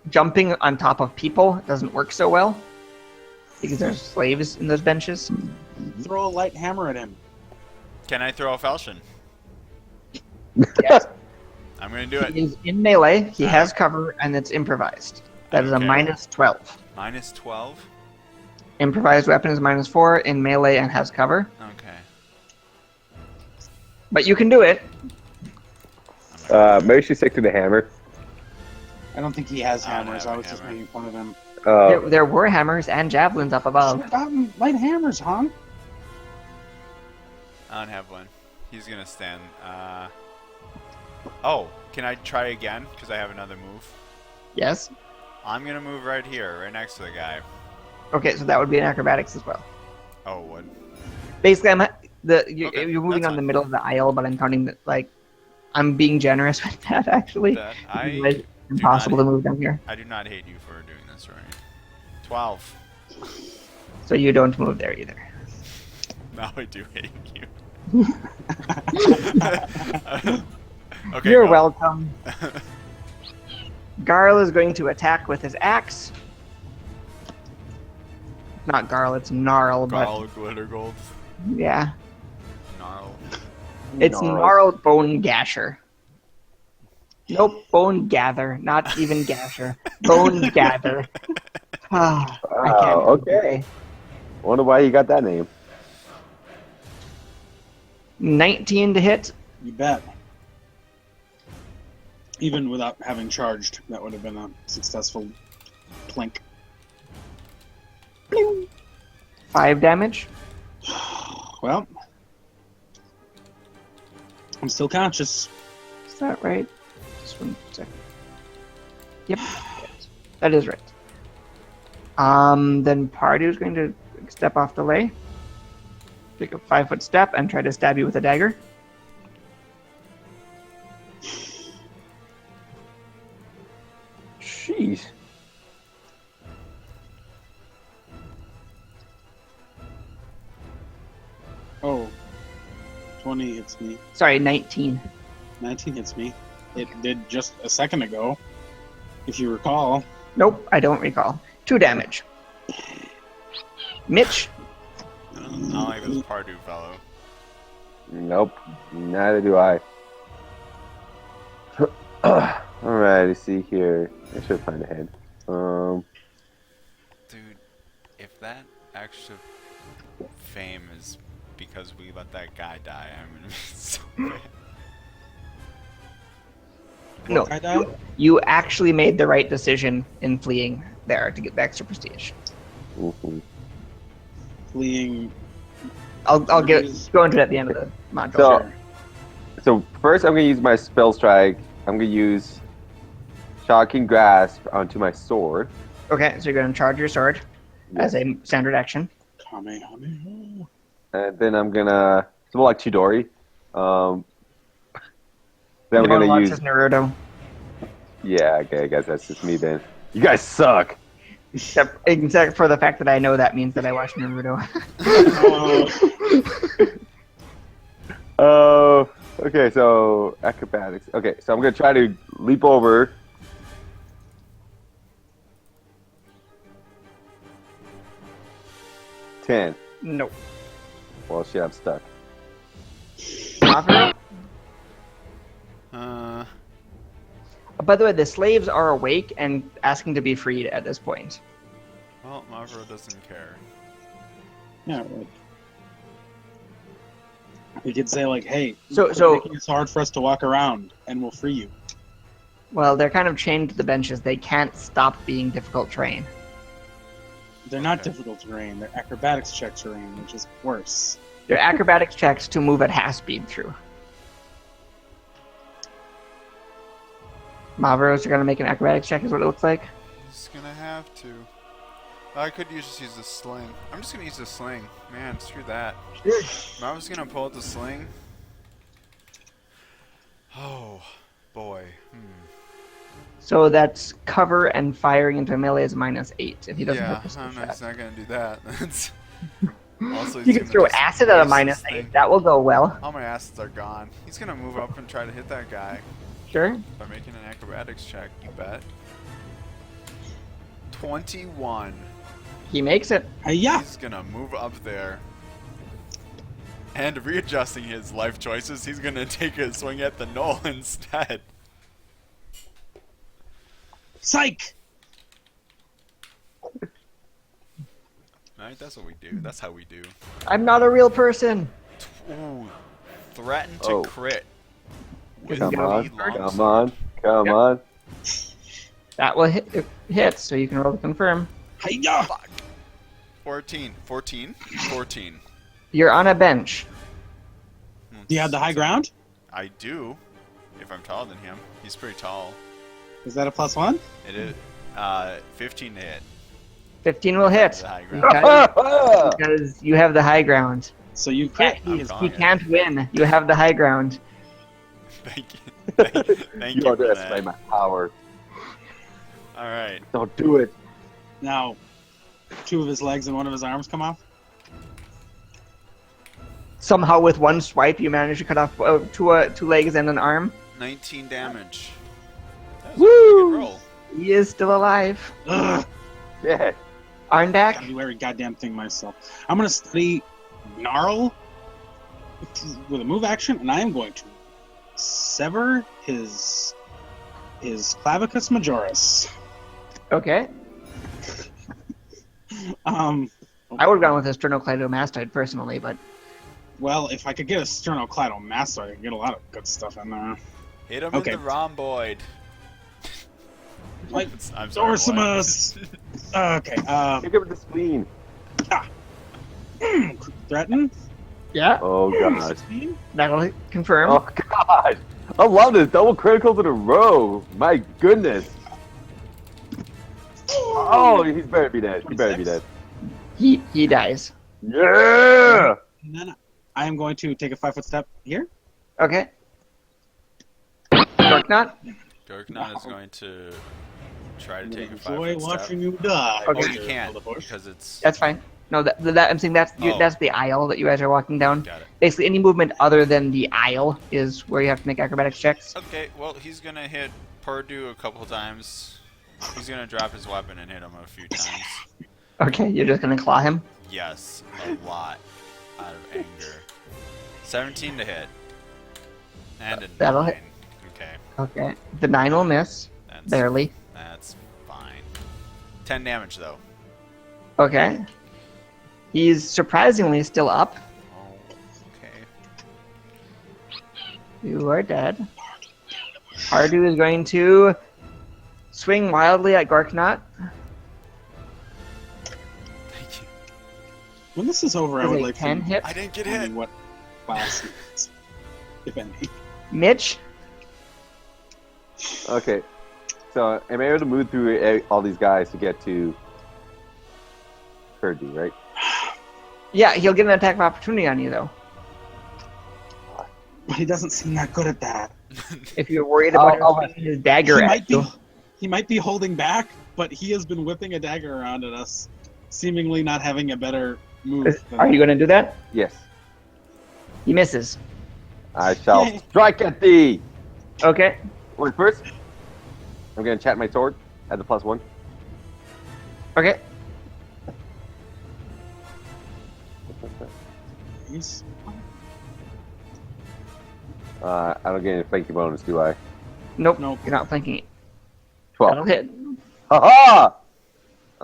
jumping on top of people doesn't work so well because there's slaves in those benches. Throw a light hammer at him. Can I throw a falchion? Yes, I'm gonna do it. he is in melee. He has cover, and it's improvised. That is a Okay. minus 12. Minus 12. Improvised weapon is -4 in melee and has cover. Okay. But you can do it. Maybe she stick to the hammer. I don't think he has I don't hammers. have I a was just hammer. making fun of him. There were hammers and javelins up above. Should've gotten light hammers, huh? I don't have one. He's gonna stand. Oh, can I try again? Because I have another move. Yes. I'm gonna move right here, right next to the guy. Okay, so that would be an acrobatics as well. Oh, what? Basically, Okay, you're moving that's on the fine. middle of the aisle, but I'm counting that like I'm being generous with that actually. That I Otherwise, it's do impossible not- to move down here. I do not hate you for doing this, right? 12. So you don't move there either. Now I do hate you. Okay, You're go. welcome. Garl is going to attack with his axe. Not Garl, it's Gnarl, Garl glitter gold. but yeah. Gnarl. It's Gnarl Bone Gasher. Nope, Bone Gather, not even Gasher. Bone Gather. Ah, I can't. Okay. Wonder why you got that name. 19 to hit. You bet. Even without having charged, that would have been a successful plink. 5 damage. Well, I'm still conscious. Is that right? Just 1 second. Yep. That is right. Then Pardew's going to step off the way. Take a 5-foot step and try to stab you with a dagger. Jeez. Oh, 20 hits me. Sorry, 19. 19 hits me. It did just a second ago, if you recall. Nope, I don't recall. 2 damage. Mitch, I don't like this Pardew fellow. Nope. Neither do I. Alright, let's see here. I should find a head. Dude, if that extra fame is because we let that guy die, I'm gonna be so mad. no, I die? you actually made the right decision in fleeing there to get the extra prestige. Mhm. Fleeing. I'll go into it at the end of the module. So, so first I'm gonna use my spell strike. I'm gonna use shocking grasp onto my sword. Okay, so you're going to charge your sword as a standard action. Kamehameha. And then I'm gonna something like Chidori. Then I'm No one gonna wants use. his Naruto. Yeah, okay, I guess that's just me then. You guys suck. Except for the fact that I know that means that I watch Naruto. Oh, okay, so acrobatics. Okay, so I'm gonna try to leap over. Ten. No. Well, shit, I'm stuck. Mavro? Uh, By the way, the slaves are awake and asking to be freed at this point. well, Mavro doesn't care. Yeah, right. We could say like, "Hey, So- quit making it hard for us to walk around, and we'll free you." Well, they're kind of chained to the benches. They can't stop being difficult terrain. They're not Okay. difficult terrain. They're acrobatics check terrain, which is worse. They're acrobatics checks to move at half speed through. Mavros are going to make an acrobatics check is what it looks like. Just gonna have to. I could just use the sling. I'm just gonna use the sling. Man, screw that. I was gonna pull out the sling. Oh, boy. So that's cover and firing into melee is -8 if he doesn't Yeah, hit the I'm shot. not gonna do that. That's also, You he's can gonna throw just acid at a waste this -8. thing. That will go well. All my acids are gone. He's gonna move up and try to hit that guy Sure. by making an acrobatics check, you bet. 21. He makes it. Yeah. He's gonna move up there. And readjusting his life choices, he's gonna take a swing at the knoll instead. Psych. Right? That's what we do. That's how we do. I'm not a real person. Ooh, threaten to Oh. crit. With Come the on, longsword. Come Yep. on. That will hit, so you can roll to confirm. Hiya! Fuck. 14. 14. 14. You're on a bench. Do you have the high ground? I do. If I'm taller than him. He's pretty tall. Is that a +1? It is 15 to hit. 15 will hit. The high ground. Because you have the high ground. So you Yeah, crit. he can't win. You have the high ground. Thank you. Thank You you for underestimate that. my power. Alright. Don't do it. Now, 2 of his legs and 1 of his arms come off. Somehow, with one swipe, you manage to cut off two legs and an arm. 19 damage. That was a pretty good Woo! roll. He is still alive. Ugh. Yeah. Gotta Arndak, do every goddamn thing myself. I'm gonna study Gnarl with a move action, and I am going to sever his clavicus majoris. okay. I would have gone with a sternocleidomastoid personally, but Well, if I could get a sternocleidomastoid, I could get a lot of good stuff in there. Hit him Okay. in the rhomboid. Like, I'm sorry. Dorsimus. Okay. Pick up the spleen. Threaten. yeah, Oh gosh. that'll confirm. Oh god. I love this. Double criticals in a row. My goodness. Oh, he's better be dead. He better be dead. He dies. Yeah. And then I am going to take a 5-foot step here. Okay. Dorknot? Dorknot is going to try to I'm take gonna a enjoy 5-foot watching step. you die. Okay. Oh, Mr. you can't Bush. because it's. That's fine. No, that I'm saying that's Oh. that's the aisle that you guys are walking down. Got it. Basically, any movement other than the aisle is where you have to make acrobatics checks. Okay, well, he's gonna hit Purdue a couple times. He's gonna drop his weapon and hit him a few times. Okay, you're just gonna claw him. Yes, a lot out of anger. 17 to hit. And a 9. That'll hit. Okay, Okay. The 9 will miss. that's Barely. That's fine. 10 damage though. Okay. He's surprisingly still up. Oh, okay. You are dead. Hardu is going to swing wildly at Gorknot. Thank you. When this is over, I With would a like 10 to hit. I didn't get tell me hit. what class he is, if any. Mitch. Okay. So am I able to move through all these guys to get to Purdue, right? Yeah, he'll get an attack of opportunity on you though. But he doesn't seem that good at that. If you're worried about I'll- him swinging his dagger at you. He might be holding back, but he has been whipping a dagger around at us, seemingly not having a better move. than Are you going to do that? Yes. He misses. I shall Yay. strike at thee. Okay. Wait, first, I'm gonna chat my sword at the +1. Okay. He's- I don't get any flanking bonus, do I? Nope. Nope. You're not flanking it. 12. That'll hit. Ha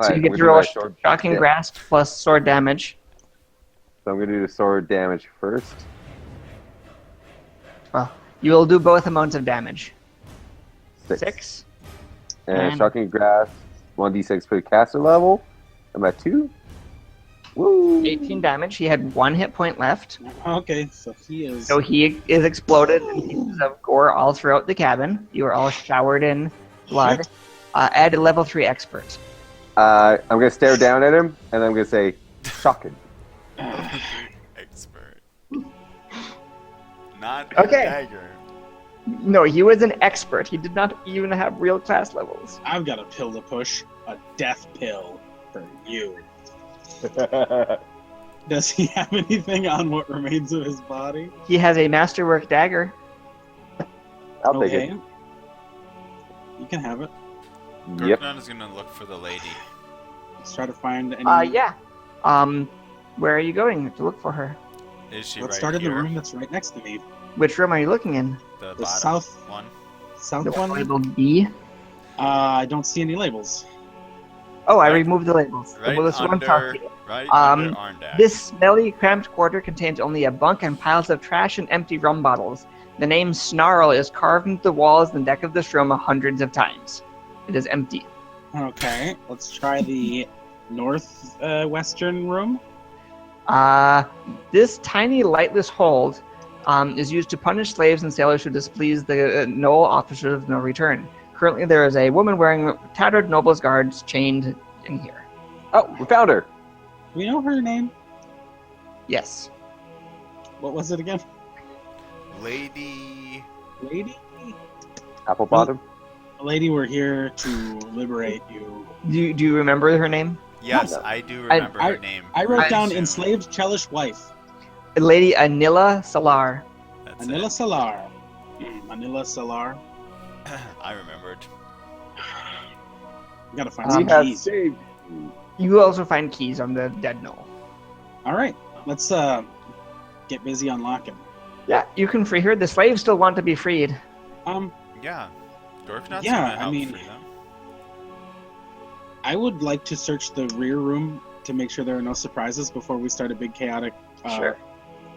So you get to roll shocking grasp plus sword damage. So I'm gonna do the sword damage first. Well, you will do both amounts of damage. 6. 6. And And- shocking grasp, 1d6 per caster level. I'm at 2. Woo! 18 damage. He had 1 hit point left. Okay, so he is. So he is exploded in pieces of gore all throughout the cabin. You are all showered in blood. Shit. Add a level 3 expert. I'm gonna stare down at him, and I'm gonna say, shocking. Expert. Not Okay. a dagger. No, he was an expert. He did not even have real class levels. I've got a pill to push. A death pill for you. Does he have anything on what remains of his body? He has a masterwork dagger. I'll take Okay. it. You can have it. Yep. Gorknon is gonna look for the lady. Let's try to find any. Yeah. Where are you going to look for her? Is she Let's right start in the here? room that's right next to me. Which room are you looking in? The The bottom south- one. South The one one. labeled B. I don't see any labels. Oh, I Right- removed the labels. Right Well, this one talks under, to you. right Um, under Arndak. This smelly, cramped quarter contains only a bunk and piles of trash and empty rum bottles. The name Snarl is carved into the walls and deck of this room hundreds of times. It is empty. Okay, let's try the northwestern room. This tiny, lightless hold is used to punish slaves and sailors who displease the noble officers of no return. Currently, there is a woman wearing tattered noble's guards chained in here. Oh, we found her. Do we know her name? Yes. What was it again? Lady. Lady? Apple bottom. Lady, we're here to liberate you. Do you remember her name? Yes, No. I do remember her name. I wrote down soon. enslaved Chelish wife. Lady Anila Salar. That's Manila it. Salar. Manila Salar. I remembered. We gotta find We some have keys. saved you. You also find keys on the dead knoll. All right, let's get busy unlocking. Yeah, you can free her. The slaves still want to be freed. Yeah. Dorknot's Yeah, gonna help I mean- free them. I would like to search the rear room to make sure there are no surprises before we start a big chaotic Sure.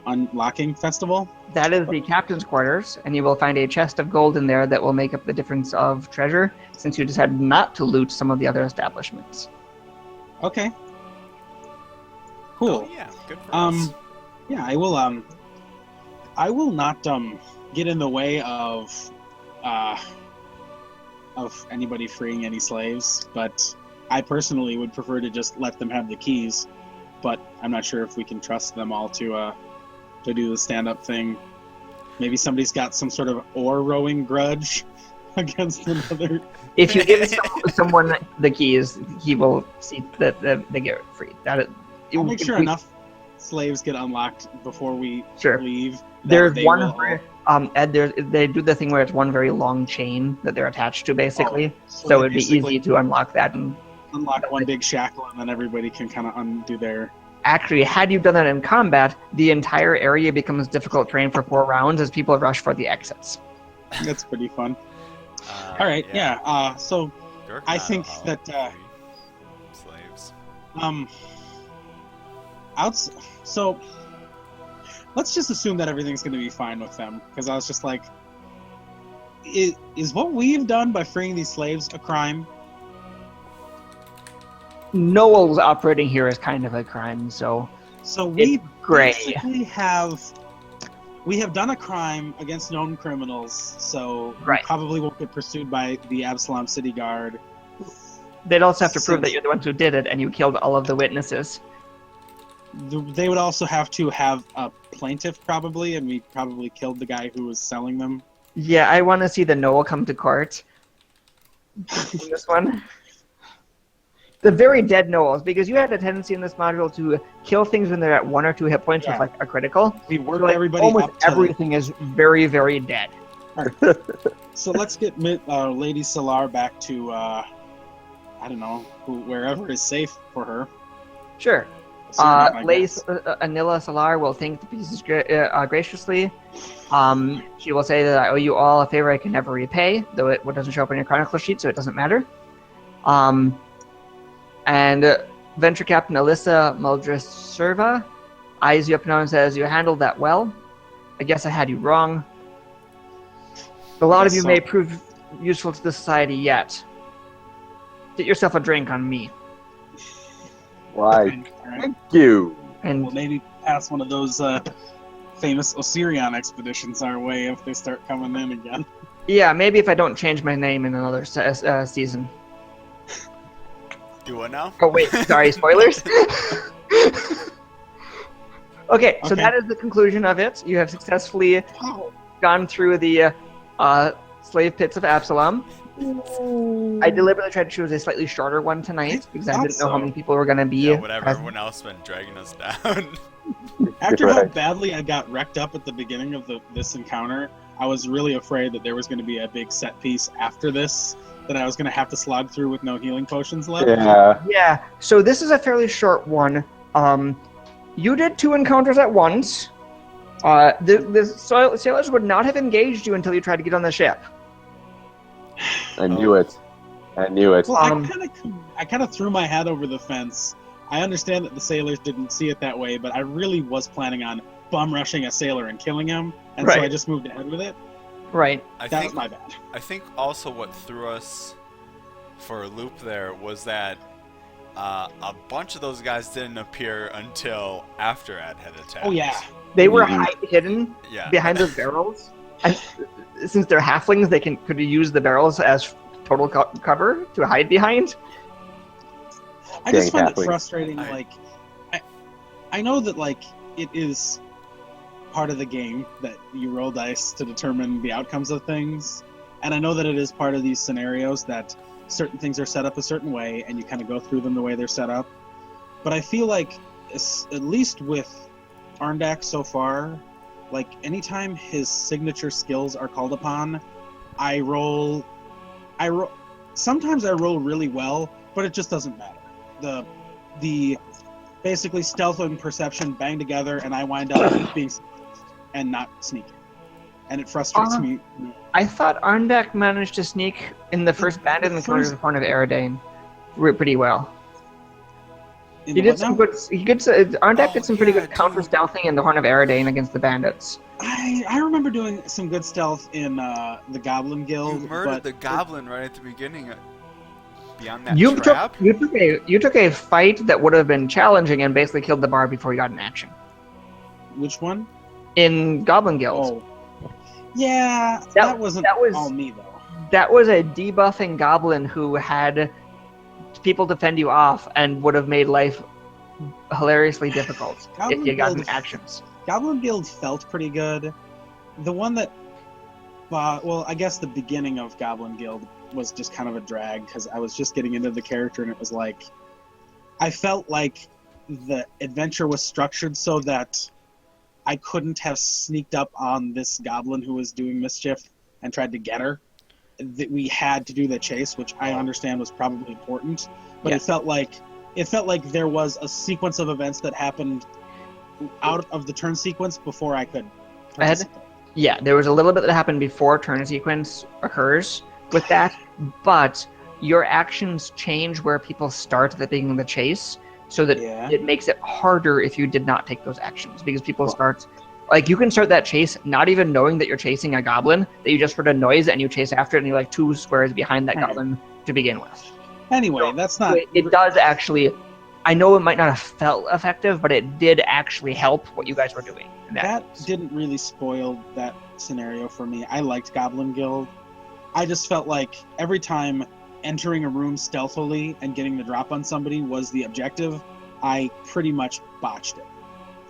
unlocking festival. That is the captain's quarters, and you will find a chest of gold in there that will make up the difference of treasure, since you decided not to loot some of the other establishments. Okay. Cool. Oh, yeah, good for us. Yeah, I will not get in the way of anybody freeing any slaves, but I personally would prefer to just let them have the keys. But I'm not sure if we can trust them all to do the stand-up thing. Maybe somebody's got some sort of oar rowing grudge against another. If you give someone the keys, he will see that they get freed. I'll make sure enough slaves get unlocked before we Sure. leave. that There's they one. will- Ed, they do the thing where it's one very long chain that they're attached to, basically. So they it'd be basically easy to unlock that. And unlock one big shackle, and then everybody can kind of undo their. actually, had you done that in combat, the entire area becomes difficult terrain for 4 rounds as people rush for the exits. That's pretty fun. All right, yeah. So Dorknot I think will that, help free slaves. So let's just assume that everything's going to be fine with them, because I was just like, is what we've done by freeing these slaves a crime? Noel's operating here is kind of a crime, so So we gray. basically have done a crime against known criminals, so Right. we probably won't get pursued by the Absolom City Guard. they'd also have to prove that Since- you're the ones who did it and you killed all of the witnesses. They would also have to have a plaintiff, probably, and we probably killed the guy who was selling them. Yeah, I want to see the Noel come to court in this one. The very dead Noels, because you had a tendency in this module to kill things when they're at 1 or 2 hit points Yeah. with like a critical. We worked So, like, everybody almost up to everything is very, very dead. So let's get Lady Salar back to, I don't know, wherever is safe for her. Sure. Assuming my Lady guess. Anila Salar will thank the pieces graciously. She will say that I owe you all a favor I can never repay, though it doesn't show up on your chronicle sheet, so it doesn't matter. And Venture Captain Alyssa Muldris Serva eyes you up now and says, "You handled that well. I guess I had you wrong. A lot of Yes, you so- may prove useful to the society yet. Get yourself a drink on me." Why? All right. Thank you. And Well, maybe pass one of those famous Osirian expeditions our way if they start coming in again. yeah, maybe if I don't change my name in another season. Do what now? Oh wait, sorry, spoilers. Okay, so Okay. that is the conclusion of it. You have successfully Wow. gone through the slave pits of Absolom. I deliberately tried to choose a slightly shorter one tonight because I thought didn't know how so. many people were going to be. Yeah, whatever. present. Everyone else been dragging us down. After how Right. badly I got wrecked up at the beginning of this encounter, I was really afraid that there was going to be a big set piece after this that I was going to have to slog through with no healing potions left. Yeah. Yeah, so this is a fairly short one. You did 2 encounters at once. The sailors would not have engaged you until you tried to get on the ship. I knew it. I knew it. Well, Um, I kind of threw my head over the fence. I understand that the sailors didn't see it that way, but I really was planning on bum rushing a sailor and killing him, and so I Right. just moved ahead with it. Right. That was my bad. I think also what threw us for a loop there was that a bunch of those guys didn't appear until after Ed had attacked. Oh yeah, They were Mhm. hidden Yeah. behind those barrels, and since they're halflings, they could use the barrels as total cover to hide behind. I just Dang find it halflings. frustrating. I- Like, I know that like it is part of the game that you roll dice to determine the outcomes of things, and I know that it is part of these scenarios that certain things are set up a certain way, and you kind of go through them the way they're set up. But I feel like, at least with Arndak so far, like anytime his signature skills are called upon, I roll. Sometimes I roll really well, but it just doesn't matter. The basically stealth and perception bang together, and I wind up being and not sneaking, and it frustrates me. I thought Arndak managed to sneak in the first bandit encounter in front of Eridane pretty well. In He the did what some now? good. Arndak did some pretty yeah, good counter dude. stealthing in the Horn of Eridane against the bandits. I remember doing some good stealth in the Goblin You Guild, murdered but the goblin right at the beginning. Beyond that You trap. took a fight that would have been challenging and basically killed the bard before you got an action. which one? In Goblin Guild, Oh, yeah, That- that wasn't that was- all me though. that was a debuffing goblin who had people defend you off and would have made life hilariously difficult if you got Guild- actions. Goblin Guild felt pretty good. The one that, well, I guess the beginning of Goblin Guild was just kind of a drag because I was just getting into the character, and it was like, I felt like the adventure was structured so that I couldn't have sneaked up on this goblin who was doing mischief and tried to get her. That we had to do the chase, which I understand was probably important, but Yeah. it felt like there was a sequence of events that happened out of the turn sequence before I could participate. Yeah, there was a little bit that happened before turn sequence occurs with that, but your actions change where people start at the beginning of the chase, so that Yeah. it makes it harder if you did not take those actions, because people start, like, you can start that chase not even knowing that you're chasing a goblin, that you just heard a noise and you chase after it and you're like 2 squares behind that Right. goblin to begin with. Anyway, So, that's So not. it does actually, I know it might not have felt effective, but it did actually help what you guys were doing. In That case. didn't really spoil that scenario for me. I liked Goblin Guild. I just felt like every time entering a room stealthily and getting the drop on somebody was the objective, I pretty much botched it.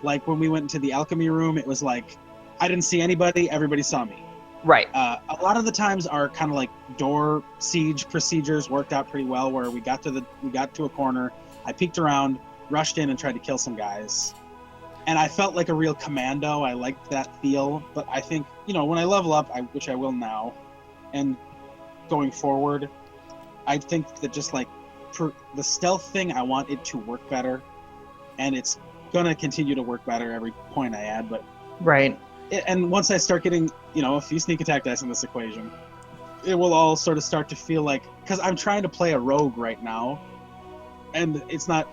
Like when we went into the alchemy room, it was like I didn't see anybody, everybody saw me. Right. A lot of the times our kind of like door siege procedures worked out pretty well, where we got to a corner, I peeked around, rushed in, and tried to kill some guys. And I felt like a real commando. I liked that feel. But I think, when I level up, which I will now, and going forward, I think that just like the stealth thing, I want it to work better. And it's going to continue to work better every point I add. But Right. and once I start getting, a few sneak attack dice in this equation, it will all sort of start to feel like, because I'm trying to play a rogue right now, and it's not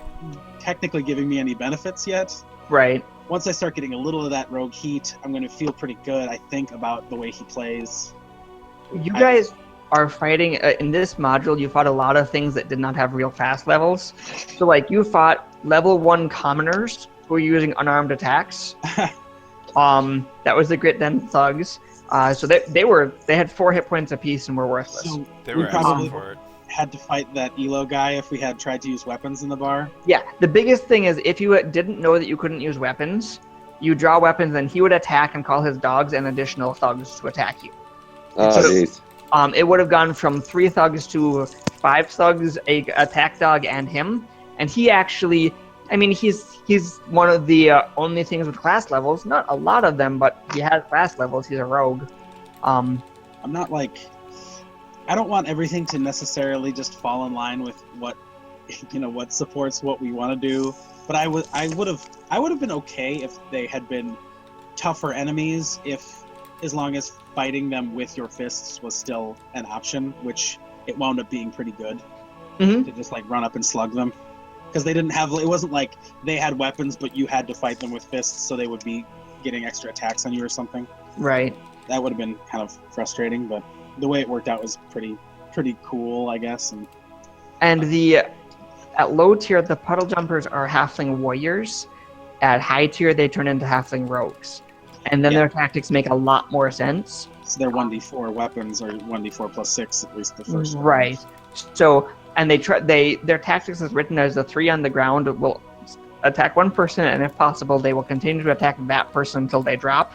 technically giving me any benefits yet. Right. Once I start getting a little of that rogue heat, I'm going to feel pretty good, I think, about the way he plays. You guys are fighting in this module. You fought a lot of things that did not have real fast levels. So, like, you fought level 1 commoners who were using unarmed attacks. That was the Grit Den thugs. So they had 4 hit points apiece and were worthless. So They we were probably asking for it. had to fight that Elo guy if we had tried to use weapons in the bar. Yeah, the biggest thing is if you didn't know that you couldn't use weapons, you draw weapons and he would attack and call his dogs and additional thugs to attack you. Oh, So- jeez. It would have gone from 3 thugs to 5 thugs, a attack dog, and him. And he actually, he's one of the only things with class levels. Not a lot of them, but he has class levels. He's a rogue. I'm not like, I don't want everything to necessarily just fall in line with what, what supports what we want to do. But I would have been okay if they had been tougher enemies, as long as fighting them with your fists was still an option, which it wound up being pretty good Mm-hmm. to just like run up and slug them. Because they didn't have, it wasn't like they had weapons, but you had to fight them with fists, so they would be getting extra attacks on you or something. Right. That would have been kind of frustrating, but the way it worked out was pretty cool, I guess. And at low tier, the puddle jumpers are halfling warriors. At high tier, they turn into halfling rogues. And then Yeah. their tactics make a lot more sense. So they're 1d4 weapons, or 1d4 plus 6, at least the first one. Right. So, and their tactics is written as the 3 on the ground will attack one person, and if possible, they will continue to attack that person until they drop.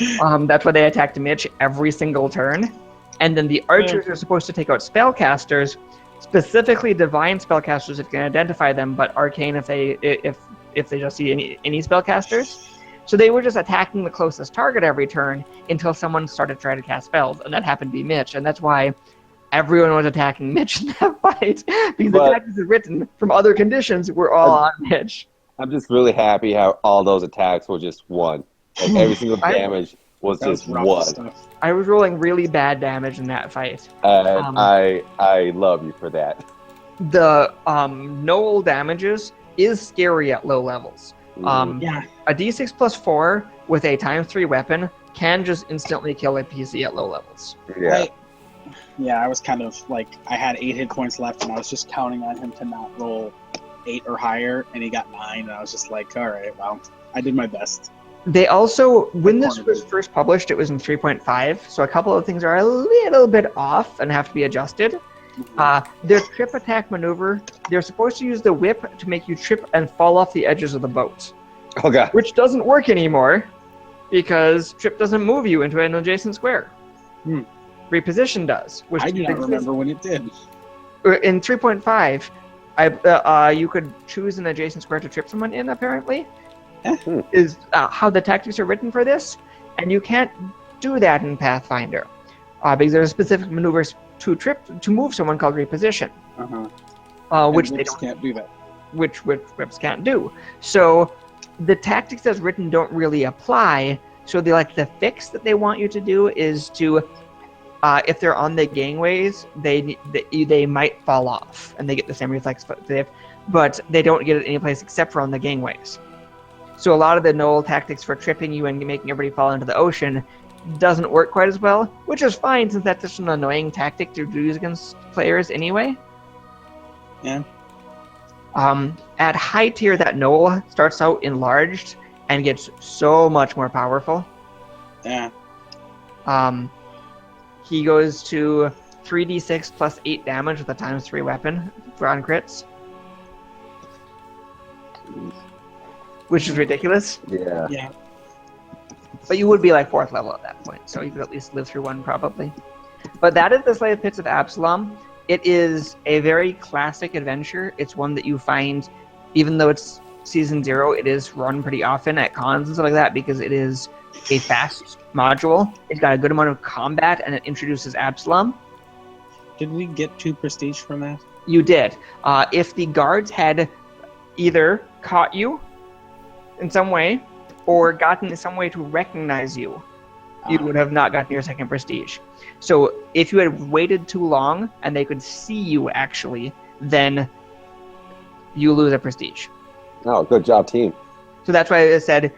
That's why they attacked Mitch every single turn. And then the archers are supposed to take out spellcasters, specifically divine spellcasters if you can identify them, but arcane if they just see any spellcasters. So they were just attacking the closest target every turn until someone started trying to cast spells, and that happened to be Mitch, and that's why everyone was attacking Mitch in that fight, because the tactics written from other conditions were all on Mitch. I'm just really happy how all those attacks were just one. Like every single damage was just one. Stuff. I was rolling really bad damage in that fight. And I love you for that. The Noel damages is scary at low levels. Yeah. A d6 plus 4 with a ×3 weapon can just instantly kill a PC at low levels. Yeah. I was kind of like, I had 8 hit points left, and I was just counting on him to not roll 8 or higher, and he got 9, and I was just like, all right, well, I did my best. They also, when this was first published, it was in 3.5, so a couple of things are a little bit off and have to be adjusted. Their trip attack maneuver, they're supposed to use the whip to make you trip and fall off the edges of the boat. Oh god. Which doesn't work anymore, because trip doesn't move you into an adjacent square. Reposition does. Which I do not remember when it did. In 3.5, you could choose an adjacent square to trip someone in, apparently. Is how the tactics are written for this, and you can't do that in Pathfinder because there are specific maneuvers to move someone called reposition, which they can't do that. Which whips can't do. So the tactics as written don't really apply. So the fix that they want you to do is to if they're on the gangways, they might fall off and they get the same reflex, but they don't get it any place except for on the gangways. So a lot of the Noel tactics for tripping you and making everybody fall into the ocean doesn't work quite as well, which is fine since that's just an annoying tactic to use against players anyway. Yeah. At high tier, that Noel starts out enlarged and gets so much more powerful. Yeah. He goes to 3d6 plus 8 damage with a ×3 weapon for on crits. Which is ridiculous. Yeah. Yeah. But you would be like 4th level at that point, so you could at least live through one probably. But that is the Slave Pits of Absolom. It is a very classic adventure. It's one that you find, even though it's season 0, it is run pretty often at cons and stuff like that because it is a fast module. It's got a good amount of combat and it introduces Absolom. Did we get 2 prestige from that? You did. If the guards had either caught you in some way or gotten in some way to recognize you, you would have not gotten your 2nd prestige. So if you had waited too long and they could see you actually, then you lose a prestige. Oh, good job, team. So that's why I said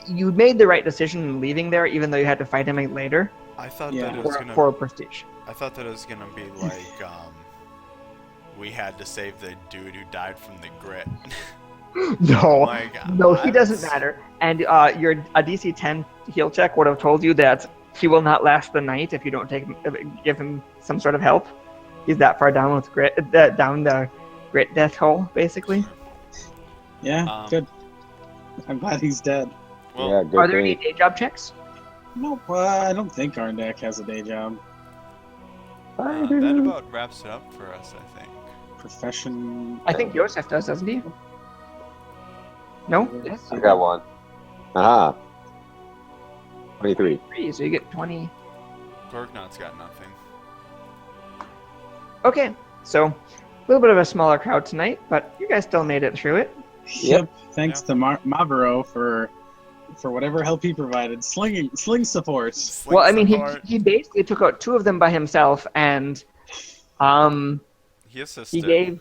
you made the right decision in leaving there, even though you had to fight him later. I thought that it was for a prestige. I thought that it was gonna be like we had to save the dude who died from the grit. No, My God. no, he doesn't matter. And a DC 10 heal check would have told you that he will not last the night if you don't give him some sort of help. He's that far down with grit, down the grit death hole, basically. Yeah, good. I'm glad he's dead. Well, Yeah, good Are there any thing. day job checks? No, I don't think Arndak has a day job. that about wraps it up for us, I think. Profession. I think Yosef does, doesn't he? No? Yes? I got one. Aha. 23. 3, so you get 20. Gorgnot's got nothing. Okay, so a little bit of a smaller crowd tonight, but you guys still made it through it. Yep. Thanks to Mavero for whatever help he provided. Sling support. Well, I mean, he basically took out 2 of them by himself, and He He assisted.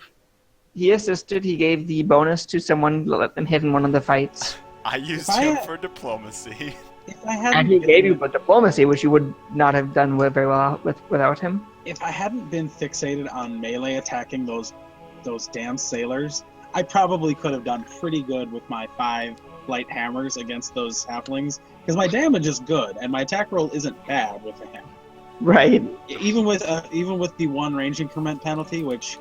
he assisted. He gave the bonus to someone that let them hit in one of the fights, I used I him had- for diplomacy. If I and hadn't he gave you been, diplomacy, which you would not have done very well without him. if I hadn't been fixated on melee attacking those damn sailors, I probably could have done pretty good with my 5 light hammers against those halflings because my damage is good and my attack roll isn't bad with the hammer. Right. Even with the 1 range increment penalty, which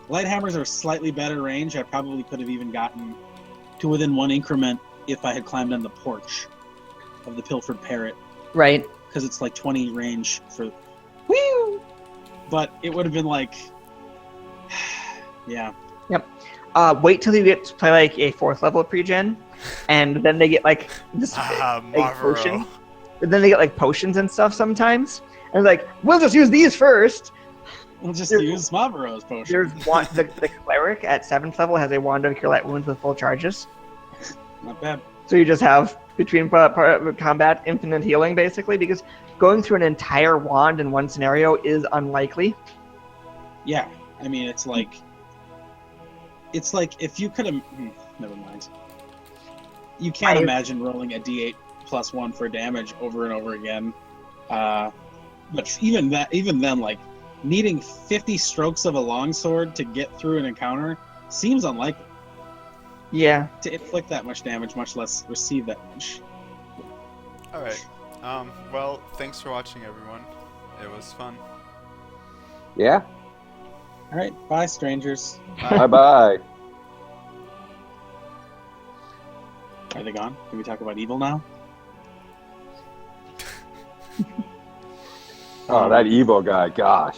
light hammers are slightly better range, I probably could have even gotten to within 1 increment if I had climbed on the porch of the Pilfered Parrot, Right. because it's like 20 range for wheel. But it would have been like, yeah. Wait till you get to play like a 4th level pregen, and then they get like this like potion. Marvero. But then they get like potions and stuff sometimes, and like we'll just use these first. We'll just There- use Mavero's potion. There's one the cleric at 7th level has a wand of cure light wounds with full charges, Not bad. so you just have between combat infinite healing basically, because going through an entire wand in one scenario is unlikely. Yeah, I mean it's like if you could have. Never mind. You can't imagine rolling a D8 plus 1 for damage over and over again. But even then, like needing 50 strokes of a longsword to get through an encounter seems unlikely. Yeah. To inflict that much damage, much less receive that much. Alright. Well, thanks for watching, everyone. It was fun. Yeah. All right, bye, strangers. Bye bye. Are they gone? Can we talk about evil now? Oh, that Evo guy. Gosh.